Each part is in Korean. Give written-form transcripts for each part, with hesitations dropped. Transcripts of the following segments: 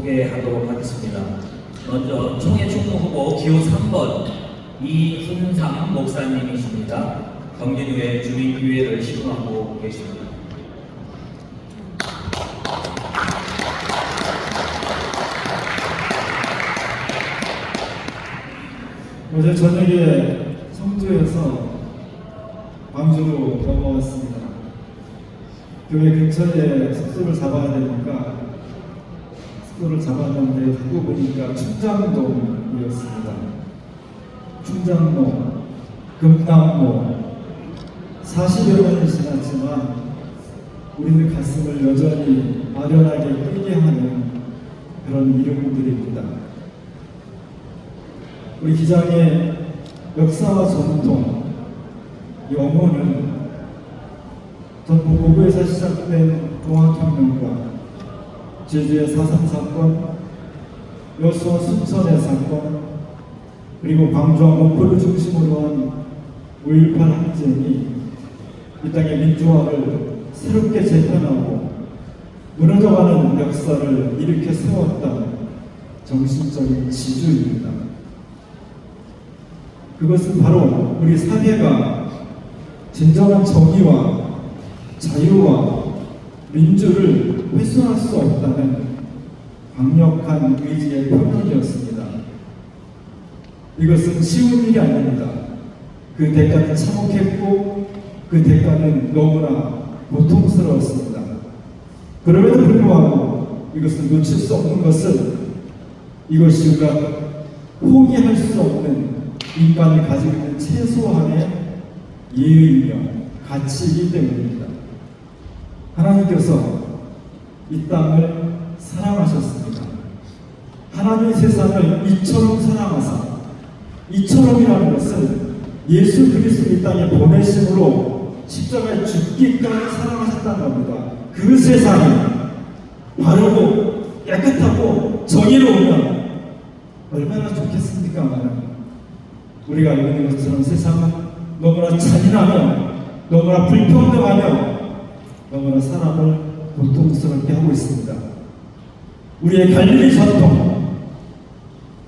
소개하도록 하겠습니다. 먼저 총회 총무 후보 기호 3번 이훈상 목사님이십니다. 경진교회 주민기회를 시도하고 계십니다. 어제 저녁에 성주에서 광주로 넘어왔습니다. 교회 근처에 숙소를 잡아야 되니까 숙소를 잡았는데 듣고 보니까 충장동이었습니다. 충장로, 금남로 40여 년이 지났지만 우리들 가슴을 여전히 아련하게 뛰게 하는 그런 이름들입니다. 우리 기장의 역사와 전통, 영혼은 전부 고구에서 시작된 동학혁명과 제주의 4.3 사건, 여수와 순천의 사건, 그리고 광주와 목포를 중심으로 한 5.18 항쟁이 이 땅의 민주화를 새롭게 재편하고 무너져가는 역사를 일으켜 세웠던 정신적인 지주입니다. 그것은 바로 우리 사회가 진정한 정의와 자유와 민주를 훼손할 수 없다는 강력한 의지의 표명이었습니다. 이것은 쉬운 일이 아닙니다. 그 대가는 참혹했고 그 대가는 너무나 고통스러웠습니다. 그럼에도 불구하고 이것을 놓칠 수 없는 것은 이것이 우리가 포기할 수 없는 인간이 가지고 있는 최소한의 예의이며 가치이기 때문입니다. 하나님께서 이 땅을 사랑하셨습니다. 하나님의 세상을 이처럼 사랑하사, 이처럼이라는 것은 예수 그리스도를 이 땅에 보내심으로 십자가에 죽기까지 사랑하셨다는 겁니다. 그 세상이 바르고 깨끗하고 정의로우면 얼마나 좋겠습니까? 우리가 알고 있는 것처럼 세상은 너무나 잔인하며 너무나 불평등하며 너무나 사람을 고통스럽게 하고 있습니다. 우리의 갈릴리 전통,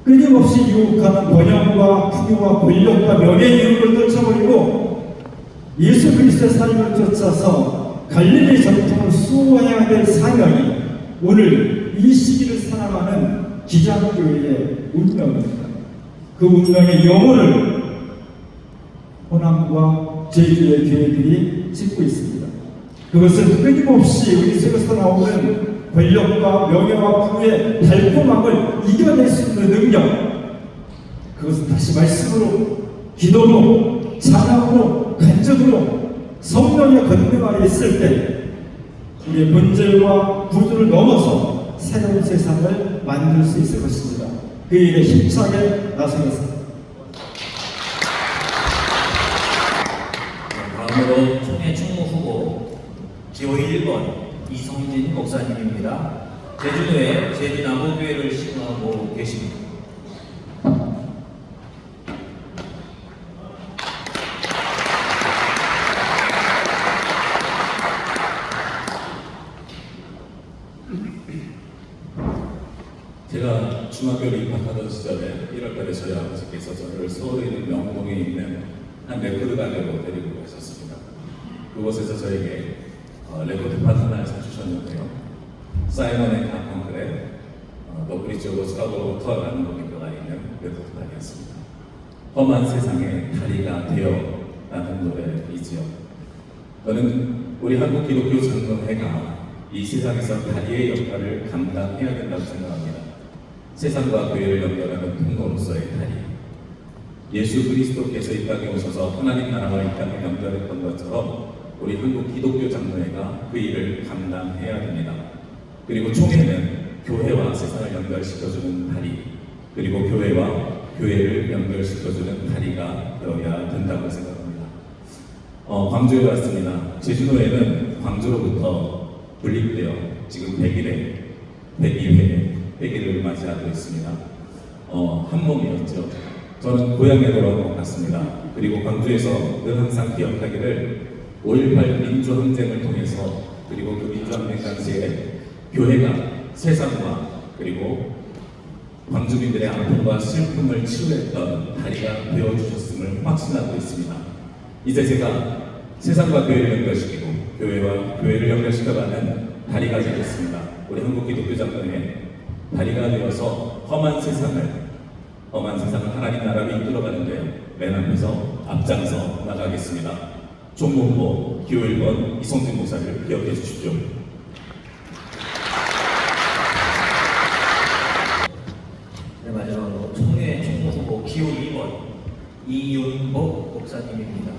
끊임없이 유혹하는 번영과 풍요와 권력과 명예의 이름을 떨쳐버리고 예수 그리스도의 삶을 쫓아서 갈릴리 전통을 수호해야 될 사명이 오늘 이 시기를 살아가는 기장교회의 운명입니다. 그 운명의 영혼을 호남과 제주의 교회들이 짓고 있습니다. 그것은 끊임없이 우리 속에서 나오는 권력과 명예와 부의 달콤함을 이겨낼 수 있는 능력, 그것은 다시 말씀으로, 기도로, 찬양으로, 간증으로 성령의 권능 아래 있을 때 우리의 문제와 구두를 넘어서 새로운 세상을 만들 수 있을 것입니다. 그 일에 힘차게 나서겠습니다. 다음으로 총회 총무 후보 기호 1번 이성진 목사님입니다. 제주도에 제주나무교회를 시도하고 계십니다. 제가 중학교를 입학하던 시절에 1월달에 저희 아버지께서 저를 서울에 있는 명동에 있는 한 레코드 가게로 데리고 가셨습니다. 그곳에서 저에게 레코드 파트너를 사주셨는데요. 사이먼 앤 가펑클의 The Bridge Over Troubled Water라는 곡이 들어가 있는 레코드 가게였습니다. 험한 세상에 다리가 되어 라는 노래이지요. 저는 우리 한국 기독교 장로회가 이 세상에서 다리의 역할을 감당해야 된다고 생각합니다. 세상과 교회를 연결하는 통로로서의 다리. 예수 그리스도께서 이 땅에 오셔서 하나님 나라와 이 땅을 연결했던 것처럼 우리 한국 기독교 장로회가 그 일을 감당해야 됩니다. 그리고 총회는 교회와 세상을 연결시켜주는 다리, 그리고 교회와 교회를 연결시켜주는 다리가 되어야 된다고 생각합니다. 광주에 왔습니다. 제주도에는 광주로부터 분립되어 지금 100일을 맞이하고 있습니다. 한 몸이었죠. 저는 고향에 돌아온 것 같습니다. 그리고 광주에서 늘 항상 기억하기를 5.18 민주항쟁을 통해서, 그리고 그 민주항쟁 당시에 교회가 세상과 그리고 광주민들의 아픔과 슬픔을 치유했던 다리가 되어주셨음을 확신하고 있습니다. 이제 제가 세상과 교회를 연결시키고 교회와 교회를 연결시켜가는 다리가 되겠습니다. 우리 한국기독교장로회 다리가 되어서 험한 세상을 하나님 나라로 이끌어가는데 맨 앞에서 앞장서 나가겠습니다. 종로후보 기호 1번 이성진 목사를 기억해 주십시오. 네, 마지막으로 총회 총무후보 기호 2번 이윤복 목사님입니다.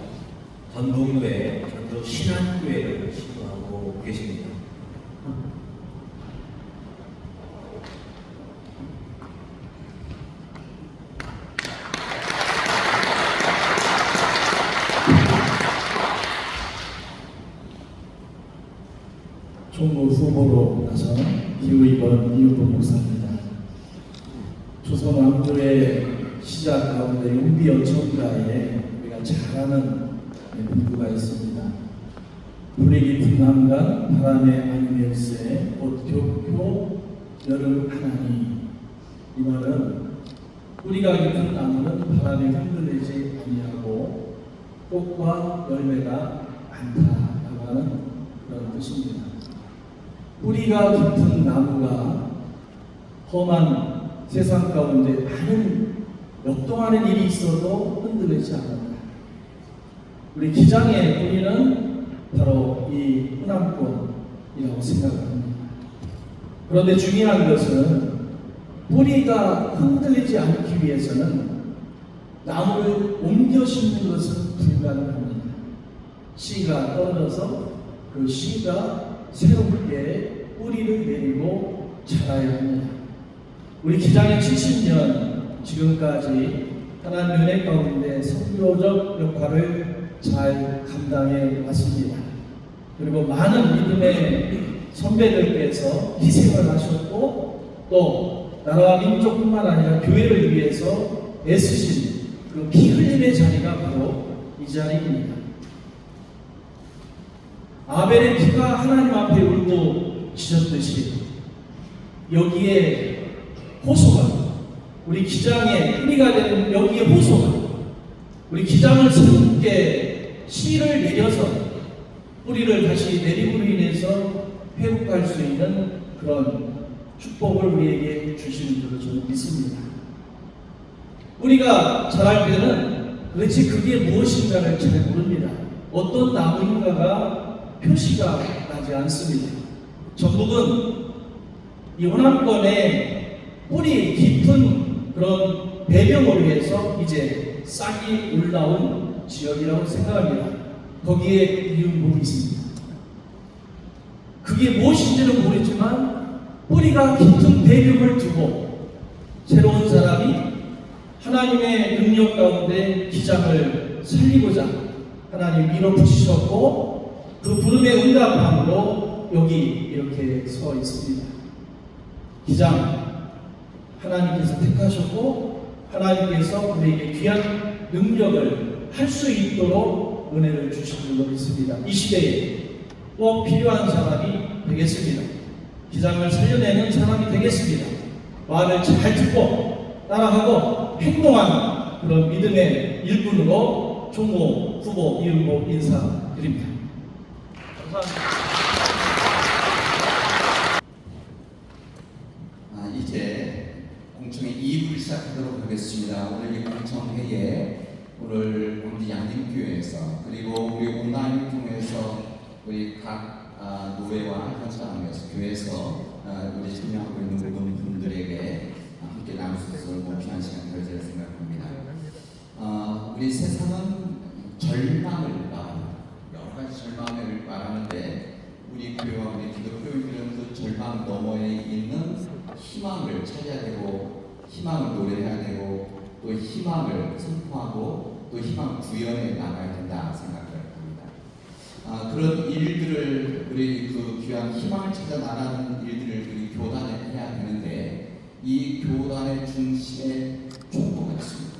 전북교회 전주 신안교회를 신고하고 계십니다. 총무 후보로 나선 기호 2번 이윤복 목사입니다. 조선 왕조의 시작 가운데 용비어천가에 우리가 잘 아는 문구가 있습니다. 불이 깊은 남간 바람에 안일세 곧 교표 여름 하나니. 이 말은 뿌리가 깊은 나무는 바람에 흔들리지 아니하고 꽃과 열매가 많다라고 하는 그런 뜻입니다. 뿌리가 깊은 나무가 험한 세상 가운데 많은 역동하는 일이 있어도 흔들리지 않는다. 우리 기장의 뿌리는 바로 이 호남권이라고 생각합니다. 그런데 중요한 것은 뿌리가 흔들리지 않기 위해서는 나무를 옮겨 심는 것은 불가능합니다. 씨가 떨어져서 그 씨가 새롭게 뿌리를 내리고 자라야 합니다. 우리 기장의 70년 지금까지 하나님 은혜 가운데 선교적 역할을 잘 감당해 왔습니다. 그리고 많은 믿음의 선배들께서 희생을 하셨고 또 나라와 민족뿐만 아니라 교회를 위해서 애쓰신 그 피 흘림의 자리가 바로 이 자리입니다. 아벨의 피가 하나님 앞에 울부짖었듯이 여기에 호소가 우리 기장의 뿌리가 되는 여기에 호소가 우리 기장을 새롭게 씨를 내려서 뿌리를 다시 내림으로 인해서 회복할 수 있는 그런 축복을 우리에게 주시는 줄로 저는 믿습니다. 우리가 자랄 때는 도대체 그게 무엇인가를 잘 모릅니다. 어떤 나무인가가 표시가 나지 않습니다. 전북은 이 호남권의 뿌리 깊은 그런 배경으로 해서 이제 싹이 올라온 지역이라고 생각합니다. 거기에 이윤복이 있습니다. 그게 무엇인지는 모르지만 뿌리가 깊은 배경을 두고 새로운 사람이 하나님의 능력 가운데 기장을 살리고자 하나님 밀어붙이셨고 그 부름의 응답함으로 여기 이렇게 서 있습니다. 기장 하나님께서 택하셨고 하나님께서 우리에게 귀한 능력을 할 수 있도록 은혜를 주신 줄로 믿습니다. 이 시대에 꼭 필요한 사람이 되겠습니다. 기장을 살려내는 사람이 되겠습니다. 말을 잘 듣고 따라하고 행동하는 그런 믿음의 일꾼으로 총무 후보 이윤복 인사드립니다. 감사합니다. 이제 공청회 2부를 시작하도록 하겠습니다. 오늘 이 공청회에 오늘 광주 양림교회에서 그리고 우리 온라인을 통해서 우리 각 노회와 현장에서 교회에서 우리 참여하고 있는 모든 분들에게 함께 나눌 수 있어서 너무 귀한 시간 되리라 생각합니다. 우리 세상은 절망을 말합니다. 여러 가지 절망을 말하는데 우리 교회와 우리 기독교인들은 그 절망 너머에 있는 희망을 찾아야 되고 희망을 노래해야 되고 또 희망을 선포하고 또 희망 구현해 나가야 된다 생각을 합니다. 그런 일들을 우리 그 귀한 희망을 찾아 나가는 일들을 우리 교단에 해야 되는데 이 교단의 중심에 총무가 있습니다.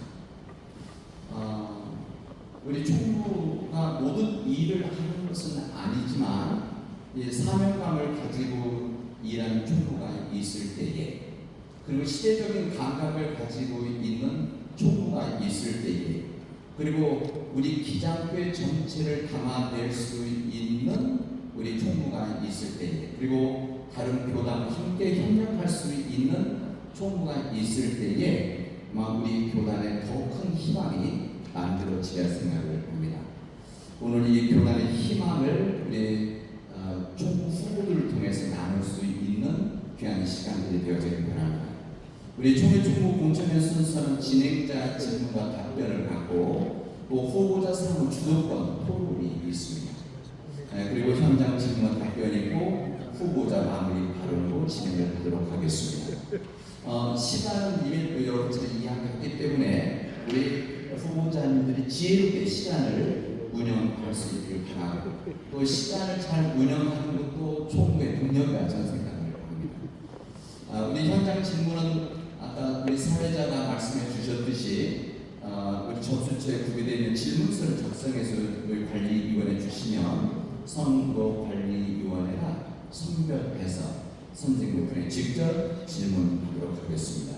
우리 총무가 모든 일을 하는 것은 아니지만 이 사명감을 가지고 일하는 총무가 있을 때에 그리고 시대적인 감각을 가지고 있는 총무가 있을 때에, 그리고 우리 기장교회 전체를 담아낼 수 있는 우리 총무가 있을 때에, 그리고 다른 교단과 함께 협력할 수 있는 총무가 있을 때에 아마 우리 교단에 더 큰 희망이 만들어지리라 생각을 합니다. 오늘 이 교단의 희망을 우리 총무 후보들을 통해서 나눌 수 있는 귀한 시간들이 되어지길 바랍니다. 우리 총회 총무 공청회 순서는 진행자 질문과 답변을 하고 또 후보자 사무 주도권 토론이 있습니다. 그리고 현장 질문 답변이고 후보자 마무리 발언으로 진행을 하도록 하겠습니다. 시간은 이미 여러분들이 이야기했기 때문에 우리 후보자님들이 지혜롭게 시간을 운영할 수 있기를 바라고, 또 시간을 잘 운영하는 것도 총무의 능력이라 저는 생각을 합니다. 우리 현장 질문은 아까 우리 사회자가 말씀해 주셨듯이 우리 접수처에 구비되어 있는 질문서를 작성해서 우리 관리위원회 주시면 선거관리위원회가 선별해서 선생님들에 직접 질문하도록 하겠습니다.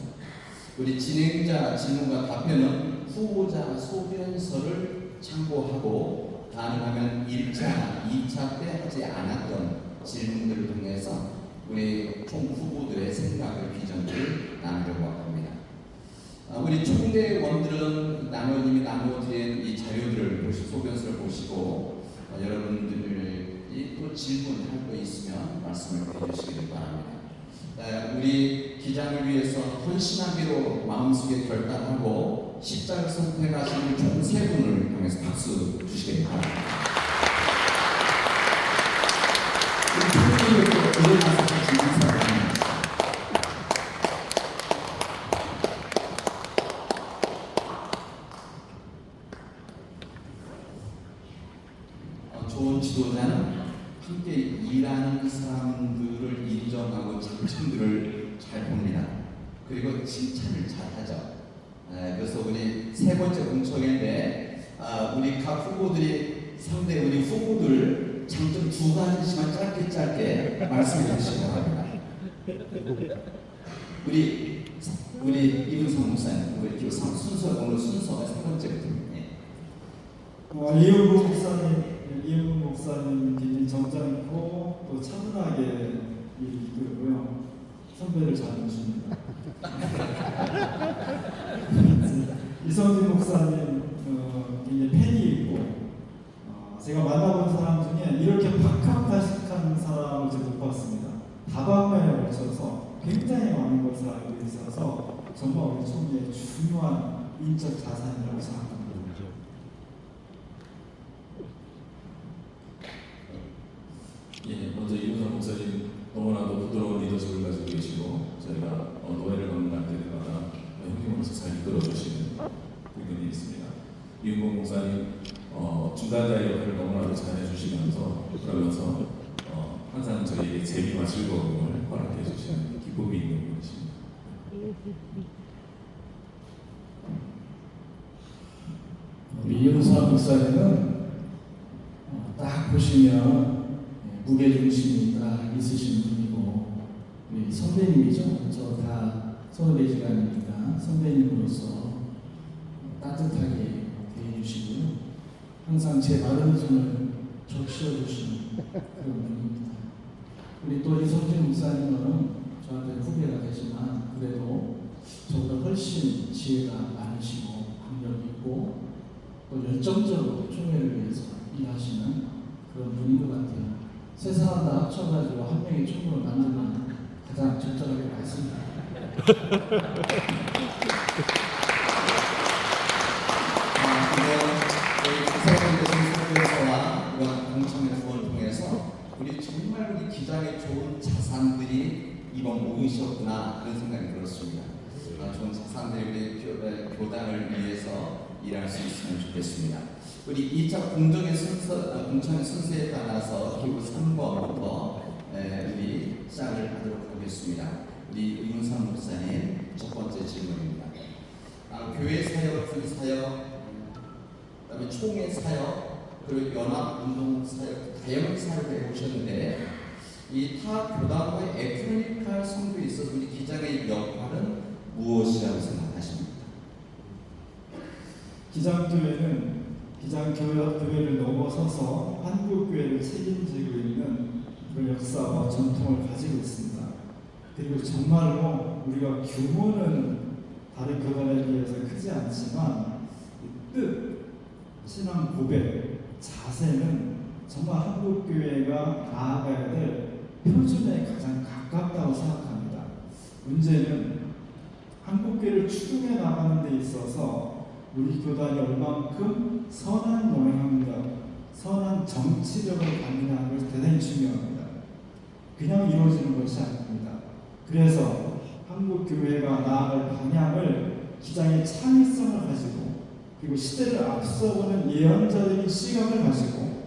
우리 진행자 질문과 답변은 후보자 소견서를 참고하고 가능하면 1차, 2차 때 하지 않았던 질문들을 통해서 우리 총 후보들의 생각을 비전들을 나누려고 합니다. 우리 총대원들은 이미 나눠드린 이 자료들을 소견서를 보시고 여러분들이 또 질문할 거 있으면 말씀을 해주시기 바랍니다. 우리 기장을 위해서 헌신하기로 마음속에 결단하고 십자가를 선택하시는 총 세 분을 통해서 박수 주시기 바랍니다. 우리 총대원도 일어나서 같이 인사드립니다. 좋은 지도자는 함께 일하는 사람들을 인정하고 장점들을 잘 봅니다. 그리고 칭찬을 잘 하죠. 그래서 우리 세 번째 공청회인데 우리 각 후보들이 상대 우리 후보들 장점 두 가지씩만 짧게 말씀해 주시기 바랍니다. 우리 이분성 목사님, 우리 오늘 순서가 세 번째거든요. 이은국 목사님 굉장히 점잖고 또 차분하게 이끌고요. 선배를 잘 모십니다. 이성진 목사님 굉장히 팬이 있고 제가 만나본 사람 중에 이렇게 박학다식한 사람을 제가 못 봤습니다. 다방면에 걸쳐서 굉장히 많은 것을 알고 있어서 정말 우리 총리의 중요한 인적 자산이라고 생각합니다. 먼저 이문성 목사님 너무나도 부드러운 리더십을 가지고 계시고 저희가 노예를 걷는 날들마다 형님으로서 잘 이끌어주시는 부분이 있습니다. 이문성 목사님 중간자 역할을 너무나도 잘해주시면서 그러면서 항상 저희에게 재미와 즐거움을 허락해 주시는 기쁨이 있는 분이십니다. 우리 이윤사 목사님은 딱 보시면 무게중심이 딱 있으신 분이고 우리 선배님이죠. 저 다 선후배지가 아닙니다. 선배님으로서 따뜻하게 대해주시고요. 항상 제 마른 손을 적셔주시는 그런 분입니다. 우리 또 이성진 목사님은 저한테 후배가 되지만 그래도 저보다 훨씬 지혜가 많으시고 능력이 있고 또 열정적으로 총회를 위해서 일하시는 그런 분인 것 같아요. 세 사람 다 합쳐가지고 한 명의 총무를 만들면 가장 적절하게 맞습니다. 저희 주사님께서와 이번 공청회 후원을 통해서 우리 정말 우리 기장에 좋은 자산들이 이번 모이셨구나 그런 생각이 들었습니다. 좋은 자산들이 우리 교단을 위해서 일할 수 있으면 좋겠습니다. 우리 2차 공청회 순서에 따라서 기호 3번부터 우리 시작을 하도록 하겠습니다. 우리 이문상 목사님 첫 번째 질문입니다. 교회 사역, 분사역, 그다음에 총회 사역, 그리고 연합 운동 사역, 다양한 사역을 해보셨는데 이 타 교단과의 에쿠메니칼 선교에 있어서 우리 기장의 역할은 무엇이라고 생각하십니까? 기장교회는 기장교회를 넘어서서 한국교회를 책임지고 있는 그런 역사와 전통을 가지고 있습니다. 그리고 정말로 우리가 규모는 다른 교단에 비해서 크지 않지만 뜻, 신앙 고백, 자세는 정말 한국교회가 나아가야 될 표준에 가장 가깝다고 생각합니다. 문제는 한국교회를 추동해 나가는 데 있어서 우리 교단이 얼만큼 선한 영향력, 선한 정치력을 발휘하는 것이 대단히 중요합니다. 그냥 이루어지는 것이 아닙니다. 그래서 한국교회가 나아갈 방향을 기장의 창의성을 가지고 그리고 시대를 앞서보는 예언자적인 시각을 가지고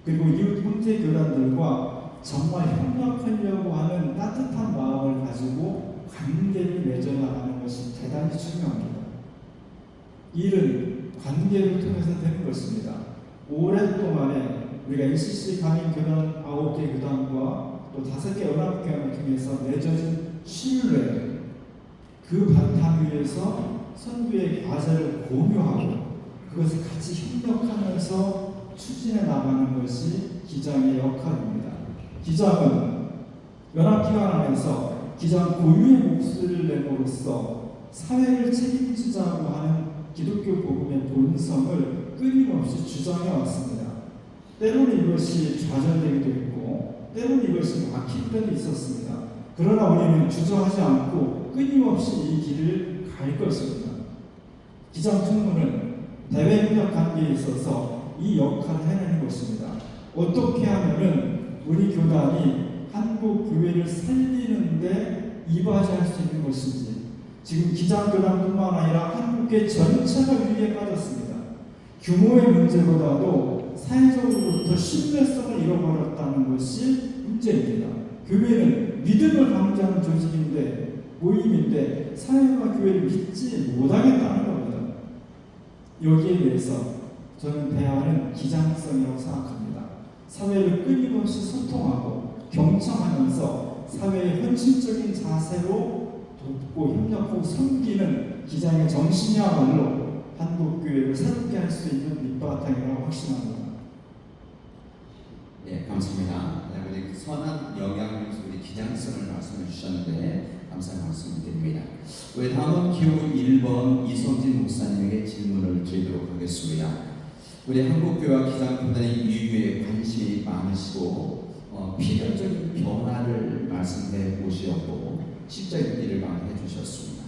그리고 이웃 형제 교단들과 정말 협력하려고 하는 따뜻한 마음을 가지고 관계를 맺어나가는 것이 대단히 중요합니다. 일은 관계를 통해서 되는 것입니다. 오랫동안에 우리가 NCC 강인 교단 9개 교단과 또 5개 연합교회를 통해서 맺어진 신뢰, 그 바탕 위에서 선교의 과제를 공유하고 그것을 같이 협력하면서 추진해 나가는 것이 기장의 역할입니다. 기장은 연합기관 안에서 기장 고유의 목소리를 내므로써 사회를 책임지자고 하는 기독교 복음의 본성을 끊임없이 주장해 왔습니다. 때로는 이것이 좌절되기도 했고 때로는 이것이 막힌 때도 있었습니다. 그러나 우리는 주저하지 않고 끊임없이 이 길을 갈 것입니다. 기장 특무는 대외협력 관계에 있어서 이 역할을 해내는 것입니다. 어떻게 하면은 우리 교단이 한국 교회를 살리는데 이바지할 수 있는 것인지 지금 기장교단뿐만 아니라 한국의 전체가 위기에 빠졌습니다. 규모의 문제보다도 사회적으로부터 신뢰성을 잃어버렸다는 것이 문제입니다. 교회는 믿음을 강조하는 조직인데 모임인데 사회가 교회를 믿지 못하겠다는 겁니다. 여기에 대해서 저는 대화는 기장성이라고 생각합니다. 사회를 끊임없이 소통하고 경청하면서 사회의 헌신적인 자세로 돕고 협력하고 섬기는 기장의 정신이야말로 한국교회를 새롭게 할 수 있는 밑바탕이라고 확신합니다. 네, 감사합니다. 우리 선한 영향력 우리 기장성을 말씀해 주셨는데 감사의 말씀을 드립니다. 우리 다음은 기호 1번 이성진 목사님에게 질문을 드리도록 하겠습니다. 우리 한국교회와 기장교단의 이유에 관심이 많으시고 필연적인 변화를 말씀해 보시었고 실제적인 일을 많이 해주셨습니다.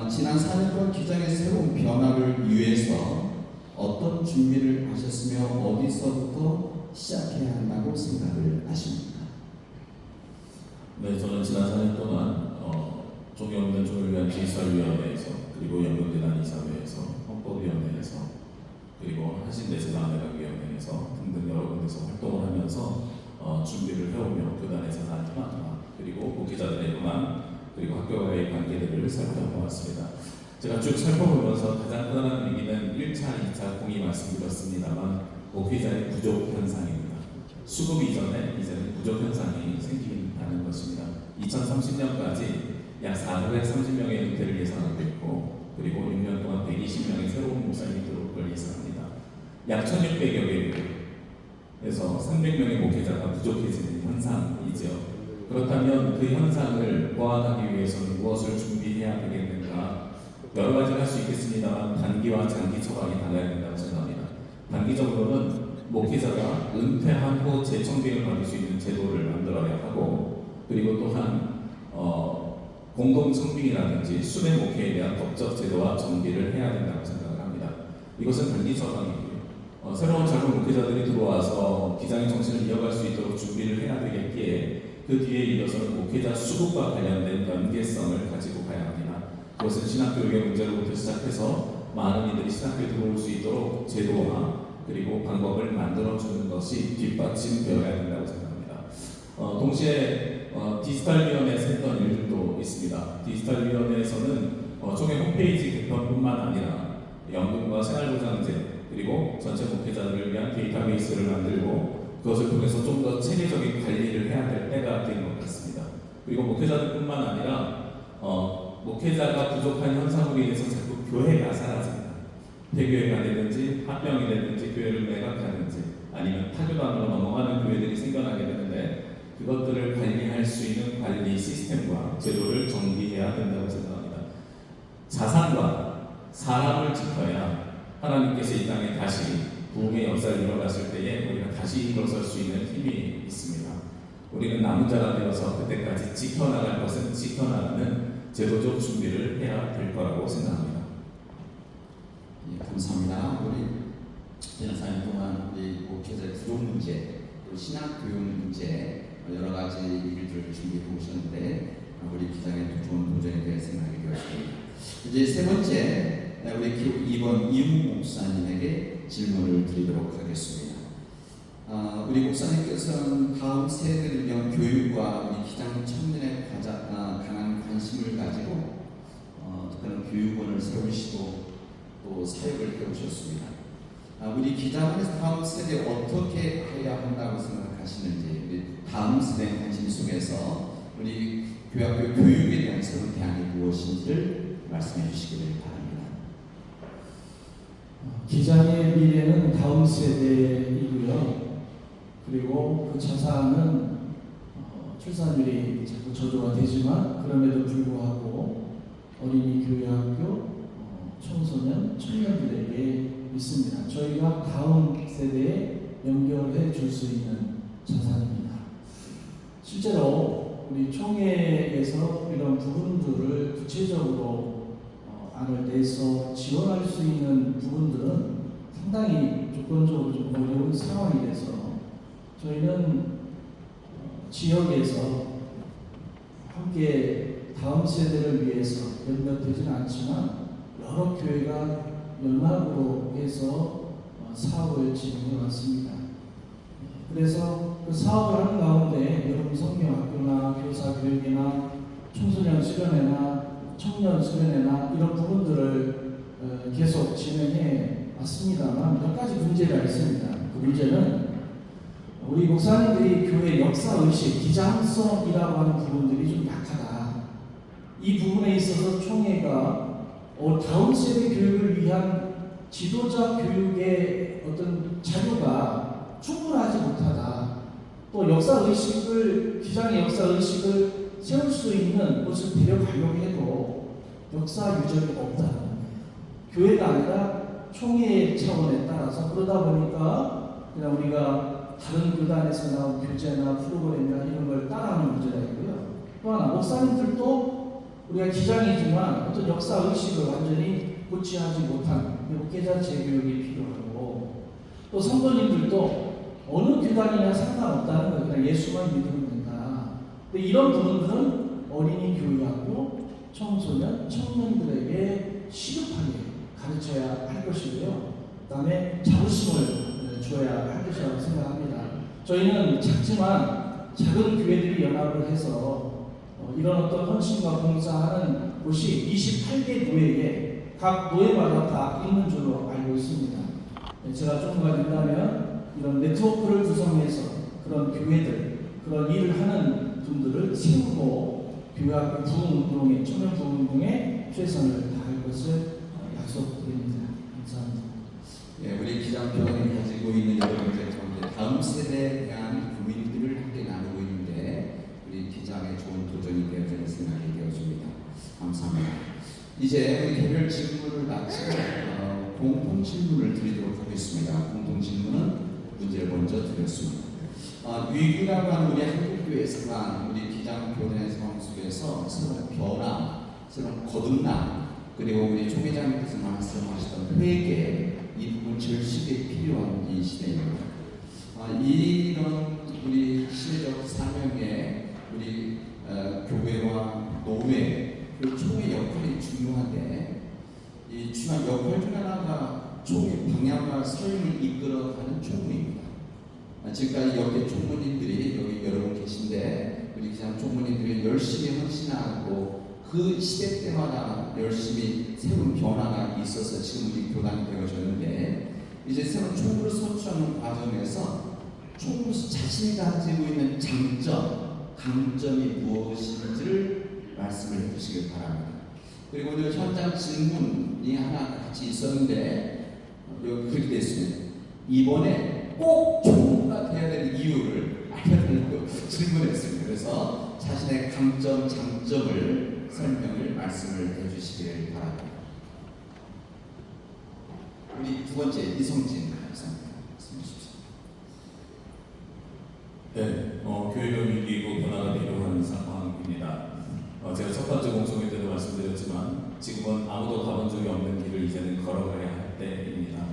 지난 4년 기장의 새로운 변화를 위해서 어떤 준비를 하셨으며 어디서부터 시작해야 한다고 생각을 하십니까? 네, 저는 지난 4년 동안 종이 없는 종을 위한 디지털위원회에서 그리고 연극재단 이사회에서 헌법위원회에서 그리고 하신대제단회관위원회에서 등등 여러 군데서 활동을 하면서 준비를 해오며 교단의 사상과 그리고 목회자들의 현황 그리고 학교와의 관계들을 살펴보았습니다. 제가 쭉 살펴보면서 가장 큰 위기는 1차, 2차 공이 말씀드렸습니다만 목회자의 부족 현상입니다. 수급 이전에 이제는 부족 현상이 생긴다는 것입니다. 2030년까지 약 430명의 은퇴를 예상하고 있고 그리고 6년 동안 120명의 새로운 목사님이 들어올 걸 예상합니다. 약 1600여 개에서 300명의 목회자가 부족해지는 현상이죠. 그렇다면 그 현상을 보완하기 위해서는 무엇을 준비해야 되겠는가? 여러 가지를 할 수 있겠습니다만 단기와 장기 처방이 달라야 된다고 생각합니다. 단기적으로는 목회자가 은퇴한 후 재청빙을 받을 수 있는 제도를 만들어야 하고 그리고 또한 공동청빙이라든지 수뇌 목회에 대한 법적 제도와 정비를 해야 된다고 생각을 합니다. 이것은 단기 처방이고요. 새로운 젊은 목회자들이 들어와서 기장의 정신을 이어갈 수 있도록 준비를 해야 되겠기에 그 뒤에 이어서는 목회자 수급과 관련된 연계성을 가지고 가야 합니다. 그것은 신학교육의 문제로부터 시작해서 많은 이들이 신학교에 들어올 수 있도록 제도와 그리고 방법을 만들어주는 것이 뒷받침되어야 된다고 생각합니다. 동시에 디지털위원회에서 했던 일들도 있습니다. 디지털위원회에서는 총회 홈페이지 개편뿐만 아니라 연금과 생활보장제 그리고 전체 목회자들을 위한 데이터베이스를 만들고 그것을 통해서 좀 더 체계적인 관리를 해야 될 때가 된 것 같습니다. 그리고 목회자들뿐만 아니라 목회자가 부족한 현상으로 인해서 자꾸 교회가 사라집니다. 폐교회가 되든지 합병이 되든지 교회를 매각하든지 아니면 타교단으로 넘어가는 교회들이 생겨나게 되는데 그것들을 관리할 수 있는 관리 시스템과 제도를 정비해야 된다고 생각합니다. 자산과 사람을 지켜야 하나님께서 이 땅에 다시 부흥의 역사를 이뤄갔을 때에 우리가 다시 일어설 수 있는 힘이 있습니다. 우리는 남은 자가 되어서 그때까지 지켜나갈 것은 지켜나가는 제도적 준비를 해야 될 거라고 생각합니다. 예, 감사합니다. 우리 지난 4년 동안 우리 목회자의 부족 문제, 또 신학 교육 문제 여러 가지 일들을 준비해 오셨는데 우리 기장의 또 좋은 도전이 될 생각이 되었습니다. 이제 세 번째 우리 기록 2번 이웅 목사님에게 질문을 드리도록 하겠습니다. 우리 목사님께서는 다음 세대를 위한 교육과 우리 기장 청년의 강한 관심을 가지고 특별한 교육원을 세우시고 또 사역을 해오셨습니다. 우리 기장원에서 다음 세대에 어떻게 해야 한다고 생각하시는지 우리 다음 세대의 관심 속에서 우리 교학교 교육에 대한 새로운 대안이 무엇인지를 말씀해 주시기를 바랍니다. 기장의 미래는 다음 세대이고요. 그리고 그 자산은 출산율이 자꾸 저조가 되지만 그럼에도 불구하고 어린이 교육학교 청소년, 청년들에게 있습니다. 저희가 다음 세대에 연결해 줄 수 있는 자산입니다. 실제로 우리 총회에서 이런 부분들을 구체적으로 안을 내서 지원할 수 있는 부분들은 상당히 조건적으로 좀 어려운 상황이 돼서 저희는 지역에서 함께 다음 세대를 위해서 몇몇 되지는 않지만 여러 교회가 연합으로 해서 사업을 진행해 왔습니다. 그래서 그 사업을 하는 가운데 여러분 성경학교나 교사 교육이나 청소년 수련회나 청년 수련회나 이런 부분들을 계속 진행해 왔습니다만 몇 가지 문제가 있습니다. 그 문제는 우리 목사님들이 교회 역사의식, 기장성이라고 하는 부분들이 좀 약하다. 이 부분에 있어서 총회가 다음 세대 교육을 위한 지도자 교육의 어떤 자료가 충분하지 못하다. 또 역사의식을, 기장의 역사의식을 세울 수 있는 것을 데려가려고 해도 역사 유적이 없다는 거예요. 교회가 아니라 총회 차원에 따라서 그러다 보니까 그냥 우리가 다른 교단에서 나온 교재나 프로그램이나 이런 걸 따라하는 문제가 있고요. 또 하나 목사님들도 우리가 기장이지만 어떤 역사 의식을 완전히 고취하지 못한 목회자 재교육이 필요하고 또 성도님들도 어느 교단이나 상관없다는 거예요. 그냥 예수만 믿으면 된다. 근데 이런 부분들은 어린이 교육하고 청소년, 청년들에게 시급하게 가르쳐야 할 것이고요. 그 다음에 자부심을 줘야 할 것이라고 생각합니다. 저희는 작지만 작은 교회들이 연합을 해서 이런 어떤 헌신과 봉사하는 곳이 28개 노예에 각 노예마다 다 있는 줄로 알고 있습니다. 제가 조금만 된다면 이런 네트워크를 구성해서 그런 교회들, 그런 일을 하는 분들을 세우고 교회학교 부흥운동에, 청년 부흥운동에 최선을 다할 것을 약속드립니다. 감사합니다. 예, 우리 기장교단이 가지고 있는 여러 문제 가운데 다음 세대에 대한 고민들을 함께 나누고 있는데 우리 기장의 좋은 도전이 되어지는 생각이 되어집니다. 감사합니다. 이제 우리 개별 질문을 마치고 공통 질문을 드리도록 하겠습니다. 공통 질문은 문제를 먼저 드렸습니다. 위기라고 하는 우리 한국교회에서만 우리 기장교단의 상황 속에서 새로운 변화, 새로운 거듭남, 그리고 우리 총회장님께서 말씀하셨던 회개, 이 부분 절실히 필요한 이 시대입니다. 이런 우리 시대적 사명에 우리 교회와 노회, 그리고 총회 역할이 중요한데 이 중요한 역할 중 하나가 총회 방향과 설명을 이끌어가는 총무입니다. 지금까지 여기 총무님들이 여기 여러분 계신데 우리 기장 총무님들이 열심히 헌신하고 그 시대 때마다 열심히 새로운 변화가 있어서 지금 우리 교단이 되어졌는데 이제 새로운 총무를 선출하는 과정에서 총무 자신이 가지고 있는 장점, 강점이 무엇인지를 말씀을 해주시길 바랍니다. 그리고 오늘 현장 질문이 하나 같이 있었는데 여기 그렇게 되어 있습니다. 이번에 꼭 총무가 돼야 되는 이유를 알려달라고 질문했습니다. 그래서 자신의 강점, 장점을 설명을 말씀을 해주시길 바랍니다. 우리 두 번째 이성진 목사님 말씀해 주십시오. 네, 교육은 위기이고 변화가 필요한 상황입니다. 제가 첫 번째 공송회 때도 말씀드렸지만 지금은 아무도 가본 적이 없는 길을 이제는 걸어가야 할 때입니다.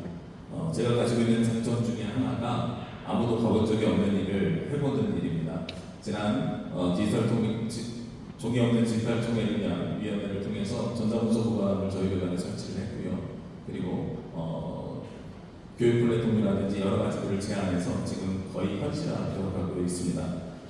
제가 가지고 있는 장점 중에 하나가 아무도 가본 적이 없는 일을 해보는 일입니다. 지난 디지털 종이 없는 디지털 총회를 위한 위원회를 통해서 전자문서 보관을 저희 교단에 설치를 했고요. 그리고 교육 플랫폼이라든지 여러 가지들을 제안해서 지금 거의 현실화되어 가고 있습니다.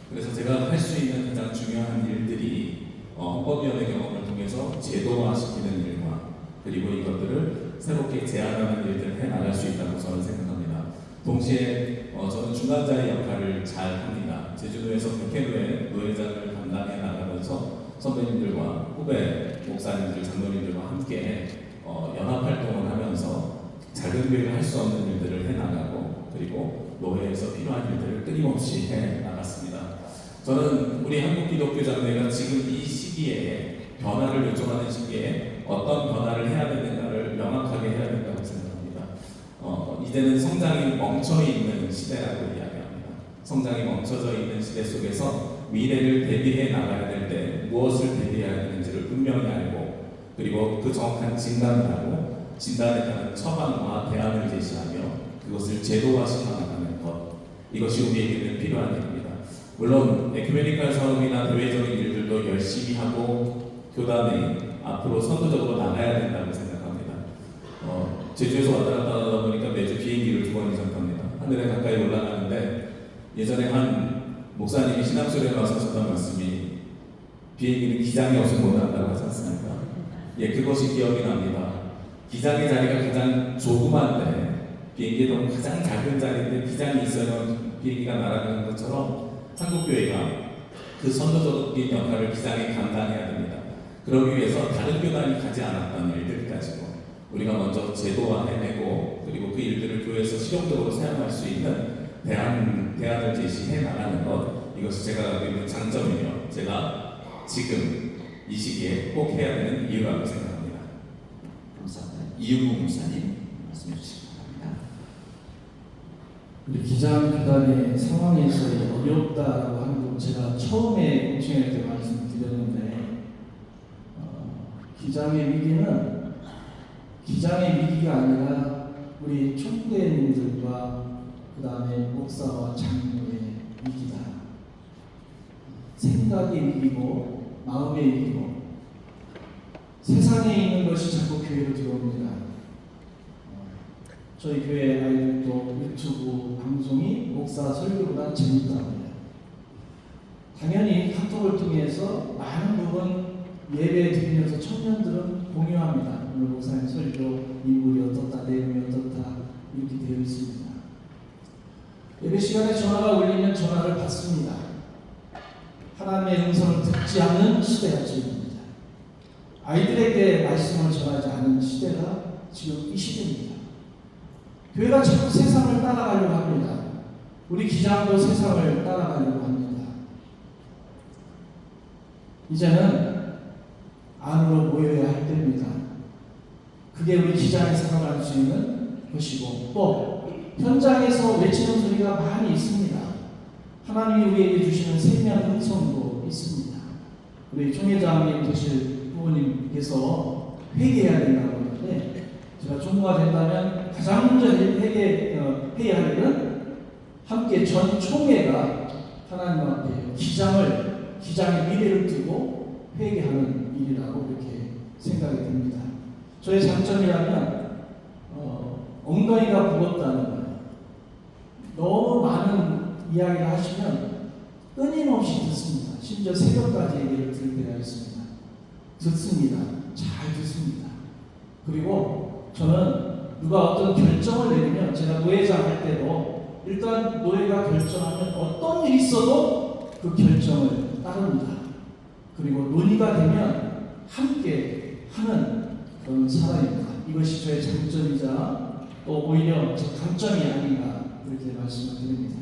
그래서 제가 할 수 있는 가장 중요한 일들이 헌법위원회 경험을 통해서 제도화시키는 일과 그리고 이것들을 새롭게 제안하는 일들을 해나갈 수 있다고 저는 생각합니다. 동시에 저는 중간자의 역할을 잘 합니다. 제주도에서 백회노회 노회장을 담당해 나가면서 선배님들과 후배 목사님들, 장로님들과 함께 연합활동을 하면서 작은 교회가 할 수 없는 일들을 해나가고 그리고 노회에서 필요한 일들을 끊임없이 해나갔습니다. 저는 우리 한국기독교장로회가 지금 이 시기에 변화를 요청하는 시기에 어떤 변화를 해야 되는가를 명확하게 해야 된다고 생각합니다. 이제는 성장이 멈춰있는 시대라고 이야기합니다. 성장이 멈춰져 있는 시대 속에서 미래를 대비해 나가야 될 때 무엇을 대비해야 되는지를 분명히 알고 그리고 그 정확한 진단을 하고 진단에 따른 처방과 대안을 제시하며 그것을 제도화시켜 나가는 것 이것이 우리에게는 필요한 일입니다. 물론 에큐메니컬 사업이나 대외적인 일들도 열심히 하고 교단이 앞으로 선도적으로 나가야 된다고 생각합니다. 제주에서 왔다 갔다 하다 보니까 매주 비행기를 2번 이상 탑니다. 하늘에 가까이 올라가는데 예전에 한 목사님이 신학술에 가서 하셨던 말씀이 비행기는 기장이 없으면 못 난다고 하지 않습니까? 예, 그것이 기억이 납니다. 기장의 자리가 가장 조그만데 비행기도 가장 작은 자리인데 기장이 있어야 비행기가 날아가는 것처럼 한국교회가 그 선도적인 역할을 기장에 감당해야 됩니다. 그러기 위해서 다른 교단이 가지 않았던 일들 가지고 우리가 먼저 제도화해내고 그리고 그 일들을 교회에서 실용적으로 사용할 수 있는 대안을 제시해 나가는 것 이것이 제가 갖고 있는 장점이며 제가 지금 이 시기에 꼭 해야 되는 이유라고 생각합니다. 감사합니다. 이윤구 목사님 말씀해 주시기 바랍니다. 우리 기장 교단의 상황에서 어렵다라고 하는 거 제가 처음에 공청회 때 말씀드렸는데 기장의 위기는 기장의 위기가 아니라 우리 총대님들과 그 다음에 목사와 장로의 위기다. 생각의 위기고 마음의 위기고 세상에 있는 것이 자꾸 교회로 들어옵니다. 저희 교회 아이들도 유튜브 방송이 목사 설교보다 재밌다고 해요. 당연히 카톡을 통해서 많은 부분 예배 드리면서 청년들은 공유합니다. 오늘 목사님 설교 인물이 어떻다, 내용이 어떻다 이렇게 되어 있습니다. 예배 시간에 전화가 울리면 전화를 받습니다. 하나님의 음성을 듣지 않는 시대가 지금입니다. 아이들에게 말씀을 전하지 않는 시대가 지금 이 시대입니다. 교회가 자꾸 세상을 따라가려고 합니다. 우리 기장도 세상을 따라가려고 합니다. 이제는 안으로 모여야 할 때입니다. 그게 우리 기장이 살아갈 수 있는 것이고 또 현장에서 외치는 소리가 많이 있습니다. 하나님이 우리에게 주시는 생명 음성도 있습니다. 우리 총회장님 되실 부모님께서 회개해야 된다고 하는데 제가 총무가 된다면 가장 먼저 회개해야 할 일은 함께 전 총회가 하나님 앞에 기장의 미래를 두고 회개하는 일이라고 이렇게 생각이 듭니다. 저의 장점이라면 엉덩이가 무겁다는 거예요. 너무 많은 이야기를 하시면 끊임없이 듣습니다. 심지어 새벽까지 얘기를 들을 때가 있습니다. 듣습니다. 잘 듣습니다. 그리고 저는 누가 어떤 결정을 내리면 제가 노회장 할 때도 일단 노회가 결정하면 어떤 일이 있어도 그 결정을 따릅니다. 그리고 논의가 되면 함께 하는 그런 사람입니다. 이것이 저의 장점이자 또 오히려 제 강점이 아닌가 그렇게 말씀을 드립니다.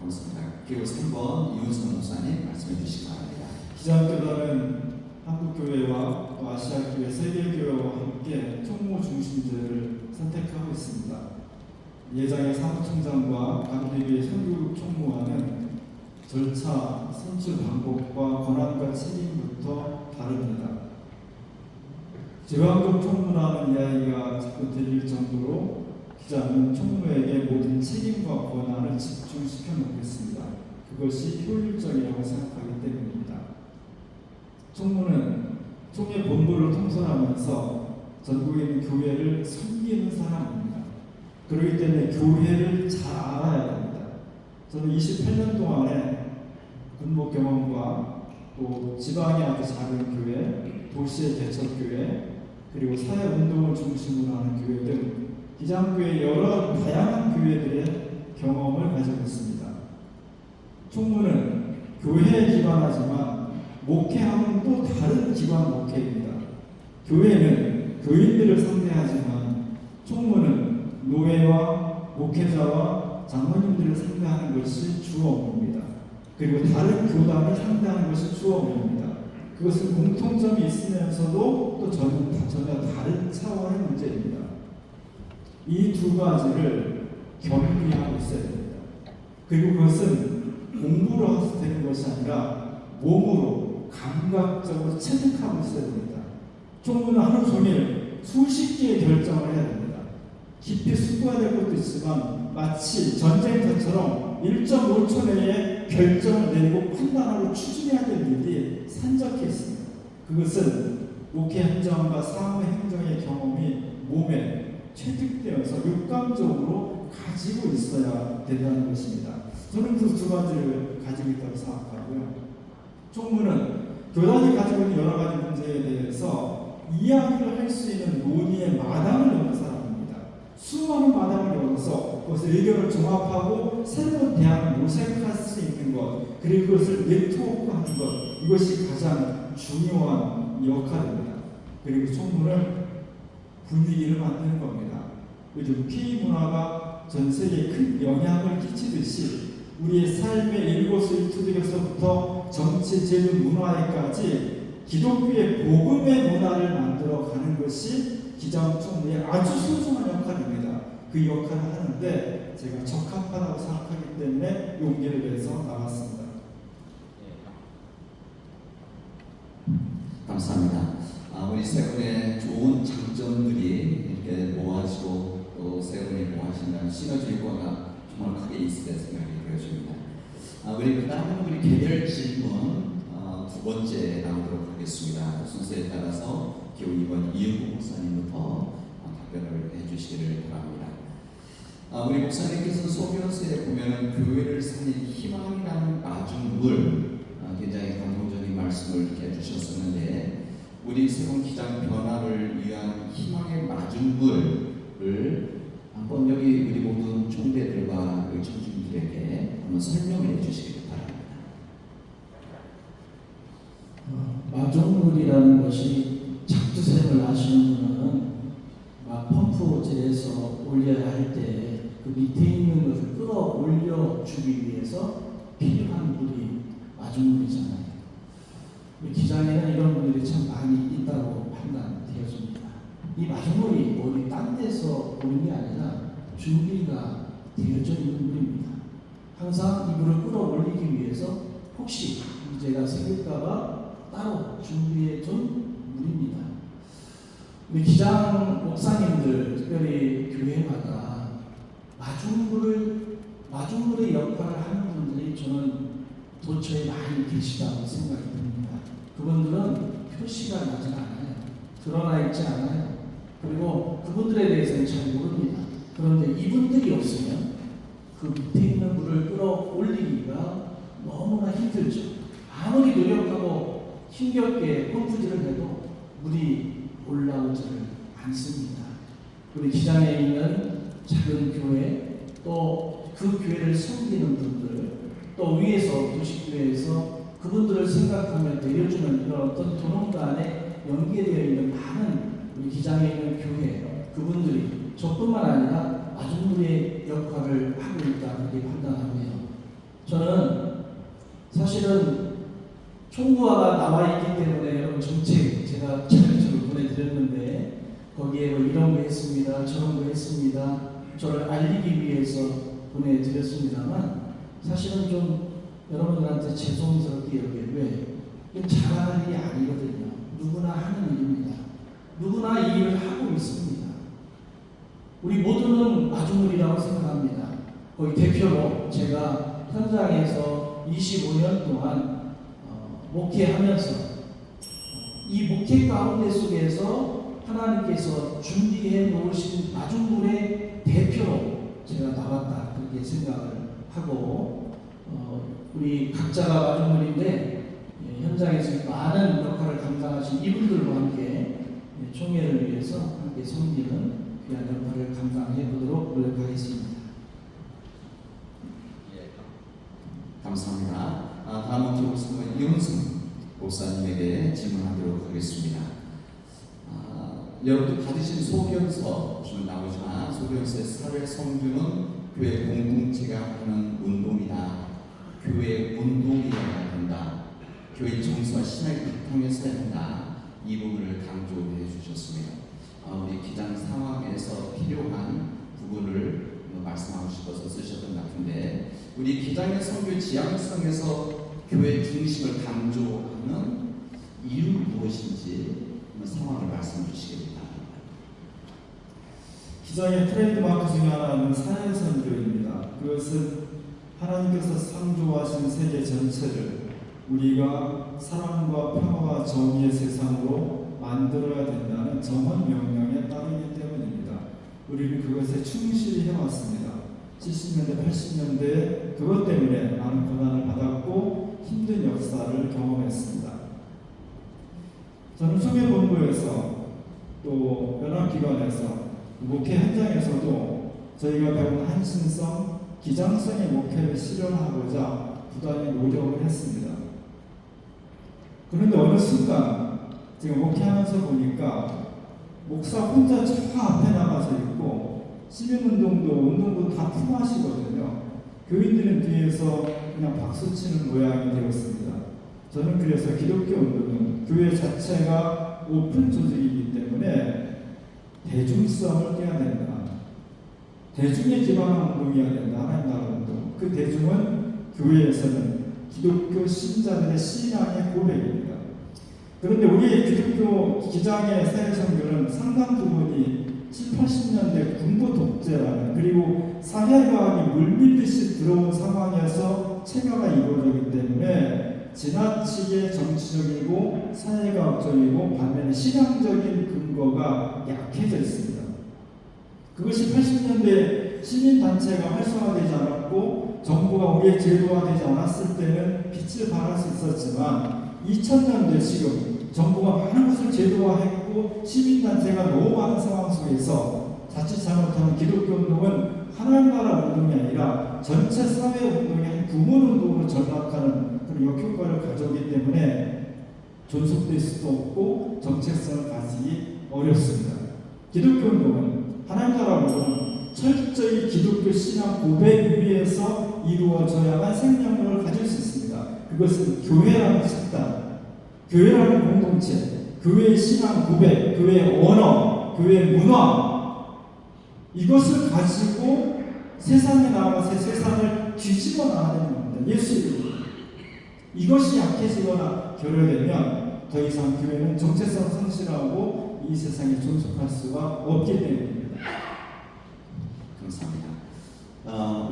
감사합니다. 그리고 3번 이윤성 목사님 말씀해 주시기 바랍니다. 기장교단은 한국교회와 또 아시아교회, 세계교회와 함께 총무 중심제를 선택하고 있습니다. 예장의 사무총장과 감리교회 선교육 총무와는 절차, 선출 방법과 권한과 책임부터 다릅니다. 제왕적 총무라는 이야기가 자꾸 들릴 정도로 기자는 총무에게 모든 책임과 권한을 집중시켜 놓겠습니다. 그것이 효율적이라고 생각하기 때문입니다. 총무는 총회 본부를 통솔하면서 전국에 있는 교회를 섬기는 사람입니다. 그렇기 때문에 교회를 잘 알아야 됩니다. 저는 28년 동안에 군복 경험과 또 지방의 아주 작은 교회, 도시의 개척교회, 그리고 사회운동을 중심으로 하는 교회 등 기장교회 여러 다양한 교회들의 경험을 가지고 있습니다. 총무는 교회에 기반하지만 목회하는 또 다른 기반 목회입니다. 교회는 교인들을 상대하지만 총무는 노예와 목회자와 장로님들을 상대하는 것이 주 업무입니다. 그리고 다른 교단을 상대하는 것이 주 업무입니다. 그것은 공통점이 있으면서도 또 전혀 다른 차원의 문제입니다. 이 두 가지를 겸비하고 있어야 됩니다. 그리고 그것은 공부로 해서 되는 것이 아니라 몸으로 감각적으로 체득하고 있어야 됩니다. 총무는 하루 종일 수십 개의 결정을 해야 됩니다. 깊이 숙고해야 될 것도 있지만 마치 전쟁터처럼 1.5초 내에 결정을 내리고 판단하고 추진해야 될 일이 산적해 있습니다. 그것은 목회 행정과 사회 행정의 경험이 몸에 체득되어서 육감적으로 가지고 있어야 된다는 것입니다. 저는 그 두 가지를 가지고 있다고 생각하고요. 총무는 교단이 가지고 있는 여러 가지 문제에 대해서 이야기를 할 수 있는 논의의 마당을 여는 사람입니다. 수많은 마당을 열어서 그것을 의견을 종합하고 새로운 대안을 모색할 수 있는 것, 그리고 그것을 네트워크하는 것, 이것이 가장 중요한 역할입니다. 그리고 총무는 분위기를 만드는 겁니다. 요즘 K 문화가 전 세계에 큰 영향을 끼치듯이 우리의 삶의 일거수일투족에서부터 정치, 제도, 문화에까지 기독교의 복음의 문화를 만들어 가는 것이 기장 총무의 아주 소중한 역할입니다. 그 역할을 하는데 제가 적합하다고 생각하기 때문에 용기를 내서 나왔습니다. 감사합니다. 우리 세 분의 좋은 장점들이 이렇게 모아지고 또 세 분이 모아진다는 시너지 효과가 정말 크게 있을 때 생각이 되어집니다. 우리 그 다음은 우리 개별 질문 두 번째 나오도록 하겠습니다. 순서에 따라서 기호 2번 이은구 목사님부터 답변을 해주시기를 바랍니다. 우리 목사님께서 소견서에 보면은 교회를 살릴 희망이라는 마중물 굉장히 감동적인 말씀을 이렇게 해주셨었는데 우리 새로운 기장 변화를 위한 희망의 마중물을 한번 여기 우리 모든 총대들과 우리 청중들에게 한번 설명을 해주시기 바랍니다. 마중물이라는 것이 작두샘을 아시는 분은 막 펌프질해서 올려야 할 때 그 밑에 있는 것을 끌어올려 주기 위해서 필요한 물이 마중물이잖아요. 우리 기장에는 이런 분들이 참 많이 있다고 판단되어집니다. 이 마중물이 어디 딴 데서 오는 게 아니라 준비가 되어져 있는 물입니다. 항상 이 물을 끌어올리기 위해서 혹시 문제가 생길까봐 따로 준비해 둔 물입니다. 우리 기장 목사님들, 특별히 교회마다 마중물의 역할을 하는 분들이 저는 도처에 많이 계시다고 생각이 듭니다. 그분들은 표시가 나지 않아요. 드러나 있지 않아요. 그리고 그분들에 대해서는 잘 모릅니다. 그런데 이분들이 없으면 그 밑에 있는 물을 끌어올리기가 너무나 힘들죠. 아무리 노력하고 힘겹게 펌프질을 해도 물이 올라오지를 않습니다. 우리 기장에 있는 작은 교회, 또 그 교회를 섬기는 분들, 또 위에서 도시교회에서 그분들을 생각하며 내려주는 이런 어떤 도농간의 연계되어 있는 많은 우리 기장에 있는 교회 그분들이 저뿐만 아니라 마중물의 역할을 하고 있다 그렇게 판단하고요. 저는 사실은 총무화가 나와 있기 때문에 여러분 정책 제가 자료를 보내드렸는데 거기에 뭐 이런 거 했습니다, 저런 거 했습니다, 저를 알리기 위해서 보내드렸습니다만 사실은 좀 여러분들한테 죄송스럽게 여겨요. 왜? 이게 자랑할 일이 아니거든요. 누구나 하는 일입니다. 누구나 이 일을 하고 있습니다. 우리 모두는 마중물이라고 생각합니다. 거기 대표로 제가 현장에서 25년 동안 목회하면서 이 목회 가운데 속에서 하나님께서 준비해 놓으신 마중물의 대표로 제가 나왔다 그렇게 생각을 하고 우리 각자가 마중물인데 현장에서 많은 역할을 감당하신 이분들과 함께 총회를 위해서 함께 섬기는 귀한 역할을 감당해 보도록 노력하겠습니다. 감사합니다. 다음은 교육성은 이훈승 목사님에게 질문하도록 하겠습니다. 여러분들 받으신 소견서 지금 나오지만 소견서의 사회 성주는 교회 공동체가 하는 운동이다. 교회 운동이어야 한다. 교회 정서와 신앙이 바탕에서 한다. 이 부분을 강조해 주셨습니다. 우리 기장 상황에서 필요한 부분을 말씀하고 싶어서 쓰셨던 것 같은데 우리 기장의 선교 지향성에서 교회 중심을 강조하는 이유 무엇인지 상황을 말씀해 주시기 바랍니다. 기장의 트레이드마크 중에 하나는 사회선교입니다. 그것은 하나님께서 창조하신 세계 전체를 우리가 사랑과 평화와 정의의 세상으로 만들어야 된다는 정원 명령에 따르기 때문입니다. 우리는 그것에 충실히 해왔습니다. 70년대, 80년대에 그것 때문에 많은 고난을 받았고 힘든 역사를 경험했습니다. 저는 소개본부에서 또 연합기관에서 목회 현장에서도 저희가 배운 한신성, 기장성의 목회를 실현하고자 부단히 노력을 했습니다. 그런데 어느 순간 제가 목회하면서 보니까 목사 혼자 저 앞에 나가서 있고 시민운동도 운동도 다 품하시거든요. 교인들은 뒤에서 그냥 박수치는 모양이 되었습니다. 저는 그래서 기독교 운동은 교회 자체가 오픈 조직이기 때문에 대중성을 떼야 된다. 대중에 기반한 운동이어야 된다. 하나님 나라 운동. 그 대중은 교회에서는 기독교 신자들의 신앙의 고백입니다. 그런데 우리 기독교 기장의 사회선교는 상당 부분이 70, 80년대 군부 독재라는 그리고 사회과학이 물밀듯이 들어온 상황에서 체계가 이루어지기 때문에 지나치게 정치적이고 사회과학적이고 반면에 신앙적인 근거가 약해져 있습니다. 그것이 80년대 시민단체가 활성화되지 않았고 정부가 우리의 제도화되지 않았을 때는 빛을 발할 수 있었지만 2000년대 지금 정부가 많은 것을 제도화했고 시민단체가 너무 많은 상황 속에서 자칫 잘못하면 기독교 운동은 하나님 나라 운동이 아니라 전체 사회 운동의 한 구문 운동으로 전락하는 그런 역효과를 가져오기 때문에 존속될 수도 없고 정체성을 가지기 어렵습니다. 기독교 운동은 하나님 나라 운동은 철저히 기독교 신앙 고백 위에서 이루어져야만 생명력을 가질 수 있습니다. 그것은 교회라는 집단, 교회라는 공동체, 교회의 신앙 고백, 교회의 언어, 교회의 문화 이것을 가지고 세상에 나가서 세상을 뒤집어 나가야 되는 겁니다. 예수 이것이 약해지거나 결여되면 더 이상 교회는 정체성 상실하고 이 세상에 존속할 수가 없기 때문입니다. 감사합니다.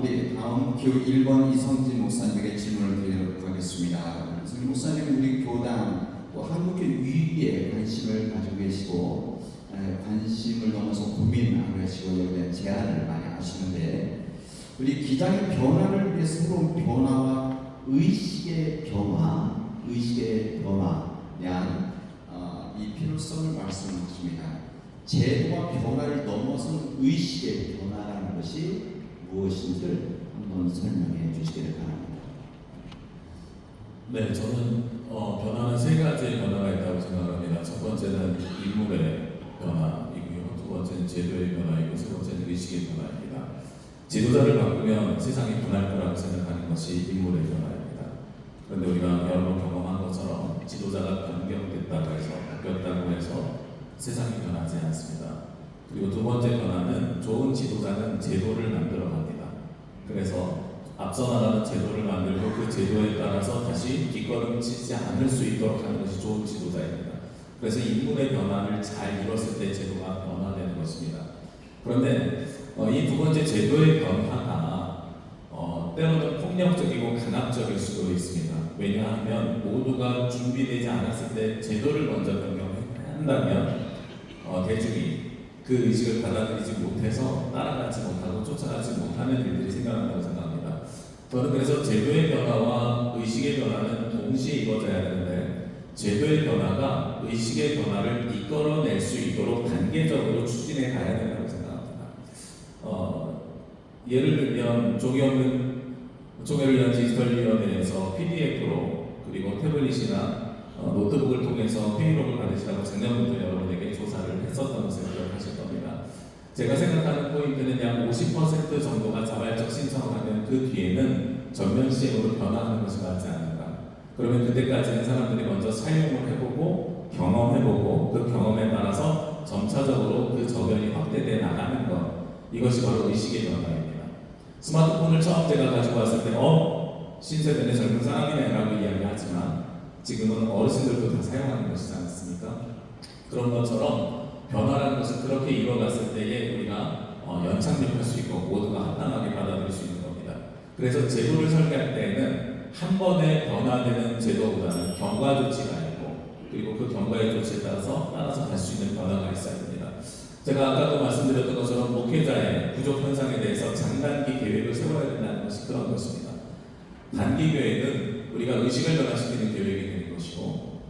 우리 다음 교육 1번 이성진 목사님에게 질문을 드리도록 하겠습니다. 이성진 목사님은 우리 교단 또 한국의 위기에 관심을 가지고 계시고 관심을 넘어서 고민하고 계시고 여기에 대한 제안을 많이 하시는데 우리 기장의 변화를 위해 새로운 변화와 의식의 변화에 대한 이 필요성을 말씀하십니다. 제도와 변화를 넘어선 의식의 변화라는 것이 무엇인지를 한번 설명해 주시기를 바랍니다. 네, 저는 변화는 세 가지의 변화가 있다고 생각합니다. 첫 번째는 인물의 변화이고요. 두 번째는 제도의 변화이고 세 번째는 의식의 변화입니다. 지도자를 바꾸면 세상이 변할 거라고 생각하는 것이 인물의 변화입니다. 그런데 우리가 여러 번 경험한 것처럼 지도자가 변경됐다고 해서 바뀌었다고 해서 세상이 변하지 않습니다. 그리고 두 번째 변화는 좋은 지도자는 제도를 만들어 갑니다. 그래서 앞서 나가는 제도를 만들고 그 제도에 따라서 다시 뒷걸음치지 않을 수 있도록 하는 것이 좋은 지도자입니다. 그래서 인물의 변화를 잘 이뤘을 때 제도가 변화되는 것입니다. 그런데 이 두 번째 제도의 변화가 때로는 폭력적이고 간압적일 수도 있습니다. 왜냐하면 모두가 준비되지 않았을 때 제도를 먼저 변경한다면 대중이 그 의식을 받아들이지 못해서 따라가지 못하고 쫓아가지 못하는 일들이 생겨난다고 생각합니다. 저는 그래서 제도의 변화와 의식의 변화는 동시에 이루어져야 되는데 제도의 변화가 의식의 변화를 이끌어낼 수 있도록 단계적으로 추진해 가야 된다고 생각합니다. 예를 들면 종교를 위한 디지털위원회에서 PDF로 그리고 태블릿이나 노트북을 통해서 회의록을 받으시라고 작년부터 여러분에게 조사를 했었던 것을 기억하실 겁니다. 제가 생각하는 포인트는 약 50% 정도가 자발적 신청을 하면 그 뒤에는 전면 시행으로 변화하는 것이 맞지 않을까. 그러면 그때까지는 사람들이 먼저 사용을 해보고 경험해보고 그 경험에 따라서 점차적으로 그 저변이 확대돼 나가는 것. 이것이 바로 의식의 변화입니다. 스마트폰을 처음 제가 가지고 왔을 때 신세대는 젊은 사람이네 라고 이야기하지만 지금은 어르신들도 다 사용하는 것이지 않습니까? 그런 것처럼 변화라는 것은 그렇게 이루어갔을 때에 우리가 연착륙할 수 있고 모두가 합당하게 받아들일 수 있는 겁니다. 그래서 제도를 설계할 때에는 한 번에 변화되는 제도보다는 경과 조치가 있고 그리고 그 경과의 조치에 따라서 갈 수 있는 변화가 있어야 됩니다. 제가 아까도 말씀드렸던 것처럼 목회자의 부족 현상에 대해서 장단기 계획을 세워야 된다는 것이 그런 것입니다. 단기 계획은 우리가 의식을 변화시키는 계획이 되는 것이고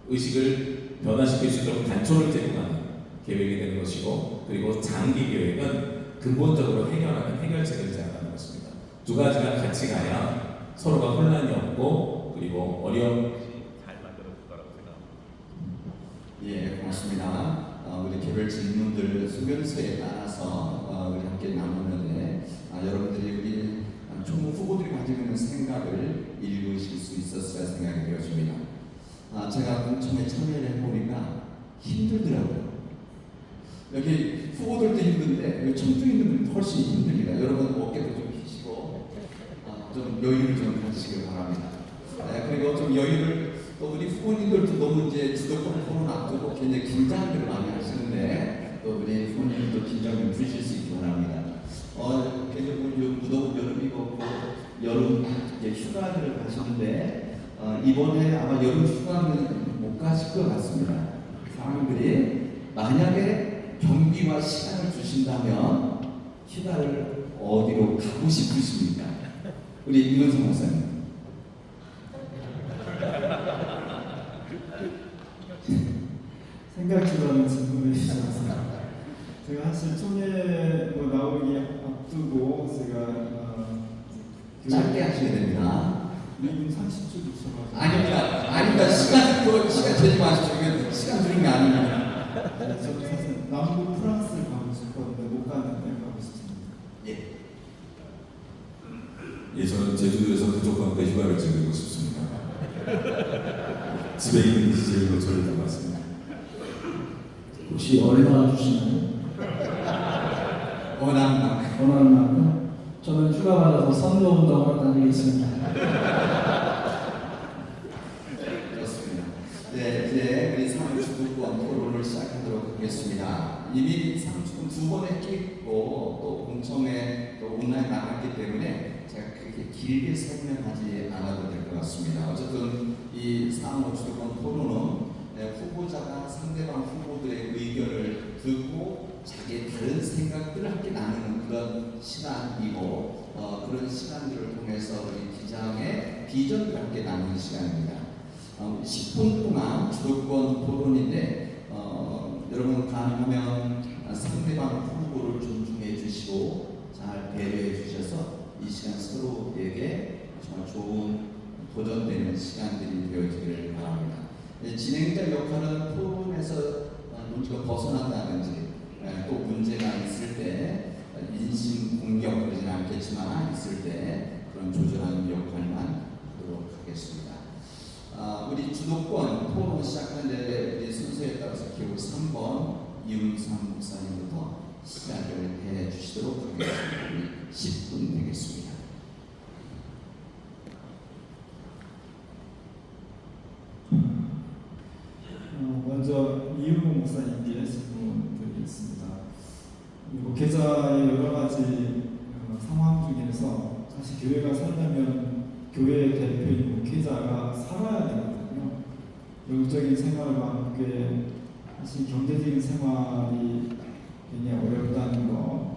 의식을 변화시킬 수 있도록 단초를 제공하는 계획이 되는 것이고 그리고 장기 계획은 근본적으로 해결하는 해결책을 제안하는 것입니다. 두 가지가 같이 가야 서로가 혼란이 없고 그리고 어려움 잘 만들어질 거라고 생각합니다. 예, 고맙습니다. 우리 개별 질문들 소견서에 따라서 우리 함께 나누는데 여러분들이 우리 총무 후보들이 가지고 있는 생각을 읽으실 수 있었어야 생각이 되어집니다. 제가 공청회 참여를 해보니까 힘들더라고요. 여기 후보들도 힘든데 여기 청주 있는 분들이 훨씬 힘듭니다. 여러분 어깨도 좀 펴시고 좀 여유를 좀 가지시길 바랍니다. 그리고 좀 여유를 또 우리 후보님들도 너무 이제 주도권 토론 앞두고 굉장히 긴장을 많이 하시는데 또 우리 후보님들도 긴장 좀 푸실 수 있기 바랍니다. 굉장히 무더운 여름이고 여름 휴가를 가시는데 이번에 아마 여름 휴가는 못 가실 것 같습니다. 사람들이 만약에 경비와 시간을 주신다면 휴가를 어디로 가고 싶으십니까? 우리 이문성 목사님. 생각지도 않은 질문을 주셨습니다. 제가 사실 총회 나오기 앞두고 제가 짧게 하셔야 됩니다. 미국 30초 주셔가지고 아닙니다. 시간 재지 마십시오. 시간 주는 게 아닙니다. 저도 사실 남부 프랑스를 가고 싶었는데 못 갔는데 가고 싶습니다. 예, 저는 제주도에서 가족과 함께 휴가를 즐기고 싶습니다. 집에 있는 DJ로 저를 담았습니다. 혹시 얼마 주시나요? 원하는 만큼? 저는 휴가 받아서 선교 운동하러 다니겠습니다. 그렇습니다. 네, 이제 우리 상주권 토론을 시작하도록 하겠습니다. 이미 상주권 두 번 했고 또 공청회 또 온라인 나갔기 때문에 제가 그렇게 길게 설명하지 않아도 될 것 같습니다. 어쨌든 이 상주권 토론은 후보자가 상대방 후보들의 의견을 듣고 자기의 다른 생각들을 함께 나누는 그런 시간이고 그런 시간들을 통해서 우리 기장의 비전을 함께 나누는 시간입니다. 10분 동안 주도권 토론인데 여러분 가능하면 상대방 후보를 존중해 주시고 잘 배려해 주셔서 이 시간 서로에게 정말 좋은 도전되는 시간들이 되어지기를 바랍니다. 진행자 역할은 토론에서 문제가 벗어난다든지 또 문제가 있을 때 인신 공격 그러지는 않겠지만 있을 때 그런 조절하는 역할만 하도록 하겠습니다. 우리 주도권 토론 시작하는데 우리 순서에 따라서 기호 3번 이윤삼 목사님부터 시작을 해 주시도록 하겠습니다. 우리 10분 되겠습니다. 먼저 이윤모 목사님께 질문 드리겠습니다. 목회자의 여러 가지 상황 중에서 사실 교회가 살려면 교회의 대표인 목회자가 살아야 되거든요. 영적인 생활과 함께 사실 경제적인 생활이 굉장히 어렵다는 거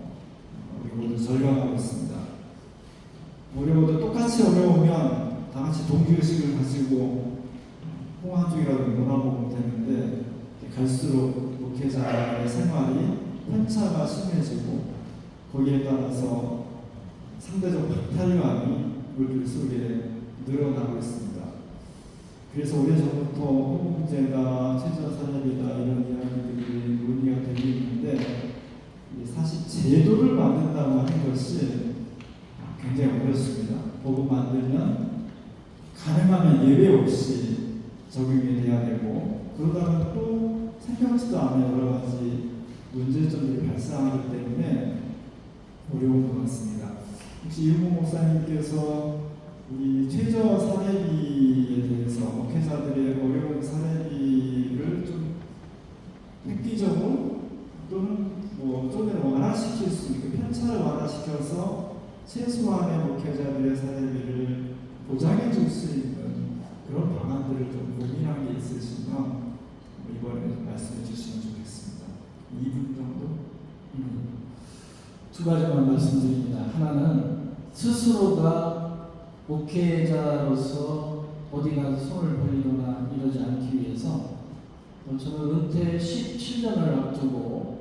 우리 모두 절감하고 있습니다. 우리 모두 똑같이 어려우면 다 같이 동기의식을 가지고 홍 한 쪽이라도 놀아보면 되는데 갈수록 목회자의 생활이 편차가 심해지고 거기에 따라서 상대적 박탈감이 우리들 속에 늘어나고 있습니다. 그래서 오래전부터 호흡제다, 최저사nhập이다 이런 이야기들이 논의가 되고 있는데 사실 제도를 만든다고 하는 것이 굉장히 어렵습니다. 법을 만들면 가능하면 예외 없이 적용이 돼야 되고 그러다가 또 생각지도 않은 여러 가지 문제점들이 발생하기 때문에 어려운 것 같습니다. 혹시 이윤모 목사님께서 이 최저 사례비에 대해서 목회자들의 어려운 사례비를 좀 획기적으로 또는 좀 완화시킬 수 있게 편차를 완화시켜서 최소한의 목회자들의 사례비를 보장해 줄 수 있는 그런 방안들을 좀 고민한 게 있으시면 이번에 좀 말씀해 주시면 좋겠습니다. 2분 정도? 두 가지만 말씀드립니다. 하나는 스스로가 목회자로서 어디 가서 손을 벌리거나 이러지 않기 위해서 저는 은퇴 17년을 앞두고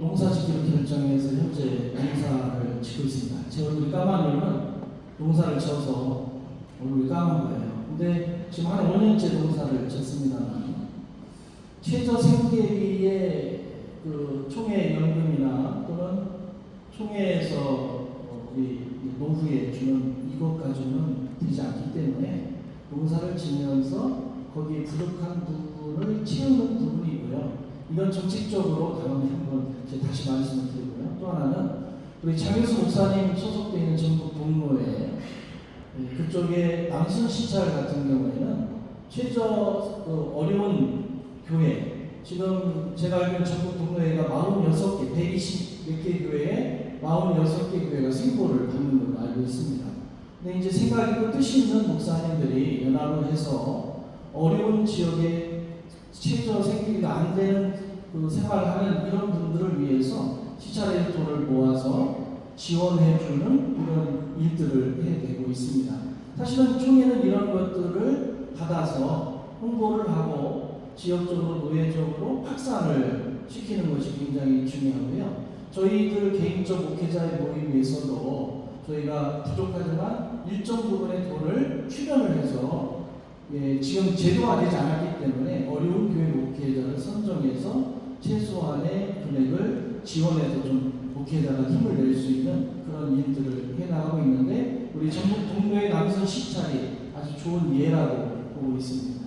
농사짓기로 결정해서 현재 농사를 짓고 있습니다. 제 얼굴이 까만 이유는 농사를 져서 얼굴이 까만 거예요. 근데 지금 한 5년째 농사를 짓습니다만 최저 생계비의 그 총회연금이나 또는 총회에서 우리 노후에 주는 이것 가지고는 되지 않기 때문에 농사를 지면서 거기에 부족한 부분을 채우는 부분이고요. 이건 정책적으로 당연히 한번 다시 말씀을 드리고요. 또 하나는 우리 장효수 목사님 소속되어 있는 전국 동로에 그쪽에 남순 시찰 같은 경우에는 최저 어려운 교회 지금 제가 알기로는 전국 동로회가 46개, 120 몇 개 교회에 46개 교회가 신고를 받는 걸로 알고 있습니다. 근데 이제 생각이 또 뜻이 있는 목사님들이 연합을 해서 어려운 지역에 최저 생계가 안 되는 그 생활하는 이런 분들을 위해서 시찰의 돈을 모아서 지원해주는 이런 일들을 해내고 있습니다. 사실은 총회는 이런 것들을 받아서 홍보를 하고 지역적으로 노예적으로 확산을 시키는 것이 굉장히 중요하고요. 저희들 개인적 목회자의 모임에서도 저희가 부족하지만 일정 부분의 돈을 출연을 해서 지금 제도화 되지 않았기 때문에 어려운 교회 목회자를 선정해서 최소한의 금액을 지원해서 좀 목회자가 힘을 낼 수 있는 그런 일들을 해나가고 있는데 우리 전국 동료의 남선 시찰이 아주 좋은 예라고 보고 있습니다.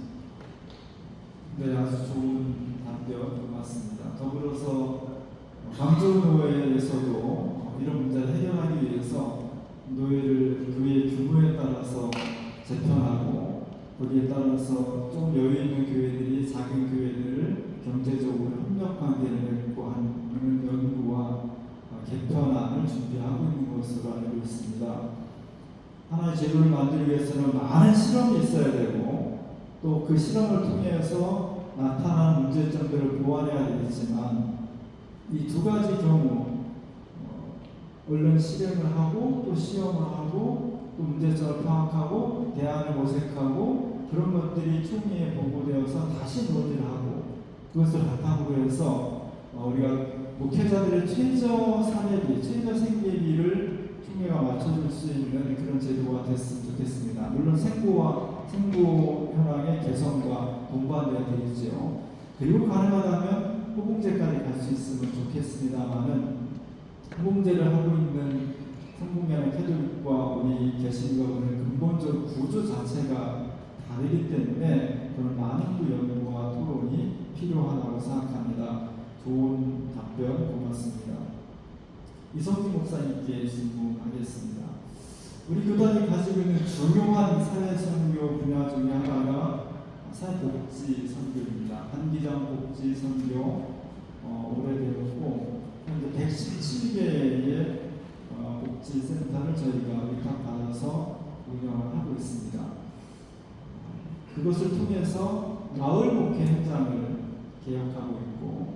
네, 아주 좋은 답변 고맙습니다. 더불어서 광주노회에서도 이런 문제를 해결하기 위해서 노예를 교회 규모에 따라서 재편하고 거기에 따라서 좀 여유 있는 교회들이 작은 교회들을 경제적으로 협력관계를 맺고 하는 연구와 개편안을 준비하고 있는 것으로 알고 있습니다. 하나의 제도를 만들기 위해서는 많은 실험이 있어야 되고 또 그 실험을 통해서 나타나는 문제점들을 보완해야 되겠지만 이 두 가지 경우 얼른 실행을 하고 또 시험을 하고 또 문제점을 파악하고 대안을 모색하고 그런 것들이 총회에 보고되어서 다시 논의를 하고 그것을 바탕으로 해서 우리가 목회자들의 최저 사례비, 최저 생계비를 총리가 맞춰줄 수 있는 그런 제도가 됐으면 좋겠습니다. 물론 생보 현황의 개선과 동반돼야 되겠지요. 그리고 가능하다면 호봉제까지 갈 수 있으면 좋겠습니다만은 호봉제를 하고 있는 성공회나 캐톨릭과 우리 개신교는 근본적으로 구조 자체가 다르기 때문에 그런 많은 연구와 토론이 필요하다고 생각합니다. 좋은 답변 고맙습니다. 이성규 목사님께 질문하겠습니다. 우리 교단이 가지고 있는 중요한 사회선교 분야 중에 하나가 사회복지 선교입니다. 한기장 복지 선교 오래되었고 현재 117개의 복지센터를 저희가 위탁받아서 운영을 하고 있습니다. 그것을 통해서 마을 목회 현장을 개혁하고 있고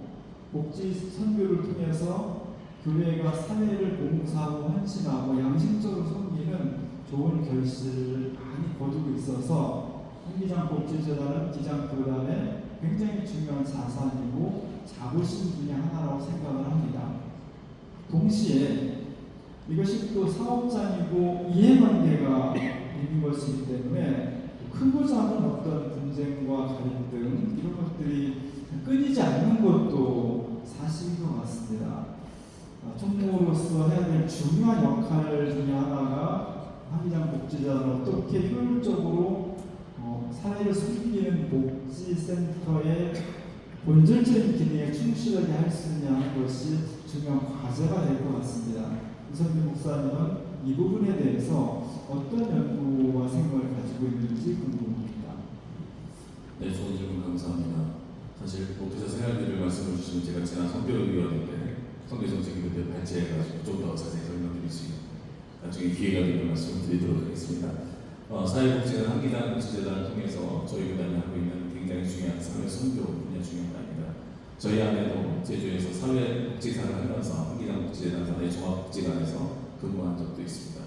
복지 선교를 통해서 교회가 사회를 봉사하고 헌신하고 양심적으로 섬기는 좋은 결실을 많이 거두고 있어서 한기장 복지재단은 기장교단의 굉장히 중요한 자산이고 자부심 중에 하나라고 생각을 합니다. 동시에 이것이 또 사업장이고 이해관계가 있는 것이기 때문에 크고자 하는 어떤 분쟁과 갈등 이런 것들이 끊이지 않는 것도 사실인 것 같습니다. 총무로서 해야 될 중요한 역할 중에 하나가 한기장 복지자를 어떻게 효율적으로 사회를 섬기는 복지센터의 본질적인 기능에 충실하게 할 수 있냐 하는 것이 중요한 과제가 될 것 같습니다. 이성규 목사님은 이 부분에 대해서 어떤 연구와 생각을 가지고 있는지 궁금합니다. 네, 좋은 질문 감사합니다. 사실 목회자 생활비를 말씀해 주시면 제가 지난 선교위원회 때 선교정책위원회 발제해가지고 좀 더 자세히 설명드릴 수 있는 나중에 기회가 되면 말씀을 드리도록 하겠습니다. 사회복지는 한기장 복지재단을 통해서 저희 교단이 하고 있는 굉장히 중요한 사회 선교 분야 중에 하나입니다. 저희 안에도 제주에서 사회복지사를 하면서 한기장 복지재단 산하의 종합복지관에서 근무한 적도 있습니다.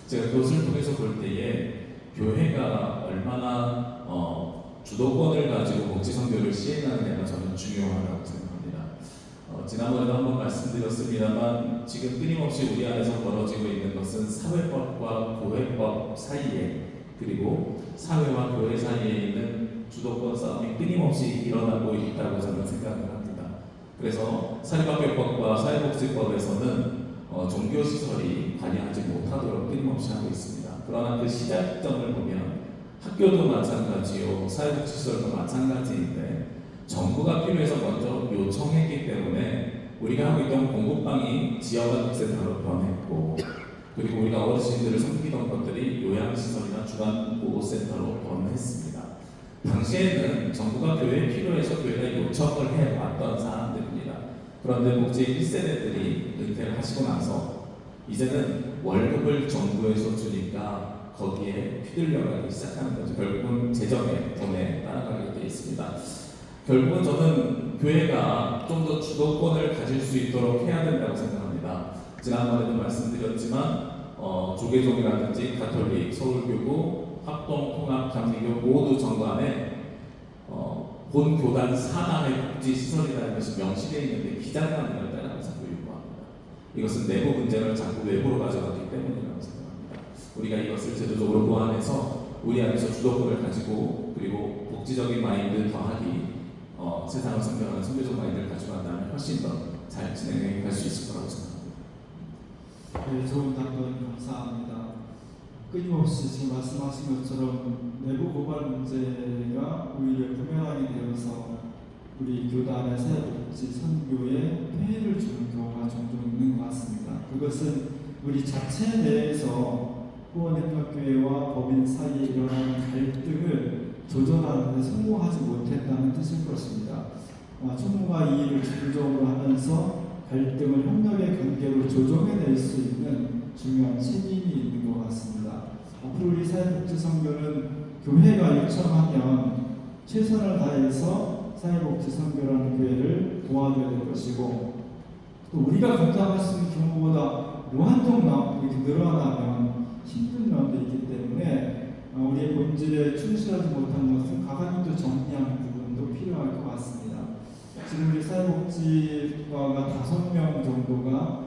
제가 그것을 통해서 볼 때에 교회가 얼마나 주도권을 가지고 복지 선교를 시행하느냐가 저는 중요하다고 생각합니다. 지난번에도 한번 말씀드렸습니다만 지금 끊임없이 우리 안에서 벌어지고 있는 것은 사회법과 교회법 사이에 그리고 사회와 교회 사이에 있는 주도권 싸움이 끊임없이 일어나고 있다고 저는 생각을 합니다. 그래서 사립학교법과 사회복지법에서는 종교시설이 관여하지 못하도록 끊임없이 하고 있습니다. 그러나 그 시작점을 보면 학교도 마찬가지요, 사회복지시설도 마찬가지인데 정부가 필요해서 먼저 요청했기 때문에 우리가 하고 있던 공급방이 지역학센터로 변했고 그리고 우리가 어르신들을 섬기던 것들이 요양시설이나 주간보호센터로 변했습니다. 당시에는 정부가 교회에 필요해서 교회가 요청을 해왔던 사람들입니다. 그런데 복지 1세대들이 은퇴를 하시고 나서 이제는 월급을 정부에서 주니까 거기에 휘둘려가기 시작하는 거죠. 결국은 재정의 돈에 따라가게 되어 있습니다. 결국은 저는 교회가 좀 더 주도권을 가질 수 있도록 해야 된다고 생각합니다. 지난번에도 말씀드렸지만 조계종이라든지 가톨릭, 서울교구, 합동, 통합, 감리교 모두 정관에 본 교단 산하의 복지시설이라는 것이 명시되어 있는데 기장관을 빼라고 자꾸 요구합니다. 이것은 내부 문제를 자꾸 외부로 가져갔기 때문이라고 생각합니다. 우리가 이것을 제도적으로 보완해서 우리 안에서 주도권을 가지고 그리고 복지적인 마인드 더하기 세상을 선별하는 선교적 마인드를 가지고 한다면 훨씬 더 잘 진행해 갈 수 있을 거라고 생각합니다. 네, 좋은 답변 감사합니다. 끊임없이 지금 말씀하신 것처럼 내부 고발 문제가 오히려 부메랑이 되어서 우리 교단의 사회복지 선교에 폐해를 주는 경우가 종종 있는 것 같습니다. 그것은 우리 자체 내에서 후원협력교회와 법인 사이에 일어나는 갈등을 조절하는 데 성공하지 못했다는 뜻일 것입니다. 총무가 이 일을 주도적으로 하면서 갈등을 협력의 관계로 조정해낼 수 있는 중요한 책임이 있는 것 같습니다. 앞으로 우리 사회복지 선교는 교회가 요청하면 최선을 다해서 사회복지 선교라는 교회를 도와줘야 될 것이고 또 우리가 감당할 수 있는 경우보다 무한정 이렇게 늘어나면 힘든 면도 있기 때문에 우리의 본질에 충실하지 못한 것은 가감히도 정리하는 부분도 필요할 것 같습니다. 지금 우리 사회복지과가 5명 정도가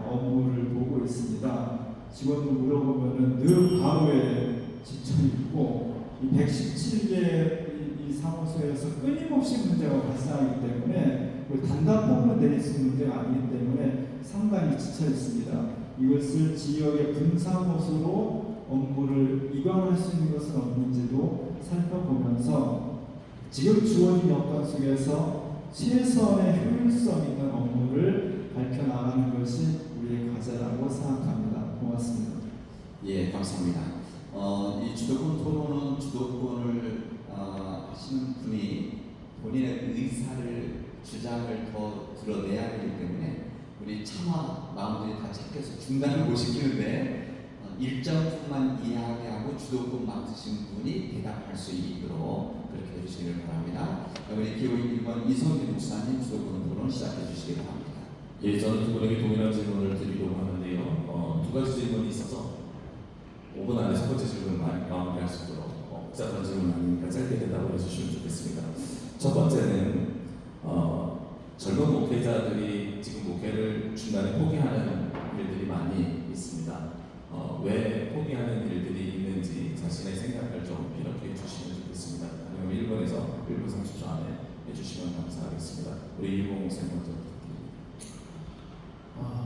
업무를 보고 있습니다. 직원들 물어보면은 늘 과로에 지쳐 있고 이 117개 이 사무소에서 끊임없이 문제가 발생하기 때문에 단답형으로 내릴 수 있는 문제가 아니기 때문에 상당히 지쳐 있습니다. 이것을 지역의 분사무소로 업무를 이관할 수 있는 것은 없는지도 살펴보면서 지금 주어진 여건 속에서 최선의 효율성 있는 업무를 밝혀나가는 것이 우리의 과제라고 생각합니다. 고맙습니다. 예, 감사합니다. 이 주도권 토론은 주도권을 하시는 분이 본인의 의사를 주장을 더 드러내야 하기 때문에 우리 차마 마음들이 다 착해서 중단을 못 시키는데 일정만 이야기하고 주도권 맡으신 분이 대답할 수 있도록 그렇게 해주시길 바랍니다. 우리 기호인 1번 이성규 목사님 주도권 토론 시작해 주시기 바랍니다. 예, 저는 두 분에게 동일한 질문을 드리려고 하는데요. 두 가지 질문이 있어서 5분 안에 첫 번째 질문을 마무리할 수 있도록 복잡한 질문 아니니까 짧게 대답을 해주시면 좋겠습니다. 첫 번째는 젊은 목회자들이 지금 목회를 중간에 포기하는 일들이 많이 있습니다. 왜 포기하는 일들이 있는지 자신의 생각을 좀 이렇게 해주시면 좋겠습니다. 아니면 1분에서 1분 30초 안에 해주시면 감사하겠습니다. 우리 이봉 목사님 먼저 부탁드립니다.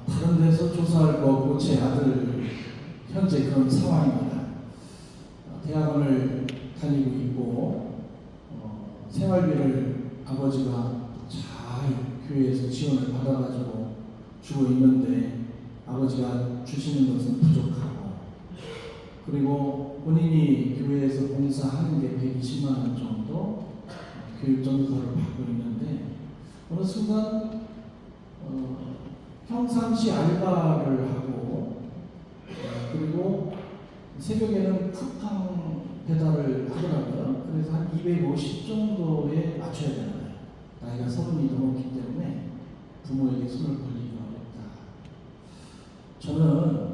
다른 데서 조사할 거 없고 제 아들 현재 그런 상황입니다. 대학원을 다니고 있고 생활비를 아버지가 잘 교회에서 지원을 받아가지고 주고 있는데 아버지가 주시는 것은 부족하고 그리고 본인이 교회에서 봉사하는 게 120만 원 정도 교육 전도사를 받고 있는데 어느 순간 평상시 알바를 하고 그리고 새벽에는 쿠팡 배달을 하더라고요. 그래서 한 250 정도에 맞춰야 되나요? 나이가 30이 넘었기 때문에 부모에게 손을 벌리기 어렵다. 저는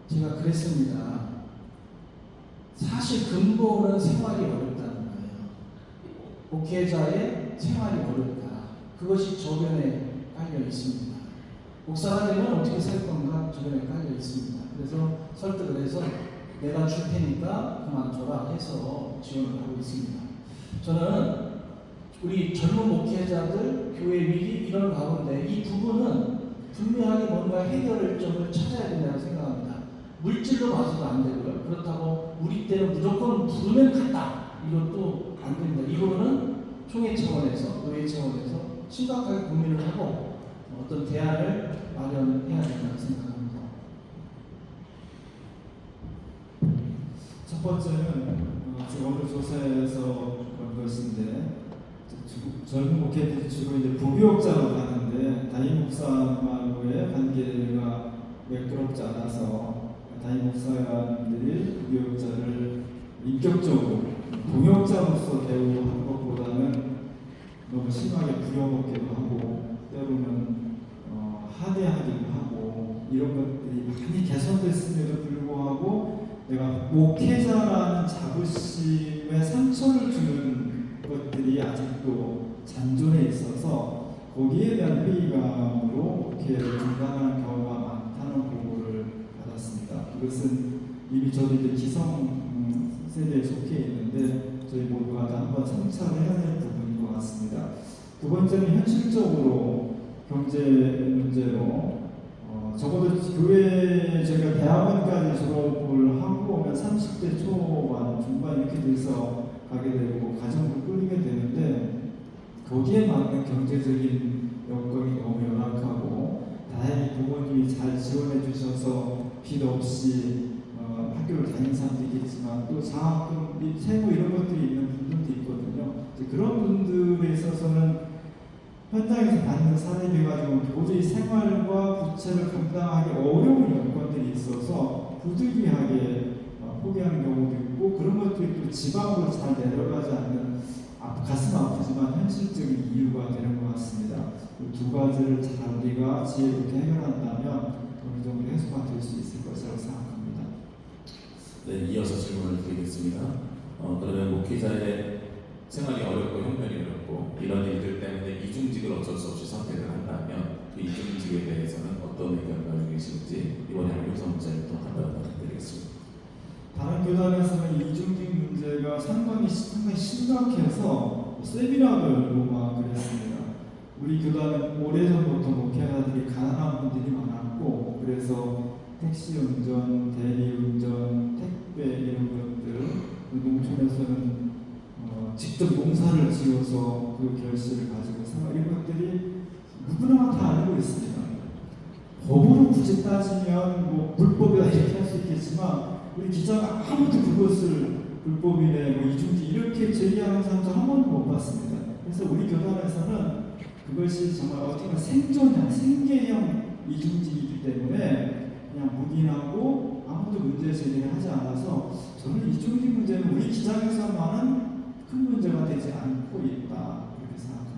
제가 그랬습니다. 사실 근본은 생활이 어렵다는 거예요. 목회자의 생활이 어렵다. 그것이 저변에 깔려 있습니다. 목사가 되면 어떻게 살 건가 저변에 깔려 있습니다. 그래서 설득을 해서 내가 줄 테니까 그만둬라 해서 지원을 하고 있습니다. 저는 우리 젊은 목회자들, 교회 위기 이런 가운데 이 부분은 분명하게 뭔가 해결점을 찾아야 된다고 생각합니다. 물질로 봐서도 안 되고요. 그렇다고 우리 때는 무조건 부르면 간다. 이것도 안 됩니다. 이 부분은 총회 차원에서, 노회 차원에서 심각하게 고민을 하고 어떤 대안을 마련해야 된다고 생각합니다. 첫 번째는 오늘 조사에서 그런 것인데 젊은 목회자들이 주로 이제 부교육자로 가는데 담임 목사와의 관계가 매끄럽지 않아서 담임 목사님들이 부교육자를 인격적으로 동역자로서 대우하는 것보다는 너무 심하게 부려먹기도 하고 때로는 하대하기도 하고 이런 것들이 많이 개선됐음에도 불구하고 내가 목회자라는 자부심에 상처를 주는 것들이 아직도 잔존해 있어서 거기에 대한 회의감으로 목회를 중단하는 경우가 많다는 보고를 받았습니다. 이것은 이미 저도 이제 기성 세대에 속해 있는데 저희 모두가 다 한번 성찰을 해야 될 부분인 것 같습니다. 두 번째는 현실적으로 경제 문제로 적어도 교회 제가 대학원까지 졸업을 하고 오면 30대 초반 중반 이렇게 돼서 가게 되고 가정을 꾸리게 되는데 거기에 맞는 경제적인 여건이 너무 열악하고 다행히 부모님이 잘 지원해 주셔서 빚 없이 학교를 다니는 사람도 있겠지만 또 장학금 및 세무 이런 것들이 있는 분들도 있거든요. 그런 분들에 있어서는 현장에서 받는 사례비 가지고 도저히 생활과 부채를 감당하기 어려운 여건들이 있어서 부득이하게 포기하는 경우도 있고 그런 것들이 또 지방으로 잘 내려가지 않는 가슴 아프지만 현실적인 이유가 되는 것 같습니다. 두 가지를 잘 우리가 지혜롭게 해결한다면 어느 정도 해소가 될 수 있을 것이라고 생각합니다. 네, 이어서 질문을 드리겠습니다. 그러면 목회자의 생활이 어렵고 형편이 어렵고 이런 일들 때문에 이중직을 어쩔 수 없이 선택을 한다면 그 이중직에 대해서는 어떤 의견을 가지고 계신지 이번에 한국선 목사님부터 답변을 교단에서는 이중직 문제가 상당히 심각해서 세미나도 열고 막 그랬습니다. 우리 교단은 오래전부터 목회자들이 가난한 분들이 많았고, 그래서 택시 운전, 대리 운전, 택배 이런 것들, 농촌에서는 직접 농사를 지어서 그 결실을 가지고 생활, 이런 것들이 누구나 다 알고 있습니다. 법으로 굳이 따지면 뭐 불법이다 이렇게 할 수 있겠지만, 우리 기자가 아무도 그것을 불법이네, 뭐 이중직 이렇게 제기하는 사람도 한 번도 못 봤습니다. 그래서 우리 교단에서는 그것이 정말 어떻게 보면 생존형, 생계형 이중직이기 때문에 그냥 묵인하고 아무도 문제 제기를 하지 않아서, 저는 이중직 문제는 우리 기장에서만은 큰 문제가 되지 않고 있다, 그렇게 생각합니다.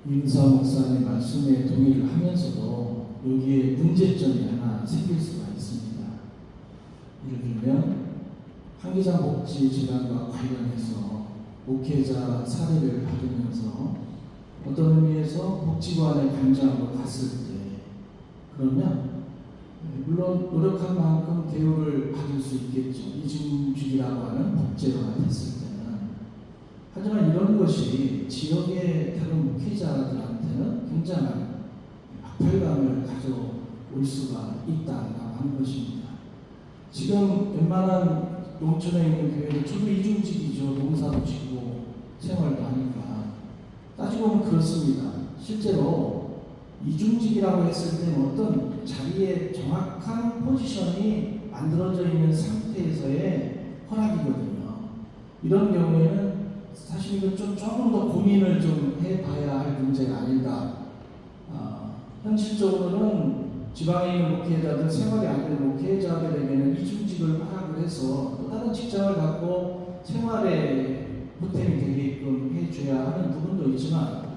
윤사 목사님 말씀에 동의를 하면서도 여기에 문제점이 하나 생길 수가 있습니다. 예를 들면 한기장 복지 질환과 관련해서 목회자 사례를 받으면서 어떤 의미에서 복지관의 관장으로 갔을 때, 그러면 물론 노력한 만큼 대우를 받을 수 있겠죠. 이중직이라고 하는 법제로가 됐을 때는. 하지만 이런 것이 지역의 다른 목회자들한테는 굉장한 박탈감을 가져올 수가 있다라고 하는 것입니다. 지금 웬만한 농촌에 있는 교회는 주로 이중직이죠. 농사도 짓고 생활도 하니까. 따지고 보면 그렇습니다. 실제로 이중직이라고 했을 때는 어떤 자리에 정확한 포지션이 만들어져 있는 상태에서의 허락이거든요. 이런 경우에는 사실 이건 조금 더 고민을 좀 해봐야 할 문제가 아닌가. 현실적으로는 지방에 있는 목회자들, 생활이 안 되는 목회자들에게는 이중직을 허락을 해서 또 다른 직장을 갖고 생활에 보탬이 되게끔 해줘야 하는 부분도 있지만,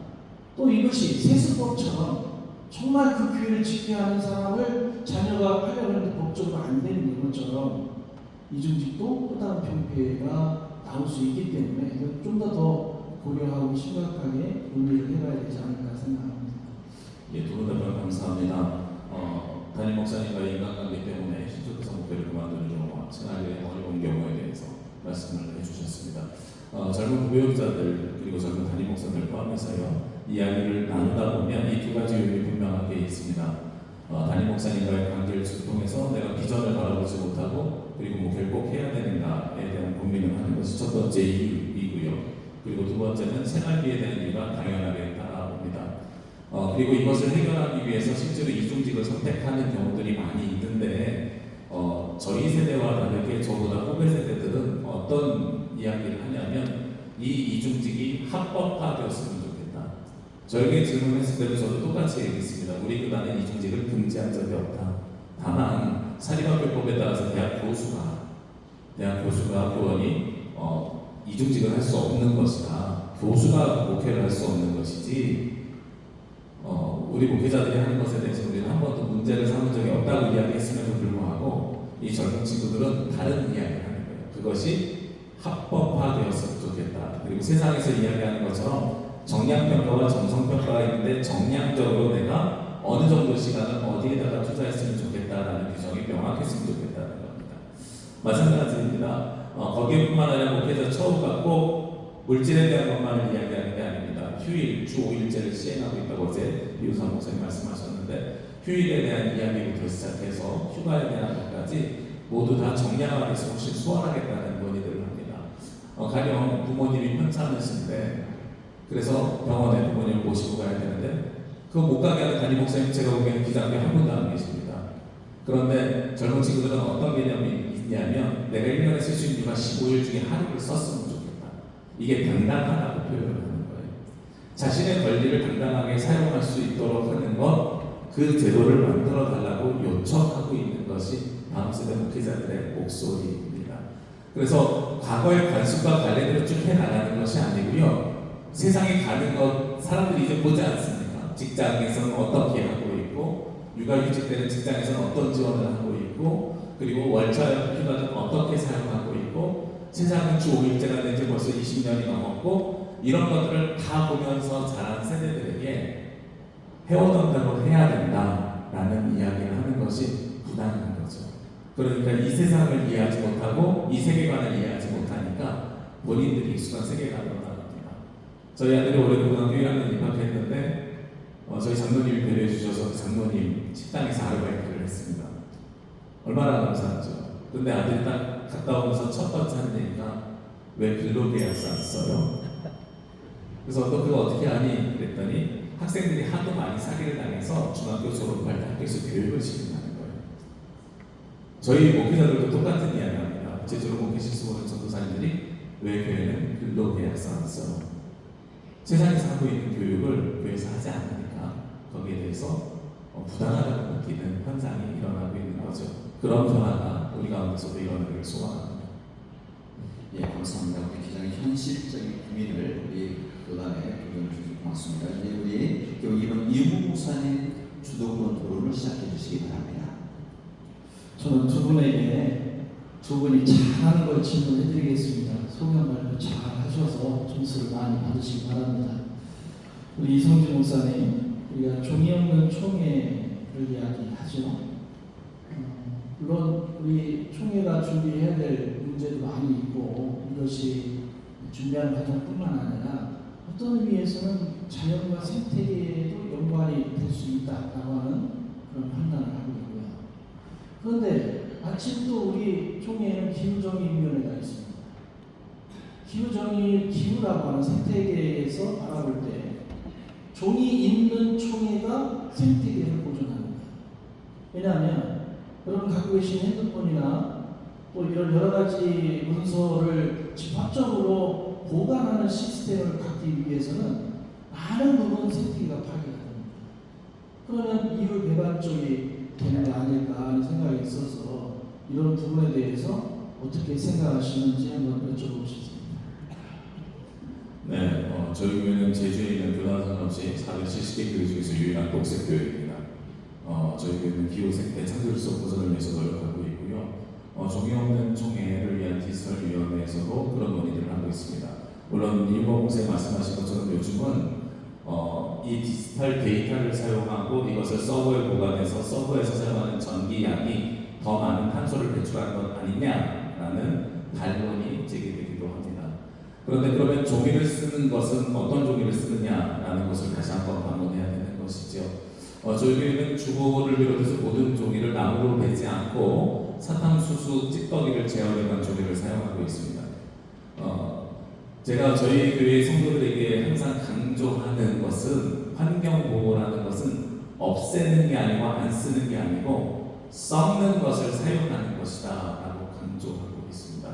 또 이것이 세습법처럼 정말 그 교회를 지켜야 하는 사람을 자녀가 하려고 하는데 법적으로 안 되는 것처럼 이중직도 또 다른 병폐가 나올 수 있기 때문에 좀 더 고려하고 심각하게 논의를 해봐야 되지 않을까 생각합니다. 예, 두 분 답변 감사합니다. 담임 목사님과의 인간관계 때문에 신속해서 목회를 그만두는 경우와 생활에 어려운 경우에 대해서 말씀을 해주셨습니다. 젊은 부교육자들 그리고 젊은 담임 목사들 포함해서요, 이야기를 나누다 보면 이 두 가지 요인이 분명하게 있습니다. 담임 목사님과의 관계를 통해서 내가 비전을 바라보지 못하고 그리고 목회를 꼭 해야 되는가에 대한 고민을 하는 것이 첫 번째 이유이고요. 그리고 두 번째는 생활비에 대한 이유가 당연하게 따라옵니다. 그리고 이것을 해결하기 위해서 실제로 이중직을 선택하는 경우들이 많이 있는데, 저희 세대와 다르게 저보다 후배 세대들은 어떤 이야기를 하냐면 이 이중직이 합법화되었으면 좋겠다. 저에게 질문했을 때도 저도 똑같이 얘기했습니다. 우리 교단은 이중직을 금지한 적이 없다. 다만 사립학교법에 따라서 대학 교수가 교원이 이중직을 할 수 없는 것이다. 교수가 목회를 할 수 없는 것이지, 우리 목회자들이 하는 것에 대해서 우리는 한 번도 문제를 삼은 적이 없다고 이야기했음에도 불구하고 이 젊은 친구들은 다른 이야기를 하는 거예요. 그것이 합법화되었으면 좋겠다. 그리고 세상에서 이야기하는 것처럼 정량평가와 정성평가가 있는데 정량적으로 내가 어느 정도 시간을 어디에다가 투자했으면 좋겠다라는 규정이 명확했으면 좋겠다는 겁니다. 마찬가지입니다. 거기에뿐만 아니라 목회자 처우가 꼭 물질에 대한 것만을 이야기하는 게 아닙니다. 휴일, 주 5일제를 시행하고 있다고 어제 이우사 목사님 말씀하셨는데, 휴일에 대한 이야기부터 시작해서 휴가에 대한 것까지 모두 다 정량화돼서 훨씬 수월하겠다는 논의들을 합니다. 가령 부모님이 편찮으신데 그래서 병원에 부모님을 모시고 가야 되는데 그거 못 가게 하는 담임 목사님 제가 보기에는 기장교 한 분도 안 계십니다. 그런데 젊은 친구들은 어떤 개념이 있냐면 내가 1년에 쓸 수 있는 휴가 15일 중에 하루를 썼으면 좋겠다. 이게 당당하다고 표현을 하는 거예요. 자신의 권리를 당당하게 사용할 수 있도록 하는 것, 그 제도를 만들어 달라고 요청하고 있는 것이 다음 세대 목회자들의 목소리입니다. 그래서 과거의 관습과 관례대로 쭉 해나가는 것이 아니고요. 세상에 가는 것 사람들이 이제 보지 않습니까? 직장에서는 어떻게 하고 있고, 육아휴직 때는 직장에서는 어떤 지원을 하고 있고, 그리고 월차 휴가는 어떻게 사용하고 있고, 세상은 주 5일제가 된 지 벌써 20년이 넘었고, 이런 것들을 다 보면서 자란 세대들에게 해오던 대로 해야 된다라는 이야기를 하는 것이 부당한 거죠. 그러니까 이 세상을 이해하지 못하고 이 세계관을 이해하지 못하니까 본인들이 익숙한 세계관으로 나갑니다. 저희 아들이 올해 고등학교 1학년 입학했는데 저희 장로님이 배려해 주셔서 장로님 식당에서 아르바이트를 했습니다. 얼마나 감사하죠. 근데 아들이 딱 갔다 오면서 첫 번째 하는 얘기가 왜 근로계약서 안 써요? 그래서 너 그거 어떻게 하니? 그랬더니 학생들이 하도 많이 사기를 당해서 중학교 졸업할 때 학교에서 교육을 시킨다는 거예요. 저희 목회자들도 똑같은 이야기합니다. 제주로 목회 실수 보는 전도사님들이 왜 교회는 근로계약서 안 써? 세상에서 하고 있는 교육을 교회에서 하지 않으니까 거기에 대해서 부당하다고 느끼는 현상이 일어나고 있는 거죠. 그런 변화가 우리 가운데서도 일어나기를 소망합니다. 예, 감사합니다. 우리 기장의 현실적인 고민을 우리 교단에 의견을 주셔서 고맙습니다. 이제 우리 교회 이번 이후 목사님 주도권 토론을 시작해 주시기 바랍니다. 저는 두 분에게 두 분이 잘하는 걸 질문해드리겠습니다. 소감 발표 잘 하셔서 점수를 많이 받으시기 바랍니다. 우리 이성진 목사님, 우리가 종이 없는 총회를 이야기하죠. 물론 우리 총회가 준비해야 될 문제도 많이 있고 이것이 준비하는 과정뿐만 아니라 어떤 의미에서는 자연과 생태계에도 연관이 될 수 있다라고 하는 그런 판단을 하고 있고요. 그런데 마침 또 우리 총회에는 기후정의위원회가 있습니다. 기후라고 하는 생태계에서 바라볼 때 종이 있는 총회가 생태계를 보존하는 거예요. 왜냐하면 여러분 갖고 계신 핸드폰이나 또 이런 여러 가지 문서를 집합적으로 보관하는 시스템을 갖기 위해서는 많은 부분 생태계가 파괴가 됩니다. 그러면 이후 개발적이 되는 거 아닐까 하는 생각이 있어서 이런 부분에 대해서 어떻게 생각하시는지 한번 여쭤보고 싶습니다. 네, 저희 교회는 제주에 있는 교단 상관없이 470개 교회 중에서 유일한 녹색 교회입니다. 저희 교회는 기후생태 창조적 보전을 위해서 노력하고 있고요. 종이 없는 총회를 위한 디지털위원회에서도 그런 논의들을 하고 있습니다. 물론 일본 목사님 말씀하신 것처럼 요즘은 이 디지털 데이터를 사용하고 이것을 서버에 보관해서 서버에서 사용하는 전기량이 더 많은 탄소를 배출하는 것 아니냐라는 반론이 제기되기도 합니다. 그런데 그러면 종이를 쓰는 것은 어떤 종이를 쓰느냐라는 것을 다시 한번 반론해야 되는 것이죠. 저희 교회는 주보를 비롯해서 모든 종이를 나무로 베지 않고 사탕수수 찌꺼기를 재활용한 종이를 사용하고 있습니다. 제가 저희 교회 성도들에게 항상 강조하는 것은 환경보호라는 것은 없애는 게 아니고 안 쓰는 게 아니고 썩는 것을 사용하는 것이다 라고 강조하고 있습니다.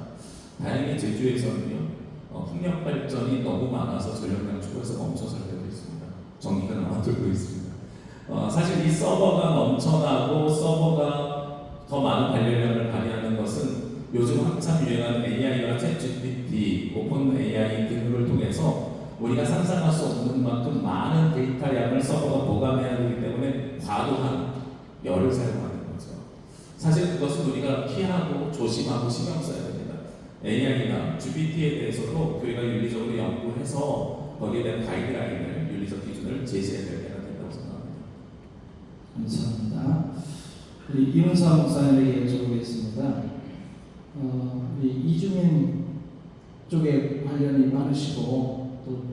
다행히 제주에서는요 풍력 발전이 너무 많아서 전력량 초과해서 멈춰서 되고 있습니다. 전기가 남아들고 있습니다. 사실 이 서버가 넘쳐나고 서버가 더 많은 발열량을 발휘하는 것은 요즘 한참 유행하는 AI와 챗GPT, 오픈 AI 등을 통해서 우리가 상상할 수 없는 만큼 많은 데이터량을 서버가 보관해야 되기 때문에 과도한 열을 사용하는 거죠. 사실 그것은 우리가 피하고 조심하고 신경 써야 됩니다. AI나 GPT에 대해서도 교회가 윤리적으로 연구해서 거기에 대한 가이드라인을, 윤리적 기준을 제시해야 될 때가 된다고 생각합니다. 감사합니다. 우리 이문사 목사님에게 여쭤보겠습니다. 우리 이주민 쪽에 관련이 많으시고 또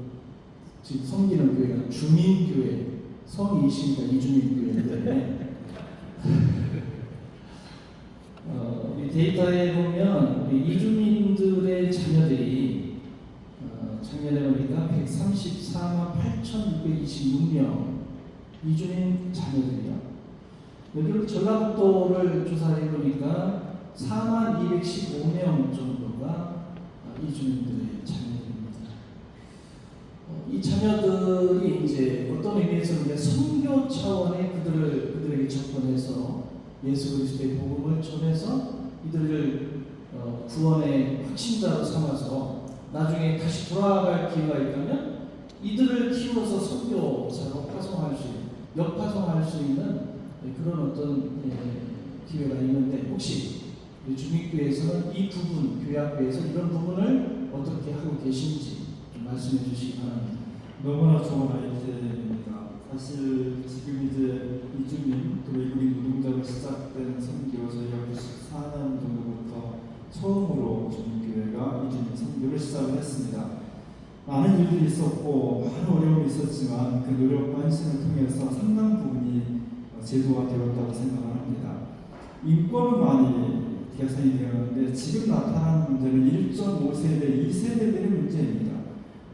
지금 섬기는 교회가 주민교회, 성이 있으니까 이주민교회인데 우리 데이터에 보면 우리 이주민들의 자녀들이 작년에 보니까 134만 8,626명 이주민 자녀들이요. 여기 전라북도를 조사해 보니까 4만 215명 정도가 이주민들의 자녀들입니다. 이 자녀들이 이제 어떤 의미에서 우리가 선교 차원의 그들에게 접근해서 예수 그리스도의 복음을 전해서 이들을 구원의 확신자로 삼아서 나중에 다시 돌아갈 기회가 있다면 이들을 키워서 선교사로 역파송할 수 있는 그런 어떤 기회가 있는데 혹시 우리 주민교회에서는 이 부분, 교회학교에서 이런 부분을 어떻게 하고 계신지 좀 말씀해 주시기 바랍니다. 너무나 좋은 아이템입니다. 사실 지금 이제 이주민 또 외국인 노동자로 시작된 선교 저희가 94년 정도부터 처음으로 주민교회가 이주민 선교를 시작을 했습니다. 많은 일들이 있었고 많은 어려움이 있었지만 그 노력과 헌신을 통해서 상당 부분이 제도가 되었다고 생각을 합니다. 인권은 많이 개선이 되었는데 지금 나타나는 문제는 1.5세대, 2세대들의 문제입니다.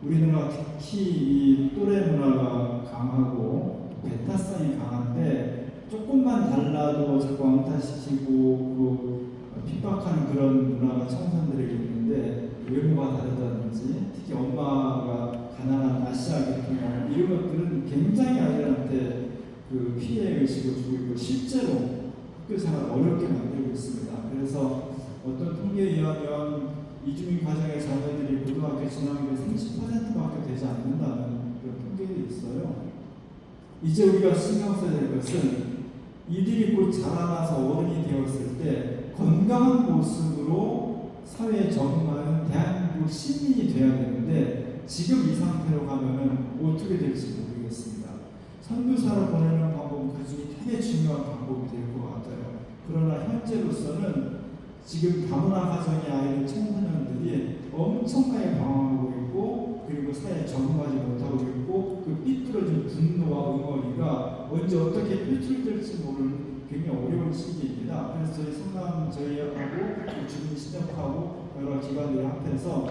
우리나라 특히 이 또래 문화가 강하고 배타성이 강한데 조금만 달라도 자꾸 왕따시키고 핍박하는 그런 문화가 청소년들에게 있는데 외모가 다르다든지 특히 엄마가 가난한 아시아 계통이나 이런 것들은 굉장히 아이들한테 그 피해 의식을 주고 있고 실제로 학교 생활을 어렵게 만들고 있습니다. 그래서 어떤 통계에 의하면 이주민 가정의 자녀들이 고등학교 진학률이 30%밖에 되지 않는다는 그런 통계도 있어요. 이제 우리가 신경 써야 될 것은 이들이 곧 자라나서 어른이 되었을 때 건강한 모습으로 사회에 적응하는 대한민국 시민이 돼야 되는데 지금 이 상태로 가면은 어떻게 될지 모르겠습니다. 선교사를 보내는 방법은 그 중에 되게 중요한 방법이 될 것 같아요. 그러나 현재로서는 지금 다문화 가정의 아이들 청소년들이 엄청나게 방황하고 있고 그리고 사회에 적응하지 못하고 있고 그 삐뚤어진 분노와 응어리가 언제 어떻게 표출될지 모르는 굉장히 어려운 시기입니다. 그래서 저희 성남 저희하고 주민 신협하고 여러 기관들이 합해서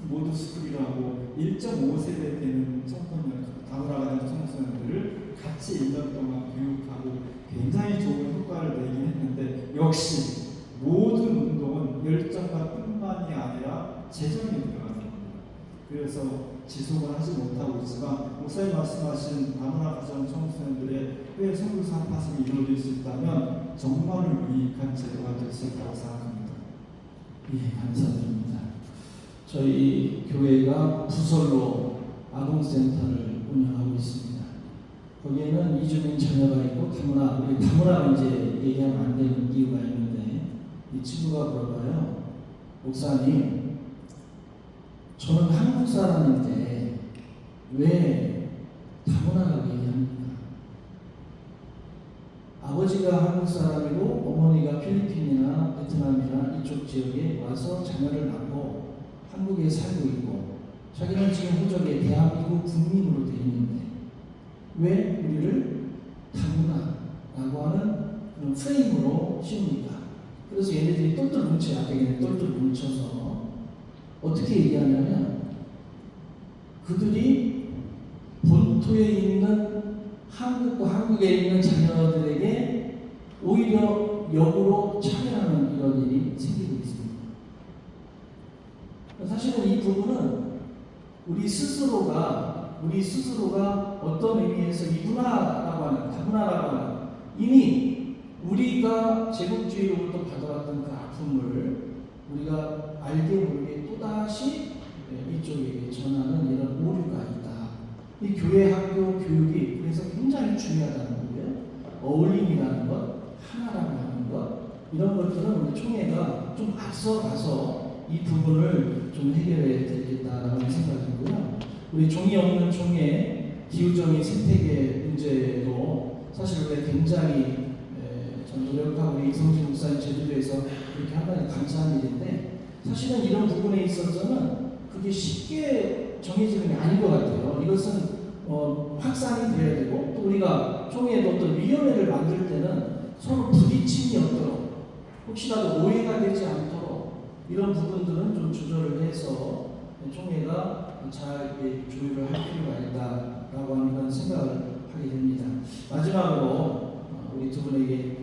모두 스쿨이라고 1.5세대 되는 청소년 다문화 가정 청소년들을 같이 1년 동안 교육하고 굉장히 좋은 효과를 내긴 했는데 역시 모든 운동은 열정과 뿐만이 아니라 재정이 들어가는 겁니다. 그래서 지속은 하지 못하고 있지만 목사님 말씀하신 다문화 가정 청소년들의 해외 선교사 파송이 이루어질 수 있다면 정말 유익한 제도가 될 수 있다고 생각합니다. 예, 감사드립니다. 저희 교회가 부설로 아동센터를 운영하고 있습니다. 거기에는 이주민 자녀가 있고 우리 다문화 이제 얘기하면 안 되는 이유가 있는데 이 친구가 물어봐요. 목사님, 저는 한국 사람인데 왜 다문화라고 얘기합니까? 아버지가 한국 사람이고 어머니가 필리핀이나 베트남이나 이쪽 지역에 와서 자녀를 낳고 한국에 살고 있고 자기는 지금 호적에 대한민국 국민으로 되어 있는데 왜 우리를 다문화라고 하는 그런 프레임으로 씌웁니까? 그래서 얘네들이 똘똘 뭉쳐요. 앞에 얘네 똘똘 뭉쳐서 어떻게 얘기하냐면 그들이 본토에 있는 한국과 한국에 있는 자녀들에게 오히려 역으로 차별하는 이런 일이 생기고 있습니다. 사실은 이 부분은 우리 스스로가 어떤 의미에서 이 문화라고 하는 다문화라고 하는 이미 우리가 제국주의로부터 받아왔던 그 아픔을 우리가 알게 모르게 또다시 이쪽에게 전하는 이런 오류가 있다. 이 교회 학교 교육이 그래서 굉장히 중요하다는 거고요. 어울림이라는 것, 하나라고 하는 것, 이런 것들은 우리 총회가 좀 앞서가서 이 부분을 좀 해결해야 되겠다라는 생각이고요. 우리 종이 없는 총회 기후정의 생태계 문제도 사실 우리가 굉장히 노력하고 우리 이성진 목사님 제주도에서 그렇게 한다는 감사한 일인데 사실은 이런 부분에 있어서는 그게 쉽게 정해지는 게 아닌 것 같아요. 이것은 확산이 돼야 되고 또 우리가 총회에도 어떤 위원회를 만들 때는 서로 부딪힘이 없도록 혹시라도 오해가 되지 않도록 이런 부분들은 좀 조절을 해서 총회가 잘 조율을 할 필요가 있다라고 하는 그런 생각을 하게 됩니다. 마지막으로 우리 두 분에게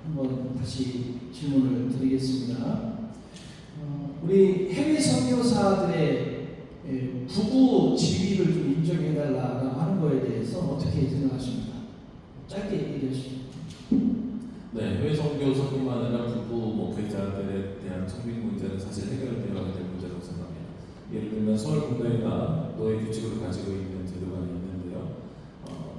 한번 다시 질문을 드리겠습니다. 우리 해외 선교사들의 부부 지위를 좀 인정해달라고 하는 거에 대해서 어떻게 생각하십니까? 짧게 얘기해 주시죠. 네, 해외 선교사뿐만 아니라 부부 목회자들에 대한 청빙 문제는 사실 해결되어야 될 문제라고 생각합니다. 예를 들면 서울공대가 노예 규칙으로 가지고 있는 제도가 있는데요.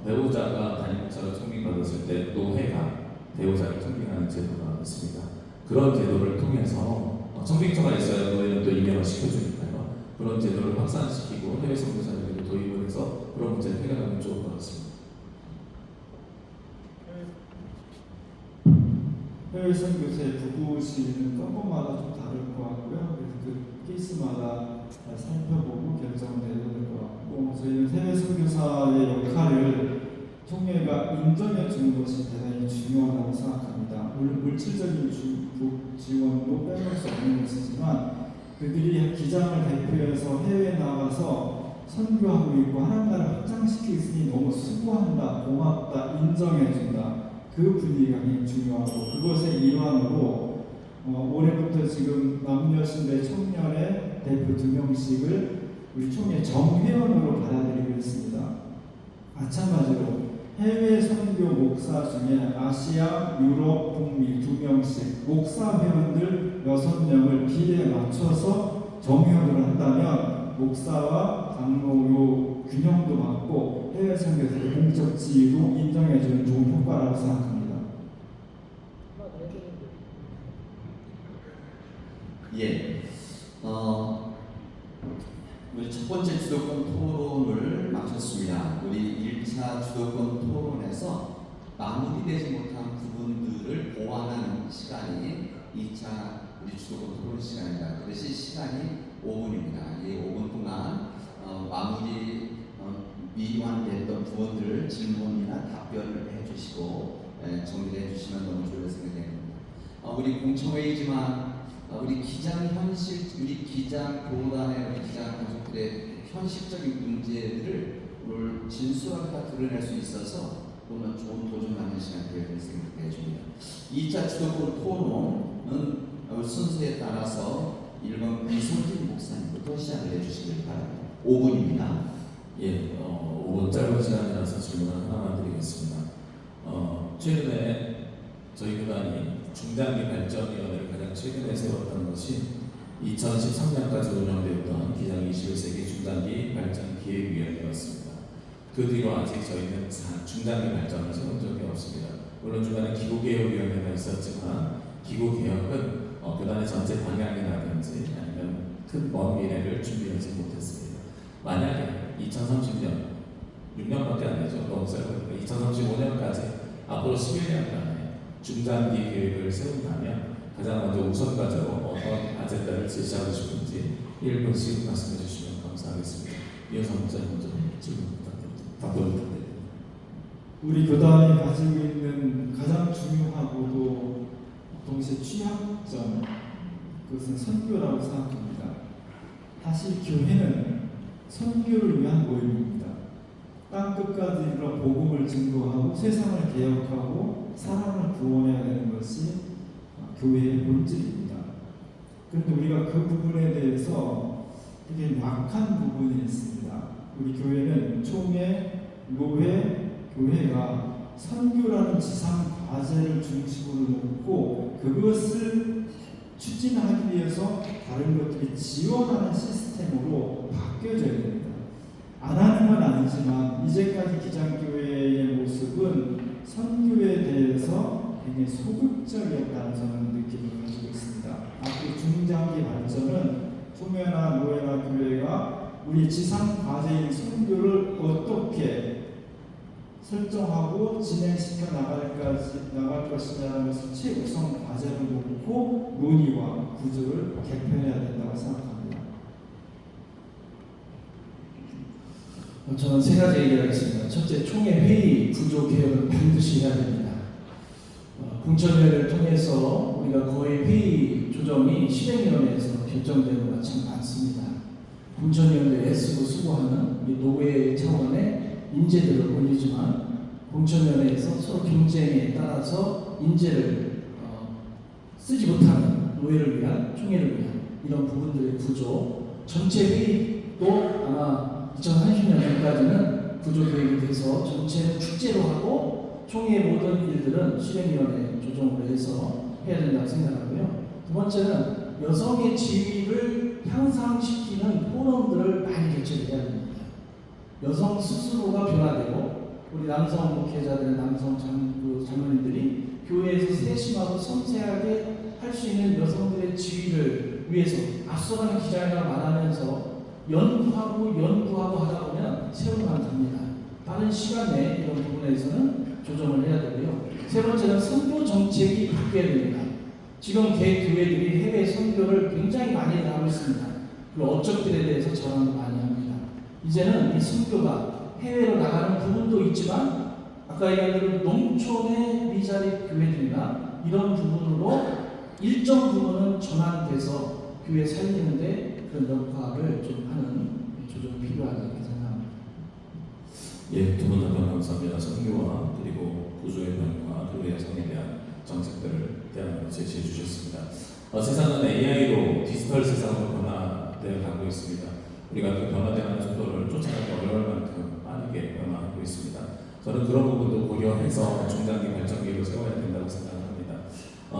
배우자가 담임 목사로 청빙받았을 때 노회가 배우자를 청빙하는 제도가 있습니다. 그런 제도를 통해서 청빙서가 있어야 노예는 또 임명을 시켜주니까요. 그런 제도를 확산시키고 해외 선교사들에게 도입을 해서 그런 문제를 해결하면 좋을 것 같습니다. 해외 선교사의 부부시는 건마다 좀 다를 것 같고요. 그래서 그 케이스마다 살펴보고 결정을 내야 될 것 같고, 저희는 해외 선교사의 역할을 총회가 인정해 주는 것이 대단히 중요하다고 생각합니다. 물론 물질적인 지원도 빼놓을 수 없는 것이지만, 그들이 기장을 대표해서 해외에 나가서 선교하고 있고 하나님 나라를 확장시키고 있으니 너무 수고한다, 고맙다, 인정해준다. 그 분위기가 굉장히 중요하고, 그것의 일환으로 올해부터 지금 남녀신대 청년의 대표 2명씩을 우리 총회 정회원으로 받아들이고 있습니다. 마찬가지로 해외 선교 목사 중에 아시아, 유럽, 북미 2명씩 목사 회원들 6명을 비례에 맞춰서 정회원으로 한다면 목사와 장로요 균형도 맞고 해외 선교사의 공적 지위도 인정해주는 좋은 효과라고 생각합니다. 예, 우리 첫 번째 주도권 토론을 마쳤습니다. 우리 1차 주도권 토론에서 마무리되지 못한 부분들을 보완하는 시간이 2차 우리 주도권 토론 시간입니다. 그 대신 시간이 5분입니다. 이 5분 동안 마무리 미완됐던 부분들을 질문이나 답변을 해주시고 정리해 주시면 너무 좋을 생각됩니다. 우리 공청회이지만 우리 기장 현실, 우리 기장 교단의 우리 기장 가족들의 현실적인 문제들을 오늘 진솔하게 다 드러낼 수 있어서 오늘 좋은 도전하는 시간이 되었을 생각해 줍니다. 2차 주도권 토론은 순서에 따라서 1번 이성진 목사님부터 시작을 해주시길 바랍니다. 5분입니다. 예, 5분 짧은 시간이라서 질문 하나만 드리겠습니다. 최근에 저희 교단이 중장기 발전위원회를 가장 최근에 세웠던 것이 2013년까지 운영되었던 기장 21세기 중장기 발전 기획위원회였습니다. 그 뒤로 아직 저희는 중장기 발전을 세운 적이 없습니다. 물론 중간에 기구개혁위원회가 있었지만 기구개혁은 교단의 전체 방향이라든지 아니면 큰 먼 미래를 준비하지 못했습니다. 만약에 2030년 6년밖에 안 되죠. 너무 짧으니까 2035년까지 앞으로 11년간의 중장기 계획을 세운다면 가장 먼저 우선 과제로 어떤 아젠다를 제시하고 싶은지 1분씩 말씀해 주시면 감사하겠습니다. 이어서 목사님 먼저 질문 부탁드립니다. 답변 부탁드립니다. 우리 교단이 가지고 있는 가장 중요하고도 동시에 취약점, 그것은 선교라고 생각합니다. 사실 교회는 선교를 위한 모임입니다. 땅 끝까지 이르러 복음을 증거하고 세상을 개혁하고 사람을 구원해야 되는 것이 교회의 본질입니다. 그런데 우리가 그 부분에 대해서 되게 약한 부분이 있습니다. 우리 교회는 총회, 노회, 교회가 선교라는 지상 과제를 중심으로 놓고 그것을 추진하기 위해서 다른 것들이 지원하는 시스템으로 바뀌어져야 됩니다. 안 하는 건 아니지만 이제까지 기장교회의 모습은 선교에 대해서 굉장히 소극적이었다는 저는 느낌을 가지고 있습니다. 앞으로 중장기 발전은 총회나 노회나 교회가 우리 지상 과제인 선교를 어떻게 설정하고 진행시켜 나갈 것이냐는 것을 최우선 과제로 놓고 논의와 구조를 개편해야 된다고 생각합니다. 저는 세 가지 얘기를 하겠습니다. 첫째, 총회 회의 구조 개혁은 반드시 해야 됩니다. 공천회를 통해서 우리가 거의 회의 조정이 실행위원회에서 결정되는 것가 참 많습니다. 공천위원회에 애쓰고 수고하는 노회 차원의 인재들을 올리지만 공천위원회에서 서로 경쟁에 따라서 인재를 쓰지 못하는 노회를 위한, 총회를 위한 이런 부분들의 구조, 전체 회의도 아마 2030년까지는 구조 계획이 돼서 전체는 축제로 하고 총회의 모든 일들은 실행위원회 조정으로 해서 해야 된다고 생각하고요. 두 번째는 여성의 지위를 향상시키는 포럼들을 많이 개최해야 됩니다. 여성 스스로가 변화되고 우리 남성 목회자들, 남성 장로님들이 교회에서 세심하고 섬세하게 할 수 있는 여성들의 지위를 위해서 앞서가는 기자회견을 말하면서 연구하고 하다 보면 새로만 갑니다. 빠른 시간 내에 이런 부분에서는 조정을 해야 되고요. 세 번째는 선교 정책이 바뀌어야 됩니다. 지금 교회들이 해외 선교를 굉장히 많이 나가고 있습니다. 그리고 업적들에 대해서 자랑을 많이 합니다. 이제는 이 선교가 해외로 나가는 부분도 있지만 아까 얘기한 대로 농촌의 미자립 교회들이나 이런 부분으로 일정 부분은 전환돼서 교회 살리는데 그런 역할을 좀 하는 조정이 필요하다 이렇게 생각합니다. 예, 두 분 답변 감사합니다. 선교와 그리고 구조의 변화, 교회 양성에 대한 정책들을 대안으로 제시해 주셨습니다. 세상은 AI로 디지털 세상으로 변화되어 가고 있습니다. 우리가 그 변화되는 속도를 쫓아가기 어려울 만큼 빠르게 변화하고 있습니다. 저는 그런 부분도 고려해서 중장기 발전기를 세워야 된다고 생각합니다.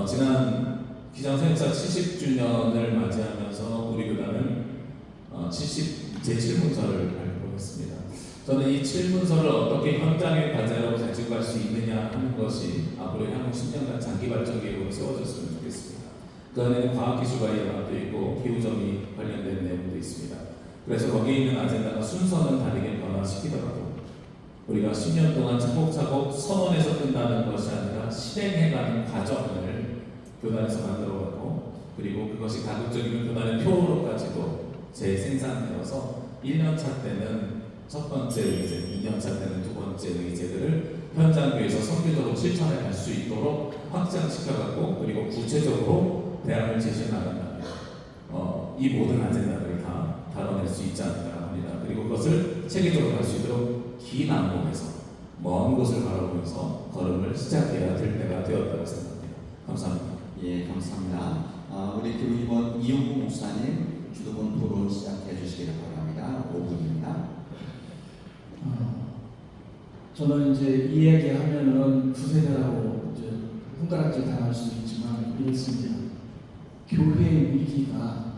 지난 기장 사역사 70주년을 맞이하면서 우리 교단은 제7문서를 발표했습니다. 저는 이 7문서를 어떻게 현장의 과제로 가지고 갈 수 있느냐 하는 것이 앞으로 향후 10년간 장기 발전 계획으로 세워졌으면 좋겠습니다. 그 안에는 과학기술과 연합도 있고 기후정의 관련된 내용도 있습니다. 그래서 거기에 있는 아젠다가 순서는 다르게 변화시키더라도 우리가 10년 동안 차곡차곡 선언해서 끝나는 것이 아니라 실행해가는 과정을 교단에서 만들어가고 그리고 그것이 가급적이면 교단의 표로까지도 재생산되어서 1년차 때는 첫 번째 의제, 2년차 때는 두 번째 의제들을 현장교회에서 선교적으로 실천해 갈 수 있도록 확장시켜갖고 그리고 구체적으로 대안을 제시해 나간다면 이 모든 아젠다들을 다 다뤄낼 수 있지 않을까 합니다. 그리고 그것을 체계적으로 갈 수 있도록 긴 안목에서 먼 곳을 바라보면서 걸음을 시작해야 될 때가 되었다고 생각합니다. 감사합니다. 예, 감사합니다. 우리 교육원 이용구 목사님 주도권 토론 시작해 주시기 바랍니다. 5분입니다. 저는 이제 이 얘기 하면은 두세대라고 이제 손가락질 당할 수도 있지만 이렇습니다. 교회의 위기가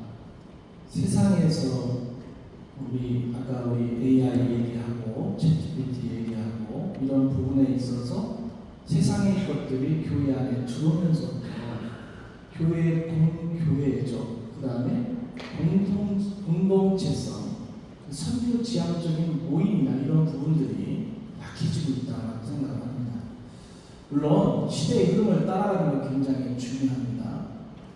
세상에서 우리 AI 얘기하고 챗GPT 얘기하고 이런 부분에 있어서 세상의 것들이 교회 안에 들어오면서부터 교회의 공교회적 그 다음에 공동체성 선교 지향적인 모임이나 이런 부분들이 약해지고 있다고 생각합니다. 물론 시대의 흐름을 따라가는 건 굉장히 중요합니다.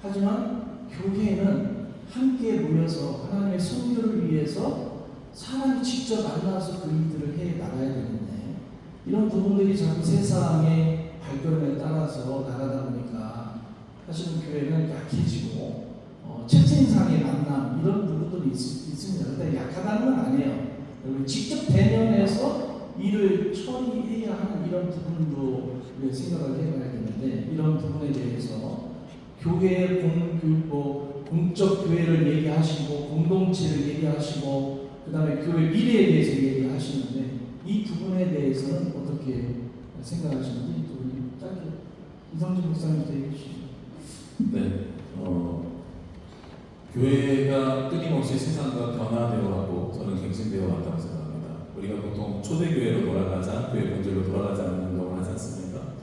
하지만 교회는 함께 모여서 하나님의 선교를 위해서 사람이 직접 만나서 그 일들을 해 나가야 되는데 이런 부분들이 자꾸 세상의 발걸음에 따라서 나가다 보니까 사실은 교회는 약해지고 채팅상의 만남 이런 부분들이 있습니다. 근데 약하다는 건 아니에요. 그리고 직접 대면해서 일을 처리해야 하는 이런 부분도 우리가 생각을 해봐야 되는데 이런 부분에 대해서 교회의 공적 교회를 얘기하시고 공동체를 얘기하시고 그 다음에 교회 미래에 대해서 얘기하시는데 이 부분에 대해서는 어떻게 생각하시는지 또 우리 짧게 이성진 목사님부터 얘기해 주시죠. 네, 교회가 끊임없이 세상과 변화되어가고 저는 갱신되어 왔다고 생각합니다. 우리가 보통 초대교회로 돌아가자, 교회 본질로 돌아가자는 운동을 하지 않습니까?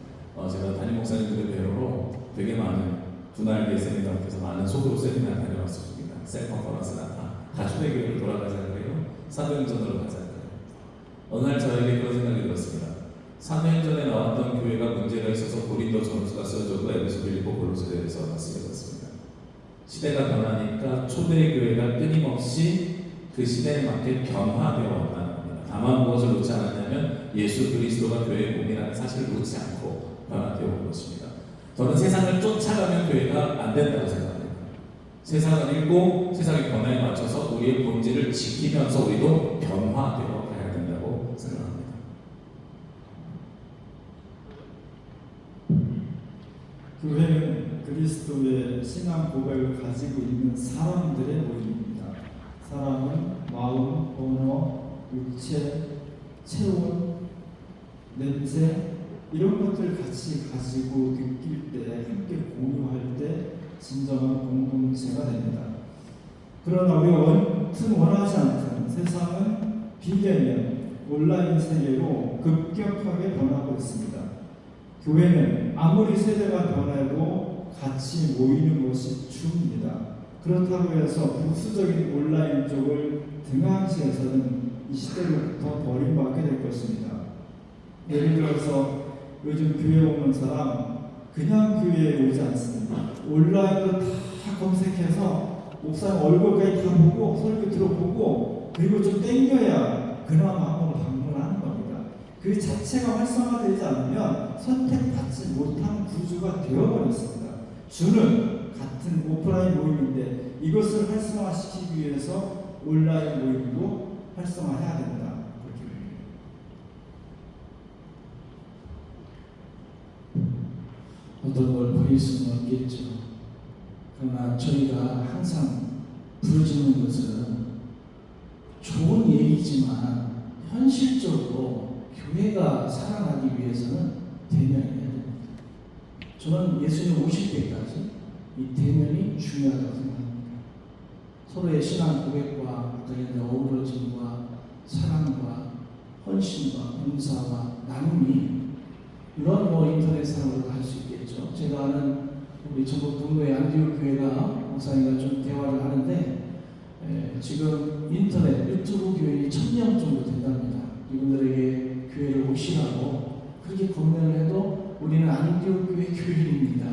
제가 담임 목사님들의 배로로 되게 많은 분할계 세미나에서 많은 속으로 세미나 다녀왔습니다. 셀 컨퍼런스나 다 초대교회로 돌아가자는 거예요. 사도행전으로 가자는 거예요. 어느 날 저에게 그런 생각이 들었습니다. 사도행전에 나왔던 교회가 문제가 있어서 고린도 전서가 써져도 에베소, 빌립보, 골로새서에서 쓰여졌습니다. 시대가 변하니까 초대교회가 끊임없이 그 시대에 맞게 변화되어 왔다는 겁니다. 다만 무엇을 놓지 않았냐면 예수 그리스도가 교회의 몸이라는 사실을 놓지 않고 변화되어 온 것입니다. 저는 세상을 쫓아가면 교회가 안 된다고 생각합니다. 세상을 읽고 세상의 변화에 맞춰서 우리의 본질을 지키면서 우리도 변화되어 가야 된다고 생각합니다. 교회는 그리스도의 신앙 고백을 가지고 있는 사람들의 모임입니다. 사람은 마음, 언어, 육체, 체온, 냄새 이런 것들 같이 가지고 느낄 때, 함께 공유할 때 진정한 공동체가 됩니다. 그러나 우리가 원하지 않던 세상은 비대면, 온라인 세계로 급격하게 변하고 있습니다. 교회는 아무리 세대가 변해도 같이 모이는 것이 주입니다. 그렇다고 해서 부수적인 온라인 쪽을 등한시해서는 이 시대로부터 버림받게 될 것입니다. 예를 들어서 요즘 교회 오는 사람 그냥 교회에 오지 않습니다. 온라인으로 다 검색해서 목사님 얼굴까지 다 보고 설교 들어보고 그리고 좀 땡겨야 그나마 한번 방문하는 겁니다. 그 자체가 활성화되지 않으면 선택받지 못하는 구조가 되어버렸습니다. 주는 같은 오프라인 모임인데 이것을 활성화시키기 위해서 온라인 모임도 활성화해야 된다. 그렇게 봅니다. 어떤 걸 버릴 수는 없겠죠. 그러나 저희가 항상 부르짖는 것은 좋은 얘기지만 현실적으로 교회가 살아가기 위해서는 대면해야 됩니다. 저는 예수님 오실 때까지 이 대면이 중요하다고 생각합니다. 서로의 신앙 고백과 어떤 어우러짐과 사랑과 헌신과 봉사와 나눔이 물론 인터넷상으로도 할 수 있겠죠. 제가 아는 우리 전북 동로의 안디옥 교회가 목사님과 좀 대화를 하는데 지금 인터넷 유튜브 교인이 1000명 정도 된답니다. 이분들에게 교회를 오시라고 그렇게 권면을 해도 우리는 안디옥 교회 교인입니다.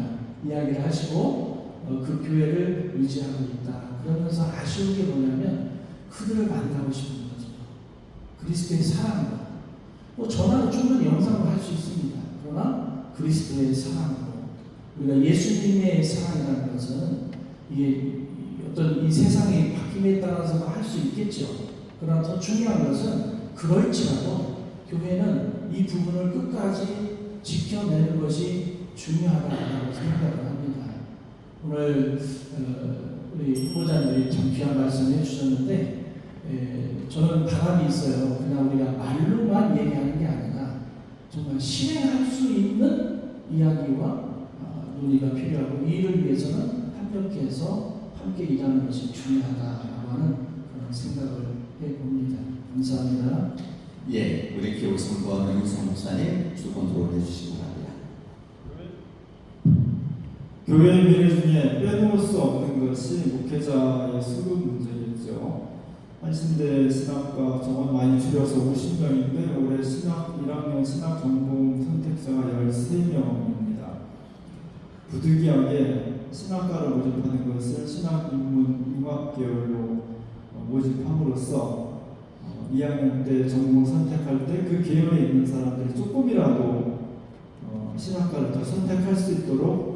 이야기를 하시고 그 교회를 유지하고 있다. 그러면서 아쉬운 게 뭐냐면 그들을 만나고 싶은 거죠. 그리스도의 사랑과 전화로 충분히 영상으로 할 수 있습니다. 그러나 그리스도의 사랑으로 우리가 예수님의 사랑이라는 것은 이게 어떤 이 세상의 바뀜에 따라서도 할 수 있겠죠. 그러나 더 중요한 것은 그럴지라도 교회는 이 부분을 끝까지 지켜내는 것이 중요하다고 생각을 합니다. 오늘 우리 후보자님들이 참 귀한 말씀 해주셨는데 저는 바람이 있어요. 그냥 우리가 말로만 얘기하는 게 아니라 정말 실행할 수 있는 이야기와 논의가 필요하고 이 일을 위해서는 협력해서 함께 일하는 것이 중요하다라고 하는 그런 생각을 해봅니다. 감사합니다. 예, 우리 기호성과 윤성 목사님 주 컨트롤 해주시기 바랍니다. 교회의 미래 중에 빼놓을 수 없는 것이 목회자의 수급 문제겠죠. 한신대 신학과 정원 많이 줄여서 50명인데 올해 신학 1학년 신학 전공 선택자가 13명입니다. 부득이하게 신학과를 모집하는 것을 신학 인문 융합 계열로 모집함으로써 2학년 때 전공 선택할 때 그 계열에 있는 사람들이 조금이라도 신학과를 더 선택할 수 있도록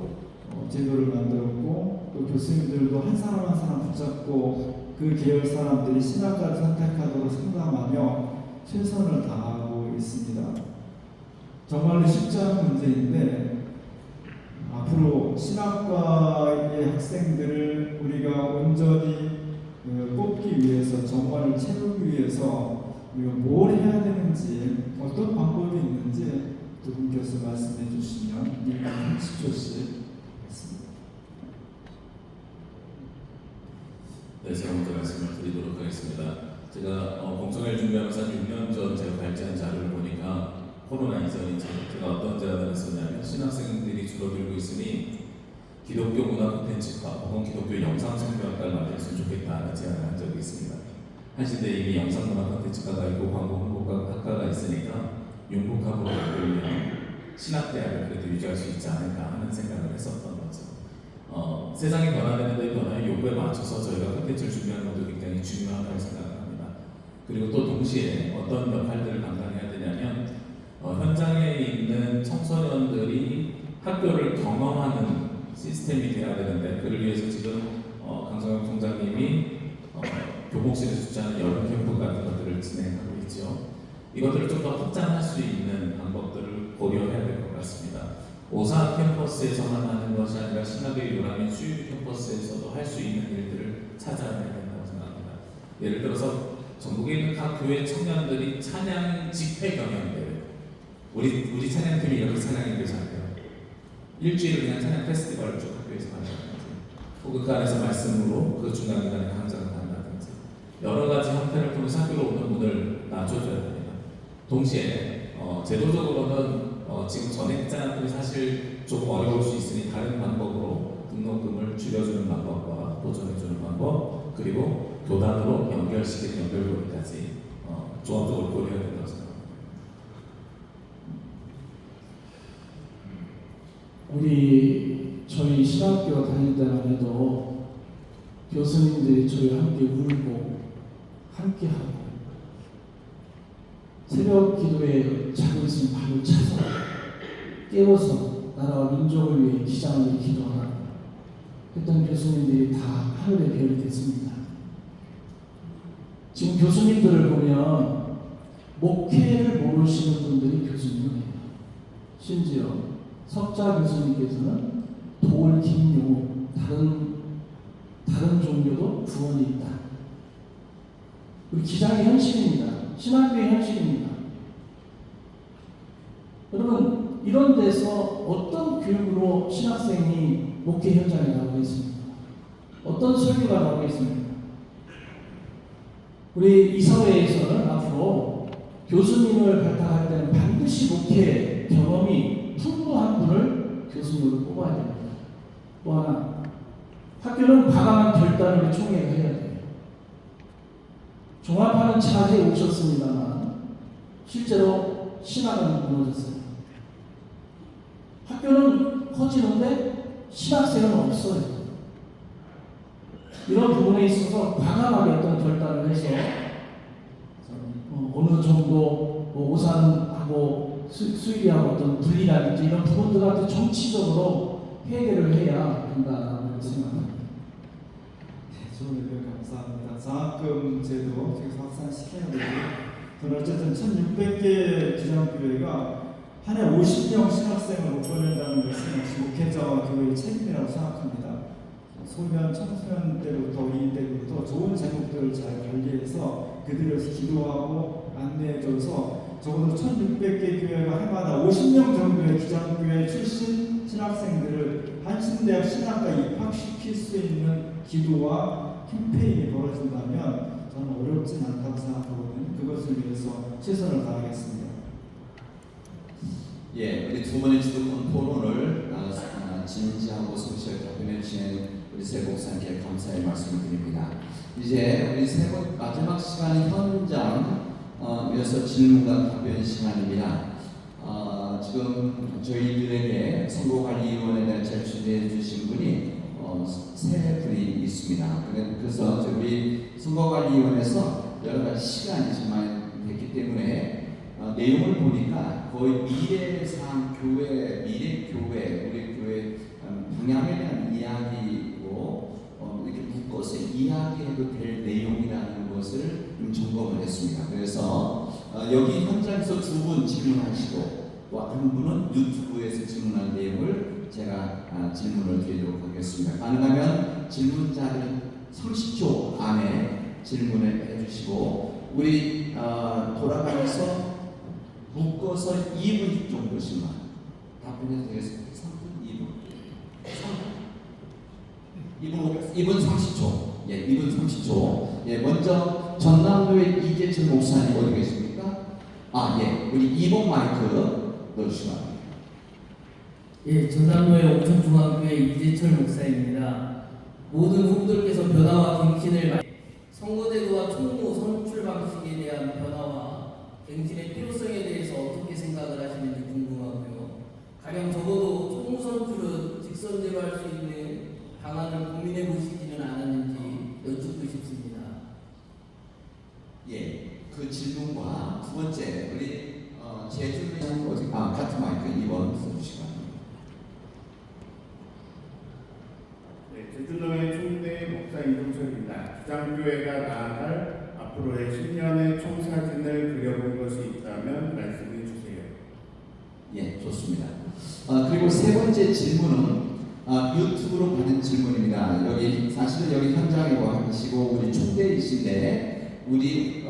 제도를 만들었고 또 교수님들도 한 사람 한 사람 붙잡고 그 계열 사람들이 신학과를 선택하도록 상담하며 최선을 다하고 있습니다. 정말로 쉽지 않은 문제인데 앞으로 신학과의 학생들을 우리가 온전히 뽑기 위해서 정말을 채우기 위해서 우리가 뭘 해야 되는지 어떤 방법이 있는지 두 분께서 말씀해 주시면 1분 30초씩 네, 제가 먼저 말씀을 드리도록 하겠습니다. 제가 공청회를 준비하면서 한 6년 전 제가 발제한 자료를 보니까 코로나 이전인 제가 어떤 제안을 했었냐면 신학생들이 줄어들고 있으니 기독교 문화 콘텐츠과 혹은 기독교 영상 성경학과를 만들었으면 좋겠다는 제안을 한 적이 있습니다. 한신대 이미 영상 문화 콘텐츠과가 있고 광고 홍보과 학과가 있으니까 융복합으로 바꾸면 신학대학을 그래도 유지할 수 있지 않을까 하는 생각을 했었던 거죠. 세상이 변화되는 데 변화의 요구에 맞춰서 저희가 콘텐츠를 준비하는 것도 굉장히 중요하다고 생각합니다. 그리고 또 동시에 어떤 역할들을 감당해야 되냐면 현장에 있는 청소년들이 학교를 경험하는 시스템이 돼야 되는데 그를 위해서 지금 강성영 총장님이 교복실에서 주최하는 여름 캠프 같은 것들을 진행하고 있죠. 이것들을 좀 더 확장할 수 있는 방법들을 고려해야 될 것 같습니다. 오사 캠퍼스에서만 하는 것이 아니라 신학의 요람인 수유 캠퍼스에서도 할 수 있는 일들을 찾아내야 된다고 생각합니다. 예를 들어서 전국에 있는 각 교회 청년들이 찬양 집회 경연대회, 우리 찬양팀이 이렇게 찬양인들 잘해요. 일주일을 그냥 찬양 페스티벌을 쭉 학교에서 한다든지 혹은 그 안에서 말씀으로 그 중간중간에 강좌를 한다든지 여러 가지 형태를 통해서 학교로 오는 문을 낮춰줘야 됩니다. 동시에 제도적으로는 지금 전액자들이 사실 조금 어려울 수 있으니 다른 방법으로 등록금을 줄여주는 방법과 보전해주는 방법, 그리고 교단으로 연결시키는 연결고리까지 종합적으로 고려해야 된다고 생각합니다. 저희 신학교 다닐 때만 해도 교수님들이 저희와 함께 울고 함께하고 새벽 기도에 자고 있으면 발을 차서 깨워서 나라와 민족을 위해 기장을 위해 기도하라 했던 교수님들이 다 하늘의 별이 됐습니다. 지금 교수님들을 보면 목회를 모르시는 분들이 교수님이에요. 심지어 석자 교수님께서는 돌, 김용, 다른 종교도 구원이 있다. 우리 기장의 현실입니다. 신학교의 현실입니다. 여러분, 이런 데서 어떤 교육으로 신학생이 목회 현장에 나오겠습니까? 어떤 설교가 나오겠습니까? 우리 이 사회에서는 앞으로 교수님을 발탁할 때는 반드시 목회 경험이 풍부한 분을 교수님으로 뽑아야 됩니다. 또 하나, 학교는 과감한 결단을 총회가 해야 돼요. 종합하는 차에 오셨습니다만 실제로 신학은 무너졌어요. 학교는 커지는데 신학생은 없어요. 이런 부분에 있어서 과감하게 어떤 결단을 해서 어느 정도 오산하고 수의하고 어떤 분리라든지 이런 부분들한테 정치적으로 해결을 해야 된다고 생각합니다. 좋은 의견 감사합니다. 장학금 제도 제가 확산 시켜야 저는 어쨌든 1,600개 기장교회가 한 해 50명 신학생을 못 보낸다는 것은 역시 목회자와 교회의 책임이라고 생각합니다. 소년, 청소년 때부터 어린 때부터 좋은 제목들을 잘 관리해서 그들을 기도하고 안내해줘서 적어도 1,600개 교회가 해마다 50명 정도의 기장교회 출신 신학생들을 한신대학 신학과 입학시킬 수 있는 기도와 캠페인이 벌어진다면 저는 어렵진 않다고 생각하거든요. 그것을 위해서 최선을 다하겠습니다. 예, 우리 두 번의 주도권 토론을 진지하고 성실하게 답변해 주신 우리 세 목사님께 감사의 말씀을 드립니다. 이제 우리 세 번 마지막 시간 현장에서 질문과 답변 시간입니다. 지금 저희들에게 선거관리위원회에 제출해 주신 분이 세 분이 있습니다. 그래서 우리 선거관리위원회에서 여러 가지 시간이 정말 됐기 때문에 내용을 보니까 거의 미래상 교회, 미래 교회, 우리 교회 방향에 대한 이야기고 이렇게 묶어서 이야기해도 될 내용이라는 것을 점검을 했습니다. 그래서 여기 현장에서 두 분 질문하시고 또 한 분은 유튜브에서 질문한 내용을 제가 질문을 드리도록 하겠습니다. 가능하면 질문자는 30초 안에 질문을 해주시고 우리 돌아가면서 묶어서 2분 정도씩만 답변해도 되겠습니다. 3분, 2분 30초. 예, 2분 30초. 예, 먼저 전남도의 이재철 목사님 어디 계십니까? 예, 우리 2번 마이크 넣으시기 바랍니다. 예, 전남도의 옥천중앙교회 이재철 목사입니다. 모든 후보들께서 변화와 갱신을 선거제도와 총무 선출 방식에 대한 변화와 갱신의 필요성에 대해서 어떻게 생각을 하시는지 궁금하고요. 가령 적어도 총무 선출은 직선제로 할 수 있는 방안을 고민해 보시지는 않았는지 여쭙고 싶습니다. 예, 그 질문과 두 번째 우리 제주의 같은 마이크 2번 써주시기 바랍니다. 네, 제주도의 총대 목사 이동철입니다. 기장교회가 나아갈 앞으로의 10년의 총사진을 그려본 것이 있다면 말씀해 주세요. 예, 좋습니다. 그리고 세 번째 질문은 유튜브로 받은 질문입니다. 사실은 여기 현장에 와 계시고 우리 총대이신데 우리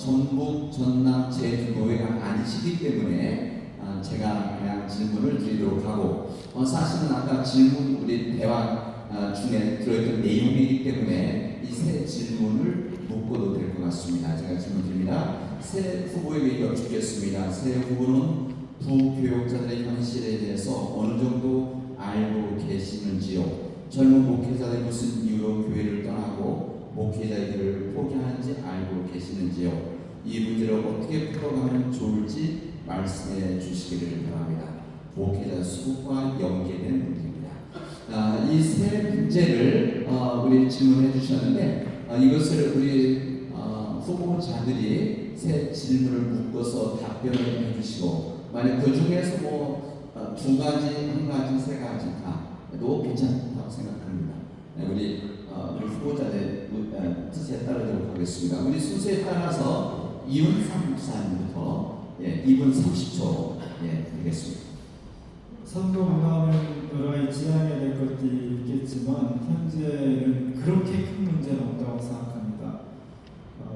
전북, 전남, 제주 교회가 아니시기 때문에 제가 그냥 질문을 드리도록 하고 사실은 아까 질문 우리 대화 중에 들어있던 내용이기 때문에 이 세 질문을 묶어도 될 것 같습니다. 제가 질문 드립니다. 새 후보에게 여쭙겠습니다. 새 후보는 부교육자들의 현실에 대해서 어느 정도 알고 계시는지요? 젊은 목회자들이 무슨 이유로 교회를 떠나고 목회자의 길을 포기하는지 알고 계시는지요? 이 문제를 어떻게 풀어가면 좋을지 말씀해 주시기를 바랍니다. 목회자 수과 연계된 문제입니다. 이 세 문제를 우리 질문해 주셨는데 이것을 우리 후보자들이 세 질문을 묶어서 답변을 해주시고 만약 그 중에서 두 가지, 한 가지, 세 가지 다도 괜찮다고 생각합니다. 우리 후보자의 뜻에 따르도록 하겠습니다. 우리 순서에 따라서 이윤상 목사님부터 2분 30초 드리겠습니다. 선거 문화는 여러 가지 지향해야 될 것들이 있겠지만 현재는 그렇게 큰 문제는 없다고 생각합니다.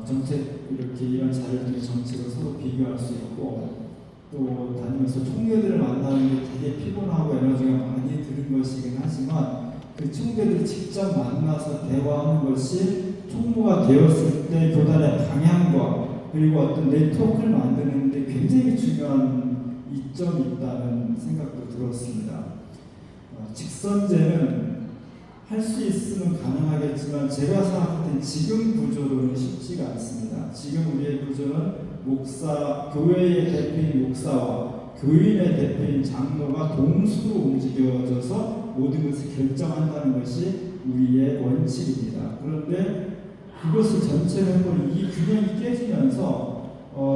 정책 이렇게 이런 자료를 통해 정책을 서로 비교할 수 있고 또 다니면서 총회들을 만나는 게 되게 피곤하고 에너지가 많이 드는 것이긴 하지만 그 총회들을 직접 만나서 대화하는 것이 총무가 되었을 때 교단의 방향과 그리고 어떤 네트워크를 만드는 데 굉장히 중요한 이점이 있다는 생각도 들었습니다. 직선제는 할 수 있으면 가능하겠지만 제가 생각할 때 지금 구조로는 쉽지가 않습니다. 지금 우리의 구조는 교회의 대표인 목사와 교인의 대표인 장로가 동수로 움직여져서 모든 것을 결정한다는 것이 우리의 원칙입니다. 그런데 그것을 전체로 해보니 이 균형이 깨지면서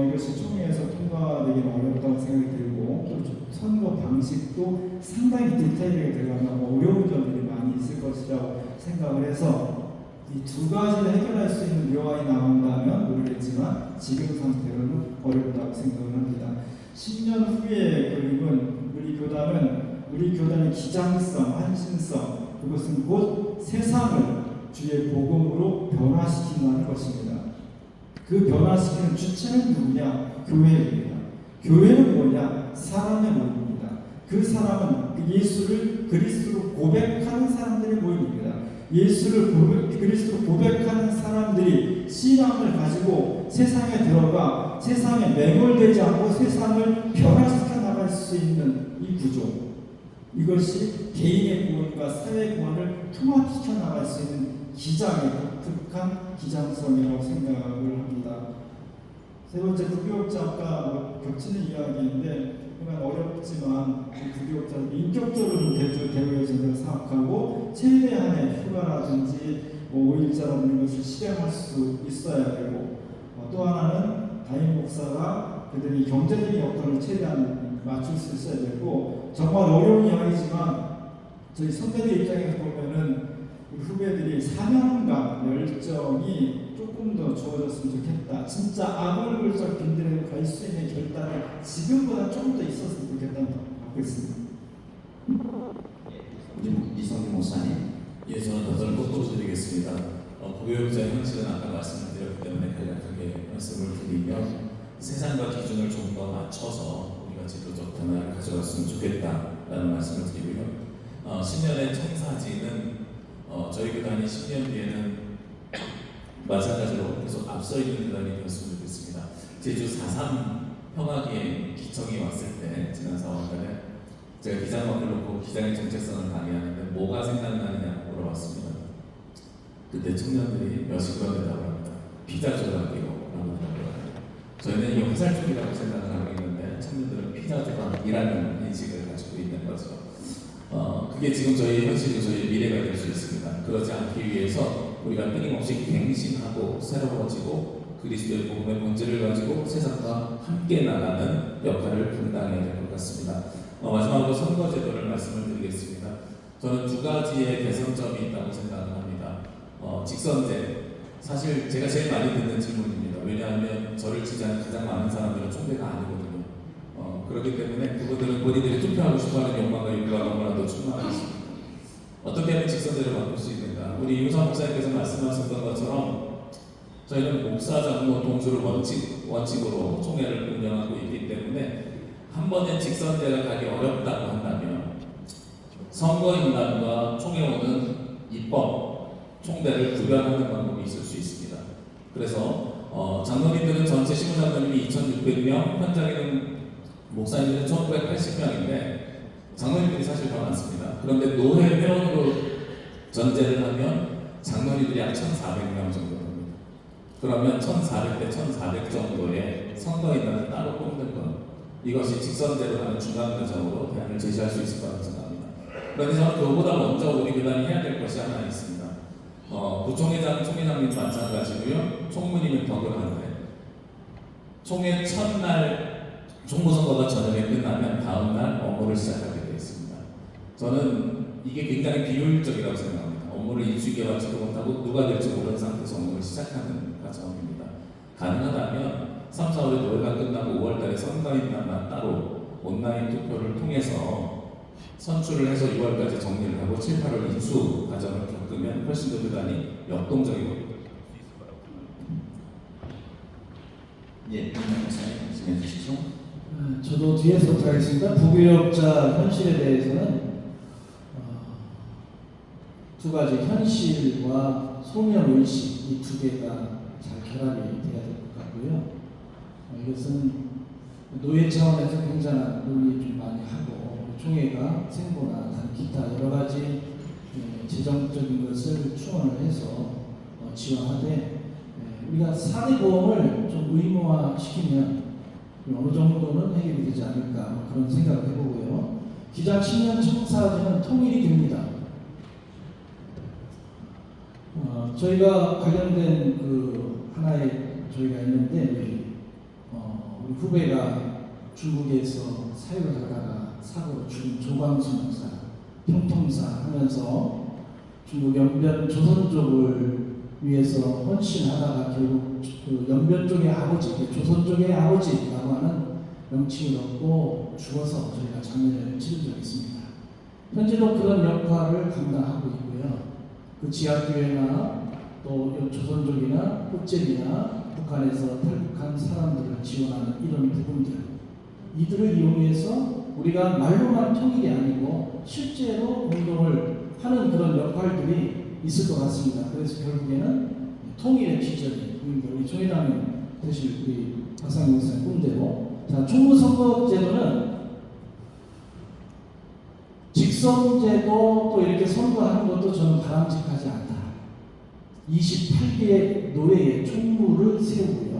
이것이 총회에서 통과되기는 어렵다고 생각이 들고 또 선거 방식도 상당히 디테일하게 들어가면 어려운 점들이 많이 있을 것이라고 생각을 해서 이 두 가지를 해결할 수 있는 묘안이 나온다면 모르겠지만 지금 상태로는 어렵다고 생각을 합니다. 10년 후의 그림은 우리 교단의 기장성, 한신성 그것은 곧 세상을 주의 복음으로 변화시킨다는 것입니다. 그 변화시키는 주체는 누구냐? 교회입니다. 교회는 뭐냐? 사람의 모임입니다. 그 사람은 예수를 그리스도로 고백하는 사람들의 모임입니다. 예수를 그리스도로 고백하는 사람들이 신앙을 가지고 세상에 들어가 세상에 매몰되지 않고 세상을 변화시켜 나갈 수 있는 이 구조 이것이 개인의 구원과 사회의 구원을 통합시켜 나갈 수 있는 기장의 독특한 기장성이라고 생각을 합니다. 세 번째 부교육자 아까 겹치는 이야기인데 어렵지만 부교육자는 인격적으로 좀 대우해야 된다고 생각하고 최대한의 휴가라든지 5일자라는 것을 실행할 수 있어야 되고 또 하나는 담임 목사가 그들이 경제적인 여건을 최대한 맞출 수 있어야 되고 정말 어려운 이야기지만 저희 선배들 입장에서 보면은 후배들이 사명감, 열정이 조금 더 주어졌으면 좋겠다. 진짜 아골골적 빈들에 갈 수 있는 결단을 지금보다 조금 더 있었으면 좋겠다는 갖고 있습니다. 이성규 목사님. 저는 더 꼭 드리겠습니다. 부교육자의 형식은 아까 말씀을 드렸기 때문에 간략하게 말씀을 드리면 세상과 기준을 좀 더 맞춰서 우리가 제도적 변화를 가져갔으면 좋겠다라는 말씀을 드리고요. 10년의 청사진은 저희 교단이 10년 뒤에는 마찬가지로 계속 앞서 있는 교단이 되었으면 좋겠습니다. 제주 4.3 평화기에 기청이 왔을 때 지난 4월달에 제가 기장막을 놓고 기장의 정체성을 강의하는데 뭐가 생각나느냐 물어봤습니다. 그때 청년들이 몇이 그런다고 합니다. 피자 조각이라고 하더라고요. 저희는 이 화살촉이라고 생각을 하고 있는데 청년들은 피자 조각이라는 인식을 가지고 있는 거죠. 그게 지금 저희 현실이 저희 미래가 될 수 있습니다. 그러지 않기 위해서 우리가 끊임없이 갱신하고 새로워지고 그리스도의 복음의 본질을 가지고 세상과 함께 나가는 역할을 분담해야 될 것 같습니다. 마지막으로 선거제도를 말씀을 드리겠습니다. 저는 두 가지의 개선점이 있다고 생각을 합니다. 직선제, 사실 제가 제일 많이 듣는 질문입니다. 왜냐하면 저를 지지하는 가장 많은 사람들은 총대가 아니거든요. 그렇기 때문에 그분들은 본인들이 투표하고 싶어하는 욕망과 욕구가 너무나도 충만하십니다. 어떻게 하면 직선제를 바꿀 수 있는가? 우리 이우상 목사님께서 말씀하셨던 것처럼 저희는 목사, 장로, 동수를 원칙으로 총회를 운영하고 있기 때문에 한 번에 직선제가 가기 어렵다고 한다면 선거인단과 총회원은 입법, 총대를 구별하는 방법이 있을 수 있습니다. 그래서 장로님들은 전체 시무장로님이 2,600명, 현장에는 목사님들은 1,980명인데 장로님들이 사실 더 많습니다. 그런데 노회 회원으로 전제를 하면 장로님들이 약 1,400명 정도 됩니다. 그러면 1,400대 1,400 정도의 선거인단을 따로 뽑는 것, 이것이 직선제로 하는 중간 과정으로 대안을 제시할 수 있을 거라고 생각합니다. 그런데 저는 그보다 먼저 우리 교단이 해야 될 것이 하나 있습니다. 부총회장, 총회장님도 마찬가지고요. 총무님은 더 그러는데 총회 첫날 총무선거가 저녁에 끝나면 다음날 업무를 시작하게 되어 있습니다. 저는 이게 굉장히 비효율적이라고 생각합니다. 업무를 일주일에 마치도 못하고 누가 될지 모르는 상태에서 업무를 시작하는 과정입니다. 가능하다면 3, 4월에 노래가 끝나고 5월달에 선거인단만 따로 온라인 투표를 통해서 선출을 해서 6월까지 정리를 하고 7, 8월 인수 과정을 겪으면 훨씬 더 교단이 역동적이고. 예, 목사님 말씀해 주시죠. 저도 뒤에서 하겠습니다. 부교역자 현실에 대해서는 두 가지, 현실과 소명의식, 이 두 개가 잘 결합이 돼야 될 것 같고요. 이것은 노예 차원에서 굉장한 논의 좀 많이 하고, 총회가 생보나 다른 기타 여러 가지 재정적인 것을 추원을 해서 지원하되, 우리가 사대보험을 좀 의무화시키면 어느 정도는 해결이 되지 않을까, 그런 생각을 해보고요. 기장 10년 청사제는 통일이 됩니다. 저희가 관련된 그 하나의 저희가 있는데, 우리 후배가 중국에서 사역을 하다가 사고로 죽은 조광수 목사, 평통사 하면서 중국 연변 조선족을 위해서 헌신하다가 결국 그 연변 쪽의 아버지, 조선 쪽의 아버지라고 하는 명칭을 얻고 죽어서 저희가 장례를 치른 적이 있습니다. 현재도 그런 역할을 감당하고 있고요. 그 지하교회나 또 조선족이나 호적이나 북한에서 탈북한 사람들을 지원하는 이런 부분들, 이들을 이용해서 우리가 말로만 통일이 아니고 실제로 운동을 하는 그런 역할들이 있을 것 같습니다. 그래서 결국에는 통일의 기절이 우리 총회장님 되실 우리 박상희 목사님 꿈대로, 자, 총무선거제도는 직선제도 또 이렇게 선거하는 것도 저는 바람직하지 않다. 28개의 노예의 총무를 세우고요.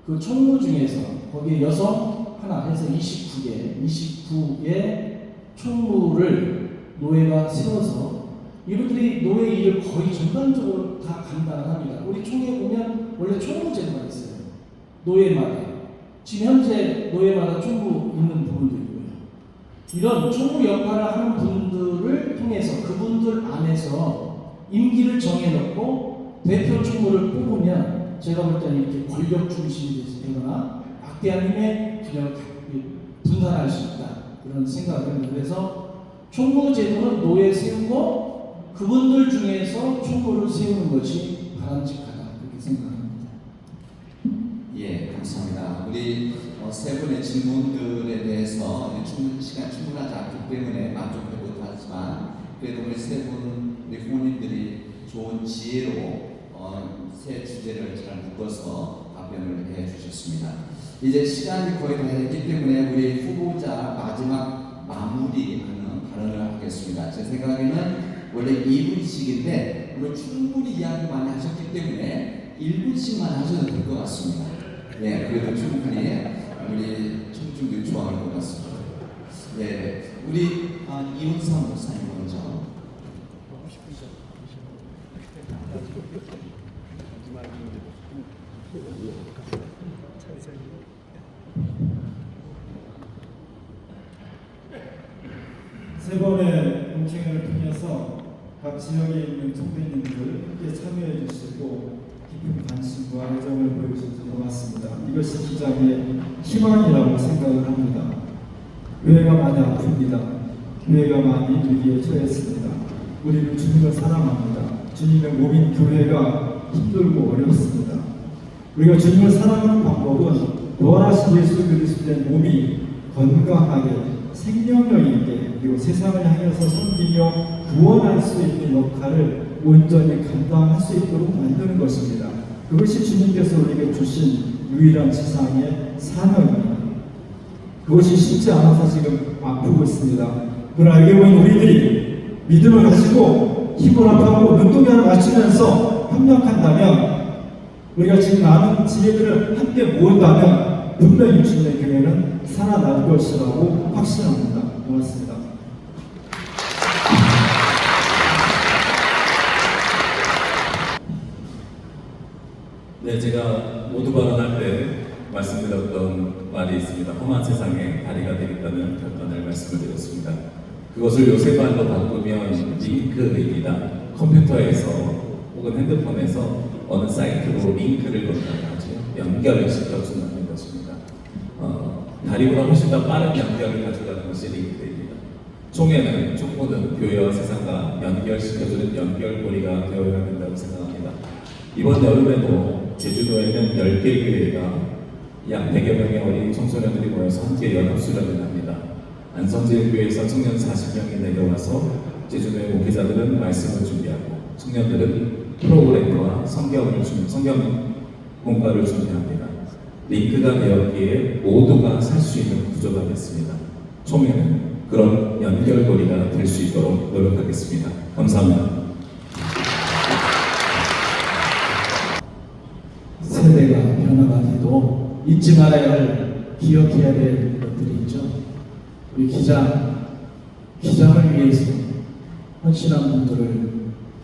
그 총무 중에서 거기에 여성 하나 해서 29의 총무를 노예가 세워서 이분들이 노예 일을 거의 전반적으로 다 감당을 합니다. 우리 총회 보면 원래 총무제도가 있어요. 노예마다. 지금 현재 노예마다 총무 있는 부분도 있고요. 이런 총무 역할을 하는 분들을 통해서 그분들 안에서 임기를 정해놓고 대표 총무를 뽑으면 제가 볼 때는 이렇게 권력 중심이 되거나 막대한 힘의 균형을 분산할 수 있다, 이런 생각을 합니다. 그래서 총무제도는 노예 세우고 그분들 중에서 총무를 세우는 것이 바람직하다, 그렇게 생각합니다. 예, 감사합니다. 우리 세 분의 질문들에 대해서 시간 충분하지 않기 때문에 만족하지 못하지만, 그래도 우리 세 분, 우리 부모님들이 좋은 지혜로 세 주제를 잘 묶어서 답변을 해 주셨습니다. 이제 시간이 거의 다 됐기 때문에 우리 후보자 마지막 마무리하는 발언을 하겠습니다. 제 생각에는 원래 2분씩인데 오늘 충분히 이야기 많이 하셨기 때문에 1분씩만 하셔도 될 것 같습니다. 예, 그래도 충분히 우리 청중들 좋아할 것 같습니다. 예, 우리 이훈삼 목사님 먼저. 세 번의 공청회를 통해서 각 지역에 있는 총회님들 함께 참여해 주시고 깊은 관심과 애정을 보여주셔서 고맙습니다. 이것이 기장의 희망이라고 생각을 합니다. 교회가 많이 아픕니다. 교회가 많이 위기에 처했습니다. 우리는 주님을 사랑합니다. 주님의 몸인 교회가 힘들고 어렵습니다. 우리가 주님을 사랑하는 방법은 부활하신 예수 그리스도의 몸이 건강하게 생명력 있게 그리고 세상을 향해서 섬기며 구원할 수 있는 역할을 온전히 감당할 수 있도록 만드는 것입니다. 그것이 주님께서 우리에게 주신 유일한 지상의 사명입니다. 그것이 쉽지 않아서 지금 아프고 있습니다. 그러나 알게 보니 우리들이 믿음을 가지고 힘을 합하고 눈동자를 맞추면서 협력한다면 우리가 지금 남은 지혜들을 함께 모은다면 분명히 주님의 교회는 살아날 것이라고 확신합니다. 고맙습니다. 네, 제가 모두 발언할 때 말씀드렸던 말이 있습니다. 험한 세상에 다리가 되겠다는 결단을 말씀을 드렸습니다. 그것을 요새 말로 바꾸면 링크입니다. 컴퓨터에서 혹은 핸드폰에서 어느 사이트로 링크를 넣는다고 하죠. 연결을 시켜준다는 것입니다. 다리보다 훨씬 더 빠른 연결을 가져가는 것이 링크입니다. 총회는 총무는 교회와 세상과 연결시켜주는 연결고리가 되어야 된다고 생각합니다. 이번 여름에도 제주도에는 10개 교회가 약 100여 명의 어린 청소년들이 모여서 함께 연합수련을 합니다. 안성제일교회에서 청년 40명이 내려와서 제주도의 목회자들은 말씀을 준비하고 청년들은 프로그램과 성경 공과를 준비합니다. 링크가 되었기에 모두가 살 수 있는 구조가 됐습니다. 총회는 그런 연결고리가 될 수 있도록 노력하겠습니다. 감사합니다. 세대가 변화가돼도 잊지 말아야 할, 기억해야 될 것들이 있죠. 우리 기장을 위해서 헌신한 분들을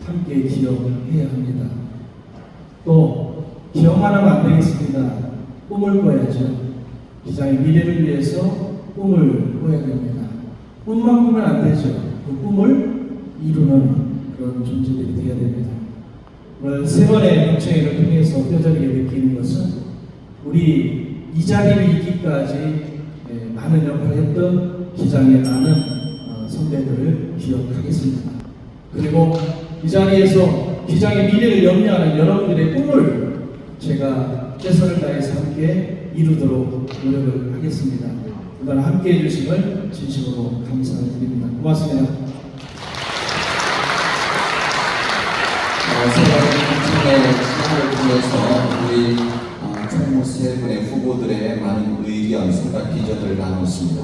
함께 기억해야 합니다. 또 기억만 하면 안 되겠습니다. 꿈을 꿔야죠. 기장의 미래를 위해서 꿈을 꿔야 됩니다. 꿈만 꾸면 안 되죠. 그 꿈을 이루는 그런 존재들이 되어야 됩니다. 오늘 세 번의 공청회를 통해서 뼈저리게 느끼는 것은 우리 이 자리를 있기까지 많은 역할을 했던 기장의 많은 선배들을 기억하겠습니다. 그리고 이 자리에서 기장의 미래를 염려하는 여러분들의 꿈을 제가 최선을 다해서 함께 이루도록 노력을 하겠습니다. 그동안 함께 해주심을 진심으로 감사를 드립니다. 고맙습니다. 새로운 시간을 통해서 우리 총무 세 분의 후보들의 많은 의견, 생각, 비전을 나눴습니다.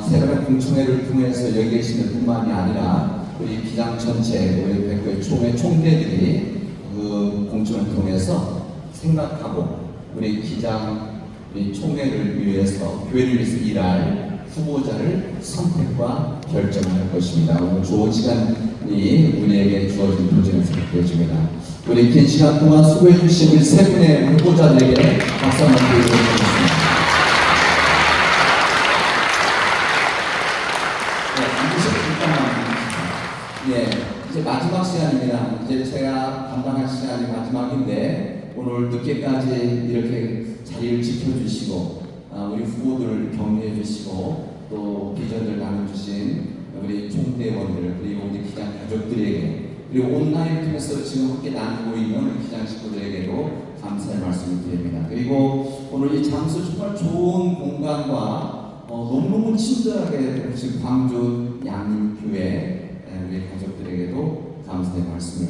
새로운 공청회를 통해서 여기 계시는 뿐만이 아니라 우리 기장 전체, 우리 백교회 총회 총대들이 그 공청회를 통해서 생각하고 우리 기장, 우리 총회를 위해서, 교회를 위해서 일할 후보자를 선택과 결정할 것입니다. 오늘 좋은 시간이 우리에게 주어진 도전을 생각해집니다. 우리 긴 시간 동안 수고해 주신 우리 세 분의 후보자들에게 박수 한번 드리도록 하겠습니다. 네, 이제 마지막 시간입니다. 이제 제가 담당할 시간이 마지막인데 오늘 늦게까지 이렇게 자리를 지켜주시고 우리 후보들을 격려해 주시고 또 비전을 나눠주신 우리 총대원들 그리고 우리 기장 가족들에게 그리고 온라인을 통해서 지금 함께 나누고 있는 우리 기장 식구들에게도 감사의 말씀을 드립니다. 그리고 오늘 이 장소 정말 좋은 공간과 너무너무 친절하게 지금 광주 양림교회 우리 가족들에게도 감사의 말씀을